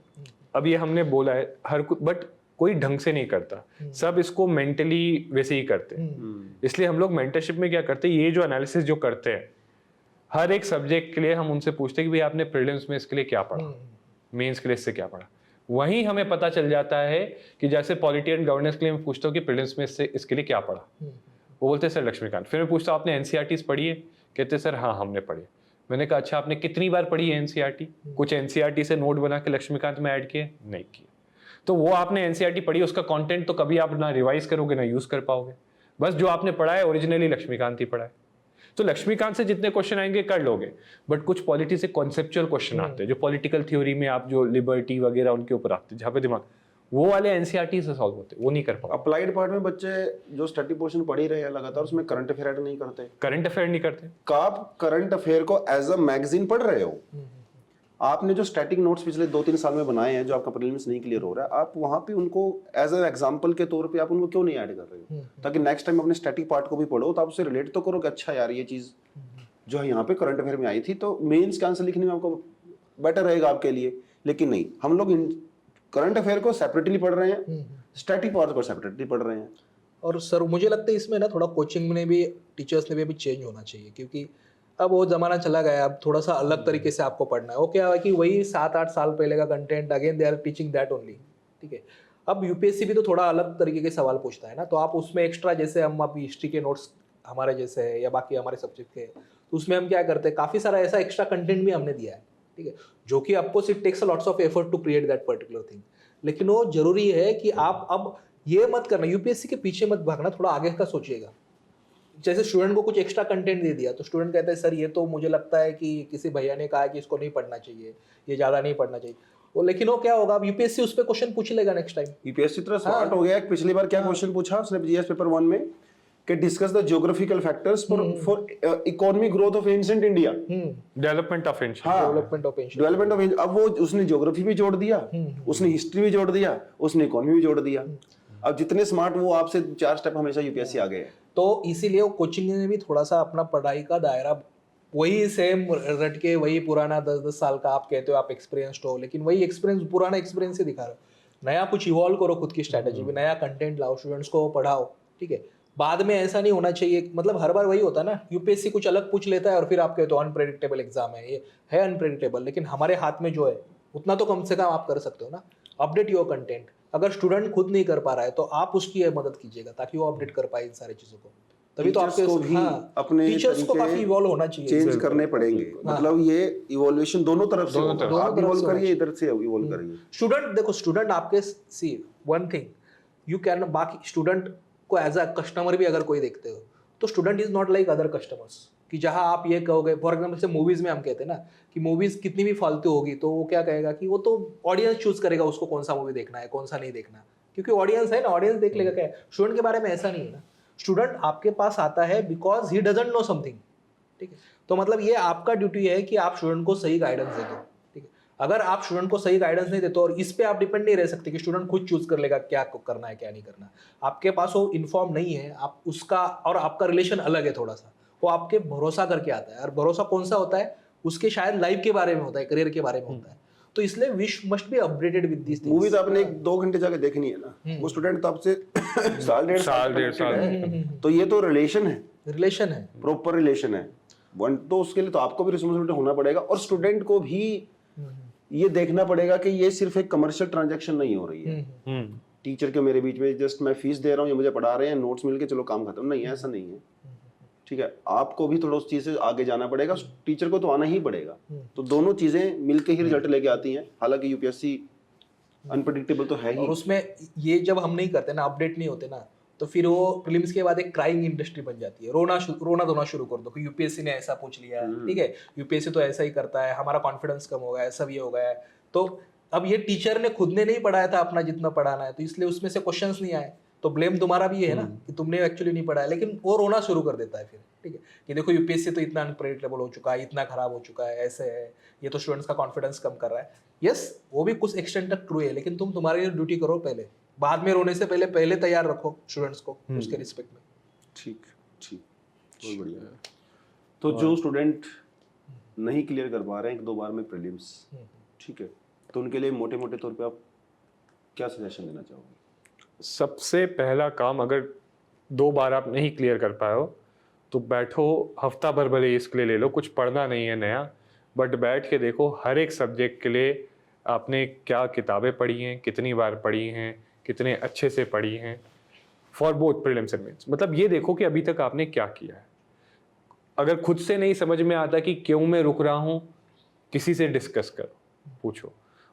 अब ये हमने बोला है हर बट कोई ढंग से नहीं करता, सब इसको मेंटली वैसे ही करते हैं। इसलिए हम लोग मेंटरशिप में क्या करते हैं, ये जो एनालिसिस जो करते हैं हर एक सब्जेक्ट के लिए, हम उनसे पूछते हैं कि भाई आपने प्रीलिम्स में इसके लिए क्या पढ़ा, मेंस के लिए इससे क्या पढ़ा, वहीं हमें पता चल जाता है कि जैसे पॉलिटी एंड गवर्नेंस के लिए मैं पूछता हूँ कि प्रीलिम्स में इसके लिए क्या पढ़ा, वो बोलते हैं सर लक्ष्मीकांत। फिर मैं पूछता हूँ आपने एनसीईआरटीज पढ़ी है, कहते सर हाँ हमने पढ़ी। मैंने कहा अच्छा आपने कितनी बार पढ़ी है एनसीईआरटी? कुछ एनसीईआरटी से नोट बना के लक्ष्मीकांत में ऐड किए? नहीं किए। तो वो आपने एनसीईआरटी पढ़ी, उसका कंटेंट तो कभी आप ना रिवाइज करोगे ना यूज कर पाओगे। बस जो आपने पढ़ा है ओरिजिनली लक्ष्मीकांत ही पढ़ा है। तो लक्ष्मीकांत से जितने क्वेश्चन आएंगे कर लोगे, बट कुछ पॉलिटी से कॉन्सेप्चुअल क्वेश्चन आते हैं जो पॉलिटिकल थ्योरी में आप जो लिबर्टी वगैरह उनके ऊपर आते हैं, जहाँ पे दिमाग, वो वाले एनसीईआरटी से सॉल्व होते हैं, वो नहीं कर पाओगे। अप्लाइड पार्ट में बच्चे जो स्टडी पोर्शन पढ़ ही रहे हैं लगातार, उसमें करंट अफेयर ऐड नहीं करते। करंट अफेयर नहीं करते। आप करंट अफेयर को एज अ मैगजीन पढ़ रहे हो, आपने जो स्टैटिक नोट्स पिछले 2-3 साल में बनाए हैं जो आपका प्रीलिम्स नहीं क्लियर हो रहा है, आप वहां पे उनको एज अ एग्जांपल के तौर पे आप उनको क्यों नहीं ऐड कर रहे हो? ताकि नेक्स्ट टाइम अपने स्टैटिक पार्ट को भी पढ़ो तो आप उससे रिलेट तो करो कि अच्छा यार ये चीज जो है यहाँ पे करंट अफेयर में आई थी, तो मेंस के आंसर लिखने में आपको बेटर रहेगा आपके लिए। लेकिन नहीं, हम लोग करंट अफेयर को सेपरेटली पढ़ रहे हैं, स्टैटिक पार्ट को सेपरेटली पढ़ रहे हैं। और सर मुझे लगता है इसमें ना थोड़ा कोचिंग में भी, टीचर्स ने भी अभी चेंज होना चाहिए, क्योंकि अब वो ज़माना चला गया, अब थोड़ा सा अलग तरीके से आपको पढ़ना है। वो क्या है कि वही 7-8 साल पहले का content again they are teaching that only, ठीक है। अब यूपीएससी भी तो थोड़ा अलग तरीके के सवाल पूछता है ना, तो आप उसमें एक्स्ट्रा, जैसे हम अभी हिस्ट्री के नोट्स हमारे जैसे है या बाकी हमारे सब्जेक्ट के, तो उसमें हम क्या करते हैं, काफ़ी सारा ऐसा एक्स्ट्रा कंटेंट भी हमने दिया है, ठीक है, जो कि आपको it takes a lots of effort to create that particular thing. लेकिन वो जरूरी है कि आप अब ये मत करना, यूपीएससी के पीछे मत भागना, थोड़ा आगे का सोचिएगा। जैसे स्टूडेंट को कुछ एक्स्ट्रा कंटेंट दे दिया तो स्टूडेंट कहता है सर ये तो मुझे लगता है कि किसी भैया ने कहा कि इसको नहीं पढ़ना चाहिए, ये ज़्यादा नहीं पढ़ना चाहिए, वो लेकिन वो क्या होगा, अब यूपीएससी उस पर क्वेश्चन पूछ लेगा नेक्स्ट टाइम। यूपीएससी तरह स्मार्ट हो गया है। पिछली बार क्या क्वेश्चन पूछा उसने जीएस पेपर 1 में कि discuss the geographical factors for economic growth of ancient India, development of ancient, development of ancient, development of. अब वो उसने ज्योग्राफी भी जोड़ दिया, उसने हिस्ट्री भी जोड़ दिया, उसने इकोनॉमी भी जोड़ दिया। अब जितने स्मार्ट वो आपसे 4 स्टेप हमेशा यूपीएससी आगे है। तो इसीलिए वो कोचिंग में भी थोड़ा सा अपना पढ़ाई का दायरा वही सेम रट के, वही पुराना 10-10 साल का आप कहते हो आप एक्सपीरियंस्ड हो, लेकिन वही एक्सपीरियंस, पुराना एक्सपीरियंस ही दिखा रहे हो। नया कुछ इवॉल्व करो खुद की स्ट्रैटेजी में, नया कंटेंट लाओ, स्टूडेंट्स को पढ़ाओ, ठीक है। बाद में ऐसा नहीं होना चाहिए, मतलब हर बार वही होता है ना, यूपीएससी कुछ अलग पूछ लेता है और फिर आप कहते हो अनप्रेडिक्टेबल एग्जाम है, ये है अनप्रेडिक्टेबल, लेकिन हमारे हाथ में जो है उतना तो कम से कम आप कर सकते हो ना, अपडेट योर कंटेंट। अगर स्टूडेंट खुद नहीं कर पा रहा है तो आप उसकी मदद कीजिएगा ताकि वो अपडेट कर पाए इन सारी चीजों को। तभी तो आपके को भी अपने टीचर्स को काफी इवॉल्व होना चाहिए, चेंज करने पड़ेंगे। मतलब ये इवोल्यूशन दोनों तरफ से होगा, आप इवॉल्व करिए, इधर से इवॉल्व करिए। स्टूडेंट देखो, स्टूडेंट आपके सी वन थिंग यू कैन, बाकी स्टूडेंट को एज अ कस्टमर भी अगर कोई देखते हो तो student is not like other customers, कि जहां आप ये कहोगे, फॉर एग्जाम्पल से मूवीज में हम कहते हैं ना कि मूवीज कितनी भी फालतू होगी तो वो क्या कहेगा कि वो तो ऑडियंस चूज करेगा उसको कौन सा मूवी देखना है कौन सा नहीं देखना, क्योंकि ऑडियंस है ना, ऑडियंस देख लेगा। क्या है, स्टूडेंट के बारे में ऐसा नहीं है ना, स्टूडेंट आपके पास आता है because he doesn't know something, ठीक है। तो मतलब ये आपका ड्यूटी है कि आप स्टूडेंट को सही गाइडेंस दे दो, ठीक है। अगर आप स्टूडेंट को सही गाइडेंस नहीं देते, और इस पे आप डिपेंड नहीं रह सकते कि स्टूडेंट खुद चूज कर लेगा क्या करना है क्या नहीं करना, आपके पास वो इन्फॉर्म नहीं है, आप उसका और आपका रिलेशन अलग है थोड़ा सा, वो आपके भरोसा करके आता है, और भरोसा कौन सा होता है, उसके शायद लाइफ के बारे में होता है, करियर के बारे में होता है। तो इसलिए wish must be updated with this movie तो आपने 2 घंटे जाके देखनी है ना, वो स्टूडेंट तो आपसे साल डेढ़ साल है, तो ये तो रिलेशन है, प्रॉपर रिलेशन है वन, तो उसके लिए तो आपको भी रिस्पॉन्सिबिलिटी होना पड़ेगा, और स्टूडेंट को भी ये देखना पड़ेगा कि ये सिर्फ एक कमर्शियल ट्रांजैक्शन नहीं हो रही है, टीचर के मेरे बीच में जस्ट मैं फीस दे रहा हूँ, ये मुझे पढ़ा रहे हैं, नोट्स मिलके चलो काम खत्म, नहीं ऐसा नहीं है, ठीक है। आपको भी थोड़ा उस चीज से आगे जाना पड़ेगा, टीचर को तो आना ही पड़ेगा, तो दोनों चीजें मिलके ही रिजल्ट लेके आती हैं। हालांकि यूपीएससी अनप्रेडिक्टेबल तो है ही, और उसमें ये जब हम नहीं करते ना, अपडेट नहीं होते ना, तो फिर वो प्रीलिम्स के बाद एक क्राइंग इंडस्ट्री बन जाती है, रोना धोना शुरू कर दो कि यूपीएससी ने ऐसा पूछ लिया, ठीक है, यूपीएससी तो ऐसा ही करता है, हमारा कॉन्फिडेंस कम हो गया है, सब ये हो गया है। तो अब ये टीचर ने खुद ने नहीं पढ़ाया था अपना जितना पढ़ाना है, तो इसलिए उसमें से क्वेश्चंस नहीं आए, तो ब्लेम तुम्हारा भी है ना कि तुमने एक्चुअली नहीं पढ़ा है, लेकिन वो रोना शुरू कर देता है फिर, ठीक है, कि देखो यूपीएससी तो इतना अनप्रेडिक्टेबल हो चुका है, इतना खराब हो चुका है, ऐसे है, ये तो स्टूडेंट्स का कॉन्फिडेंस कम कर रहा है। यस, वो भी कुछ एक्सटेंट तक ट्रू है, लेकिन तुम तुम्हारी ड्यूटी करो पहले, बाद में रोने से पहले तैयार रखो स्टूडेंट्स को उसके रिस्पेक्ट में। ठीक, बहुत बढ़िया। तो जो स्टूडेंट नहीं क्लियर कर पा रहे हैं 1-2 बार में प्रीलिम्स, ठीक है, तो उनके लिए मोटे मोटे तौर पे आप क्या सजेशन देना चाहोगे? सबसे पहला काम, अगर 2 बार आप नहीं क्लियर कर पाए हो तो बैठो, हफ्ता भर भले इसके लिए ले लो, कुछ पढ़ना नहीं है नया, बट बैठ के देखो हर एक सब्जेक्ट के लिए आपने क्या किताबें पढ़ी हैं, कितनी बार पढ़ी हैं, कितने अच्छे से पढ़ी हैं, for both prelims and mains. मतलब ये देखो कि अभी तक आपने क्या किया है। अगर खुद से नहीं समझ में आता कि क्यों मैं रुक रहा हूँ, किसी से डिस्कस करो, पूछो,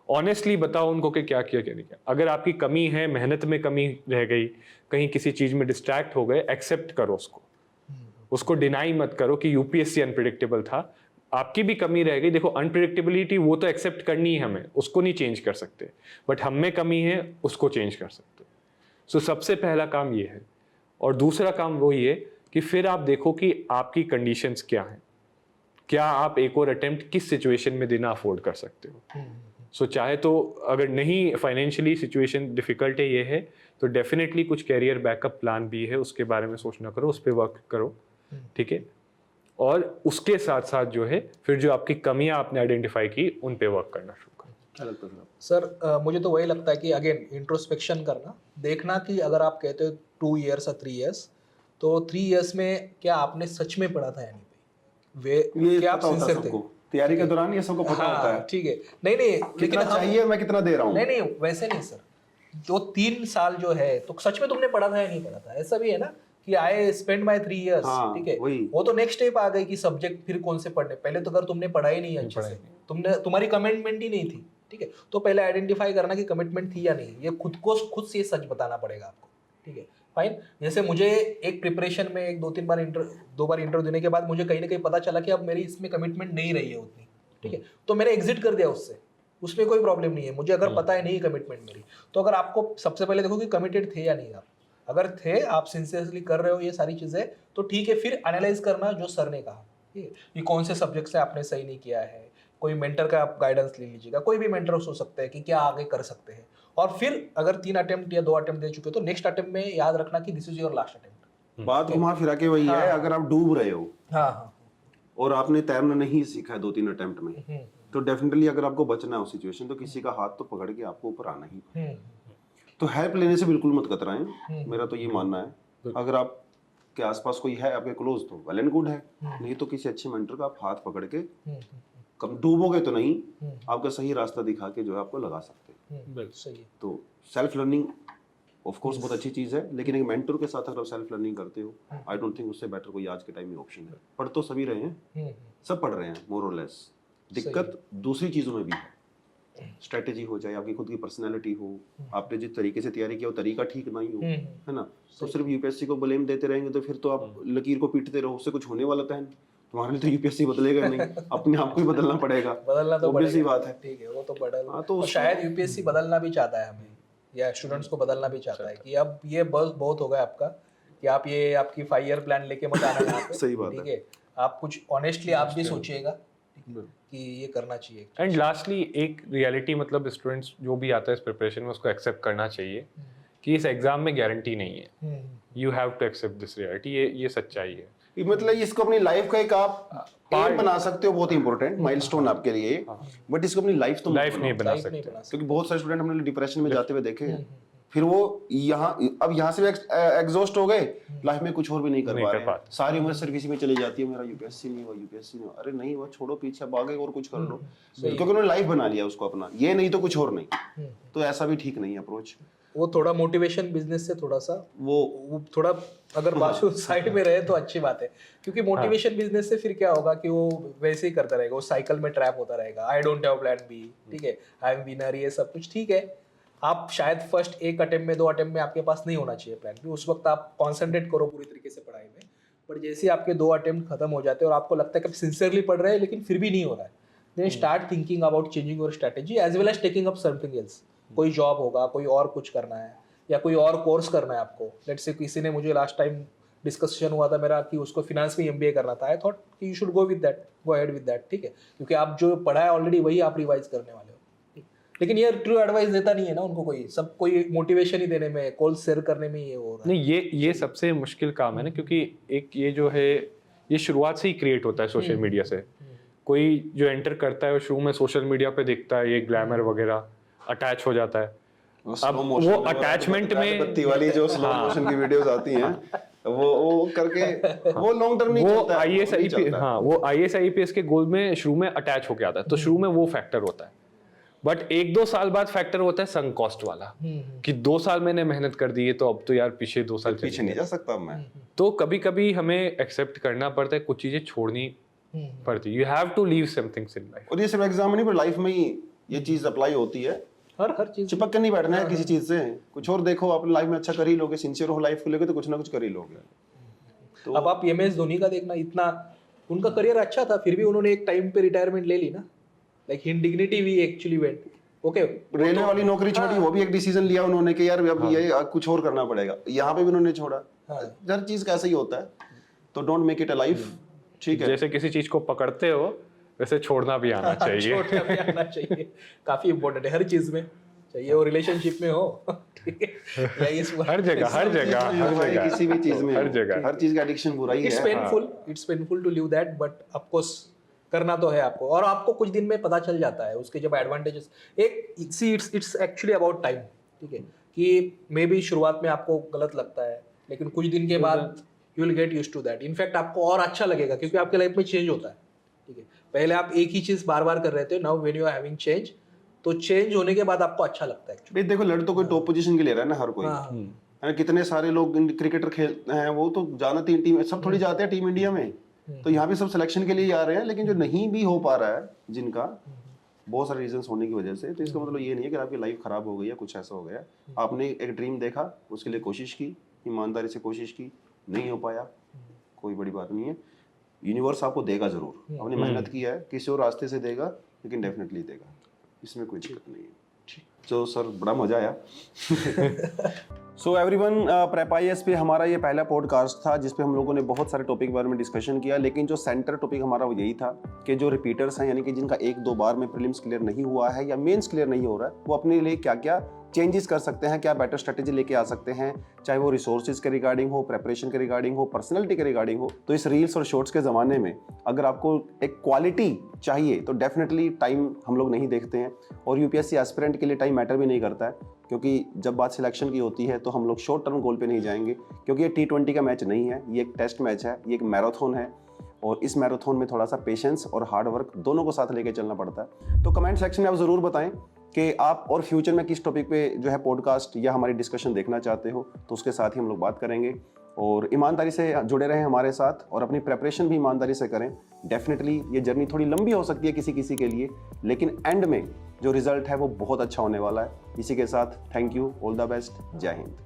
ऑनेस्टली बताओ उनको कि क्या किया क्या नहीं किया। अगर आपकी कमी है, मेहनत में कमी रह गई, कहीं किसी चीज़ में डिस्ट्रैक्ट हो गए, एक्सेप्ट करो उसको डिनाई मत करो कि यूपीएससी अनप्रिडिक्टेबल था। आपकी भी कमी रह गई, देखो अनप्रिडिक्टेबिलिटी वो तो एक्सेप्ट करनी है हमें, उसको नहीं चेंज कर सकते, बट हम में कमी है उसको चेंज कर सकते। सो सबसे पहला काम ये है। और दूसरा काम वो ये कि फिर आप देखो कि आपकी कंडीशंस क्या हैं, क्या आप एक और अटेम्प्ट किस सिचुएशन में देना अफोर्ड कर सकते हो। सो चाहे तो अगर नहीं फाइनेंशियली सिचुएशन डिफिकल्ट है, ये है, तो डेफिनेटली कुछ कैरियर बैकअप प्लान भी है, उसके बारे में सोचना करो, उस पर वर्क करो, ठीक है। और उसके साथ साथ जो है फिर जो आपकी कमियां आपने आइडेंटिफाई की उन पे वर्क करना शुरू करो। सर मुझे तो वही लगता है कि अगेन इंट्रोस्पेक्शन करना, देखना कि अगर आप कहते हो 2 years or 3 years, तो 3 years में क्या आपने सच में पढ़ा था या नहीं, वे क्या आप सिंसियर थे तैयारी के दौरान, ये सबको पता होता है। ठीक है, नहीं लेकिन चाहिए मैं कितना दे रहा हूँ, नहीं वैसे नहीं सर, जो 3 साल जो है तो सच में तुमने पढ़ा था या नहीं पढ़ा था, ऐसा भी है ना कि आई स्पेंड माई 3 years, ठीक है, वो तो नेक्स्ट स्टेप आ गई कि सब्जेक्ट फिर कौन से पढ़ने। पहले तो अगर तुमने पढ़ा ही नहीं अच्छे से, तुम्हारी कमिटमेंट ही नहीं थी, ठीक है, तो पहले आइडेंटिफाई करना कि कमिटमेंट थी या नहीं, ये खुद से सच बताना पड़ेगा आपको, ठीक है, फाइन। जैसे मुझे एक प्रिपरेशन में 2 बार इंटरव्यू देने के बाद मुझे कहीं ना कहीं पता चला कि अब मेरी इसमें कमिटमेंट नहीं रही है उतनी, ठीक है, तो मैंने एग्जिट कर दिया उसमें कोई प्रॉब्लम नहीं है, मुझे अगर पता है नहीं कमिटमेंट मेरी। तो अगर आपको सबसे पहले देखो कि कमिटेड थे या नहीं आप, अगर थे, आप सिंसियरली कर रहे हो ये सारी चीजें, तो ठीक है, फिर एनालाइज करना जो सर ने कहा, ठीक है, कि कौन से सब्जेक्ट से आपने सही नहीं किया है, कोई मेंटर का आप गाइडेंस ले लीजिएगा, कोई भी मेंटर हो सकता है कि क्या आगे कर सकते हैं। और फिर अगर 3 अटेम्प्ट या 2 अटेम्प्ट दे चुके तो नेक्स्ट अटेम्प्ट में याद रखना कि this is your last attempt. बात घुमा फिरा के वही है, अगर आप डूब रहे हो और आपने तैरना नहीं सीखा है 2-3 अटेम्प्ट में, तो डेफिनेटली अगर आपको बचना है उस सिचुएशन, तो किसी का हाथ तो पकड़ के आपको ऊपर आना ही पड़ेगा। तो हेल्प लेने से बिल्कुल मत कतराएं, मेरा तो ये मानना है। अगर आप के आसपास कोई है आपके क्लोज तो वेल एंड गुड है, नहीं तो किसी अच्छे मेंटर का आप हाथ पकड़ के, कम डूबोगे तो नहीं, आपका सही रास्ता दिखा के जो है आपको लगा सकते हैं। सही है। तो सेल्फ लर्निंग ऑफ कोर्स बहुत अच्छी चीज है, लेकिन एक मेंटर के साथ अगर आप सेल्फ लर्निंग करते हो, आई डोंट थिंक उससे बेटर कोई आज के टाइम में ऑप्शन है। पढ़ तो सभी रहे हैं, सब पढ़ रहे हैं मोर और लेस। दिक्कत दूसरी चीजों में भी है, स्ट्रेटेजी हो जाए, आपकी खुद की पर्सनैलिटी हो, आपने जिस तरीके से तैयारी किया वो तरीका ठीक नहीं हो, है ना, तो सिर्फ यूपीएससी को ब्लेम देते रहेंगे तो फिर तो आप लकीर को पीटते रहो, उससे कुछ होने वाला तो है नहीं। तुम्हारे लिए तो यूपीएससी बदलेगा नहीं, अपने आप को ही बदलना पड़ेगा, बदलना तो ऑब्वियसली बात है, ठीक है, वो तो बदल। हाँ, तो शायद यूपीएससी बदलना भी चाहता है हमें, या स्टूडेंट्स को बदलना भी चाहता है कि अब ये बस बहुत हो गया आपका, कि आप ये आपकी 5 ईयर प्लान लेके मत आना यहाँ पे। सही बात है, ठीक है, आप कुछ ऑनेस्टली आप भी सोचिएगा कि ये करना चाहिए। एंड लास्टली एक रियलिटी, मतलब स्टूडेंट्स जो भी आता है इस प्रिपरेशन में उसको एक्सेप्ट करना चाहिए कि इस एग्जाम में गारंटी नहीं है, you have to accept this reality, ये सच्चाई है। मतलब इसको अपनी लाइफ का एक आप पार्ट बना सकते हो, बहुत इंपॉर्टेंट माइलस्टोन आपके लिए, बट इसको अपनी लाइफ तो लाइफ नहीं बना सकते, क्योंकि बहुत सारे स्टूडेंट हमने डिप्रेशन में जाते हुए देखे हैं, फिर वो यहाँ से एग्जॉस्ट हो गए, लाइफ में कुछ और भी नहीं कर पा रहे, सारी उम्र सिर्फ इसी में चली जाती है, मेरा यूपीएससी नहीं हुआ, यूपीएससी नहीं हुआ। अरे नहीं हुआ, छोड़ो पीछे, अब आगे और कुछ कर लो, क्योंकि उन्होंने लाइफ बना लिया उसको अपना, ये नहीं तो कुछ और नहीं। तो ऐसा भी ठीक नहीं है अप्रोच। वो थोड़ा मोटिवेशन बिजनेस से थोड़ा सा वो थोड़ा अगर बाजू साइड में रहे तो अच्छी बात है, क्योंकि मोटिवेशन बिजनेस से फिर क्या होगा कि वो वैसे ही करता रहेगा, वो साइकिल में ट्रैप होता रहेगा। I don't have plan B, ठीक है, आई एम विनर, ये सब कुछ ठीक है। आप शायद फर्स्ट 1 अटेम्प्ट में 2 अटेम्प्ट में आपके पास नहीं होना चाहिए प्लान बी, उस वक्त आप कॉन्सेंट्रेट करो पूरी तरीके से पढ़ाई में। पर जैसे ही आपके 2 अटेम्प्ट खत्म हो जाते हैं और आपको लगता है कि आप सिंसियरली पढ़ रहे हैं लेकिन फिर भी नहीं हो रहा है, then start thinking about changing your strategy as well as taking up something else. कोई जॉब होगा, कोई और कुछ करना है, या कोई और कोर्स करना है आपको। लेट्स से किसी ने, मुझे लास्ट टाइम डिस्कशन हुआ था मेरा कि उसको फिनांस में एमबीए करना था, आई थॉट कि you should go ahead with that, ठीक है, क्योंकि आप जो पढ़ा है ऑलरेडी वही आप रिवाइज करने वाले हो। लेकिन ये ट्रू एडवाइस देता नहीं है ना उनको कोई, सब कोई मोटिवेशन ही देने में, कॉल शेयर करने में ये हो रहा है। नहीं, ये सबसे मुश्किल काम है ना, क्योंकि एक ये जो है ये शुरुआत से ही क्रिएट होता है सोशल मीडिया से। कोई जो एंटर करता है वो शुरू में सोशल मीडिया पे देखता है ये ग्लैमर वगैरह, अटैच हो जाता है। अब वो अटैचमेंट में बत्ती वाली जो स्लो मोशन की वीडियोस आती हैं, वो करके वो लॉन्ग टर्म नहीं चलता है, वो आईएएस आईपीएस के गोल में शुरू में अटैच होके आता है, तो शुरू में वो फैक्टर होता है। बट 1-2 साल बाद फैक्टर होता है संक कॉस्ट वाला, कि 2 साल मैंने मेहनत कर दी है तो अब तो यार पीछे 2 साल पीछे नहीं जा सकता मैं। तो कभी कभी हमें एक्सेप्ट करना पड़ता है, कुछ चीजें छोड़नी पड़ती है। You have to leave somethings in life. और ये सिर्फ एग्जाम नहीं पर लाइफ में ही ये चीज अप्लाई होती है। हर चीज चिपक के नहीं बैठना है किसी चीज से, कुछ और देखो, अपनी लाइफ में अच्छा कर ही लोगे, सिंसियर हो लाइफ को लेकर तो कुछ ना कुछ कर ही लोगे। तो अब आप MS धोनी का देखना, इतना उनका करियर अच्छा था फिर भी उन्होंने एक टाइम पे रिटायरमेंट ले ली ना, like in dignity we actually went. Okay, railway वाली नौकरी छोड़ी, वो भी एक डिसीजन लिया उन्होंने कि यार अब ये कुछ और करना पड़ेगा, यहाँ पे भी उन्होंने छोड़ा। हर चीज का ऐसा ही होता है, तो don't make it a life. ठीक है, जैसे किसी चीज को पकड़ते हो वैसे छोड़ना भी आना चाहिए। छोड़ना भी आना चाहिए, काफी इंपॉर्टेंट है, हर चीज में चाहिए, वो रिलेशनशिप में हो, ठीक है, या इस हर जगह किसी भी चीज में, हर जगह हर चीज का एडिक्शन बुरा ही है। It's painful to live that, but of course करना तो है आपको, और आपको कुछ दिन में पता चल जाता है उसके जब एडवांटेजेस। एक see it's actually about time, ठीक है, कि मे बी शुरुआत में आपको गलत लगता है लेकिन कुछ दिन के बाद you will get used to that. In fact आपको और अच्छा लगेगा क्योंकि आपके लाइफ में चेंज होता है, ठीक है। पहले आप एक ही चीज बार बार कर रहे थे, now when you are having change, तो चेंज होने के बाद आपको अच्छा लगता है एक्चुअली। देखो लड़ तो कोई टॉप पोजीशन के ले रहा है ना हर कोई, है, कितने सारे लोग क्रिकेटर खेलते हैं, वो तो जाना टीम सब थोड़ी जाते हैं टीम इंडिया में, तो यहाँ पे सब सिलेक्शन के लिए आ रहे हैं, लेकिन जो नहीं भी हो पा रहा है जिनका बहुत सारे रीजंस होने की वजह से, तो इसका मतलब ये नहीं है कि आपकी लाइफ खराब हो गई या कुछ ऐसा हो गया। आपने एक ड्रीम देखा, उसके लिए कोशिश की, ईमानदारी से कोशिश की, नहीं हो पाया, कोई बड़ी बात नहीं है, यूनिवर्स आपको देगा जरूर, आपने मेहनत की है, किसी और रास्ते से देगा, लेकिन डेफिनेटली देगा, इसमें कोई दिक्कत नहीं है। तो सर बड़ा मजा आया। सो एवरीवन, प्रेप IAS पे हमारा ये पहला पॉडकास्ट था जिसपे हम लोगों ने बहुत सारे टॉपिक के बारे में डिस्कशन किया, लेकिन जो सेंटर टॉपिक हमारा वो यही था कि जो रिपीटर्स हैं, यानी कि जिनका 1-2 बार में प्रीलिम्स क्लियर नहीं हुआ है या मेंस क्लियर नहीं हो रहा है, वो अपने लिए क्या क्या चेंजेस कर सकते हैं, क्या बेटर स्ट्रेटेजी लेके आ सकते हैं, चाहे वो रिसोर्सेज के रिगार्डिंग हो, प्रेपरेशन के रिगार्डिंग हो, पर्सनैलिटी के रिगार्डिंग हो। तो इस रील्स और शॉर्ट्स के ज़माने में अगर आपको एक क्वालिटी चाहिए तो डेफिनेटली टाइम हम लोग नहीं देखते हैं, और UPSC एस्पिरेंट के लिए टाइम मैटर भी नहीं करता है, क्योंकि जब बात सिलेक्शन की होती है तो हम लोग शॉर्ट टर्म गोल पे नहीं जाएंगे, क्योंकि ये T20 का मैच नहीं है, ये एक टेस्ट मैच है, ये एक मैराथन है, और इस मैराथन में थोड़ा सा पेशेंस और हार्ड वर्क दोनों को साथ लेके चलना पड़ता है। तो कमेंट सेक्शन में आप ज़रूर बताएं कि आप और फ्यूचर में किस टॉपिक पे जो है पॉडकास्ट या हमारी डिस्कशन देखना चाहते हो, तो उसके साथ ही हम लोग बात करेंगे। और ईमानदारी से जुड़े रहें हमारे साथ, और अपनी प्रेपरेशन भी ईमानदारी से करें। डेफिनेटली ये जर्नी थोड़ी लंबी हो सकती है किसी किसी के लिए, लेकिन एंड में जो रिजल्ट है वो बहुत अच्छा होने वाला है। इसी के साथ thank you, all the best, जय हिंद।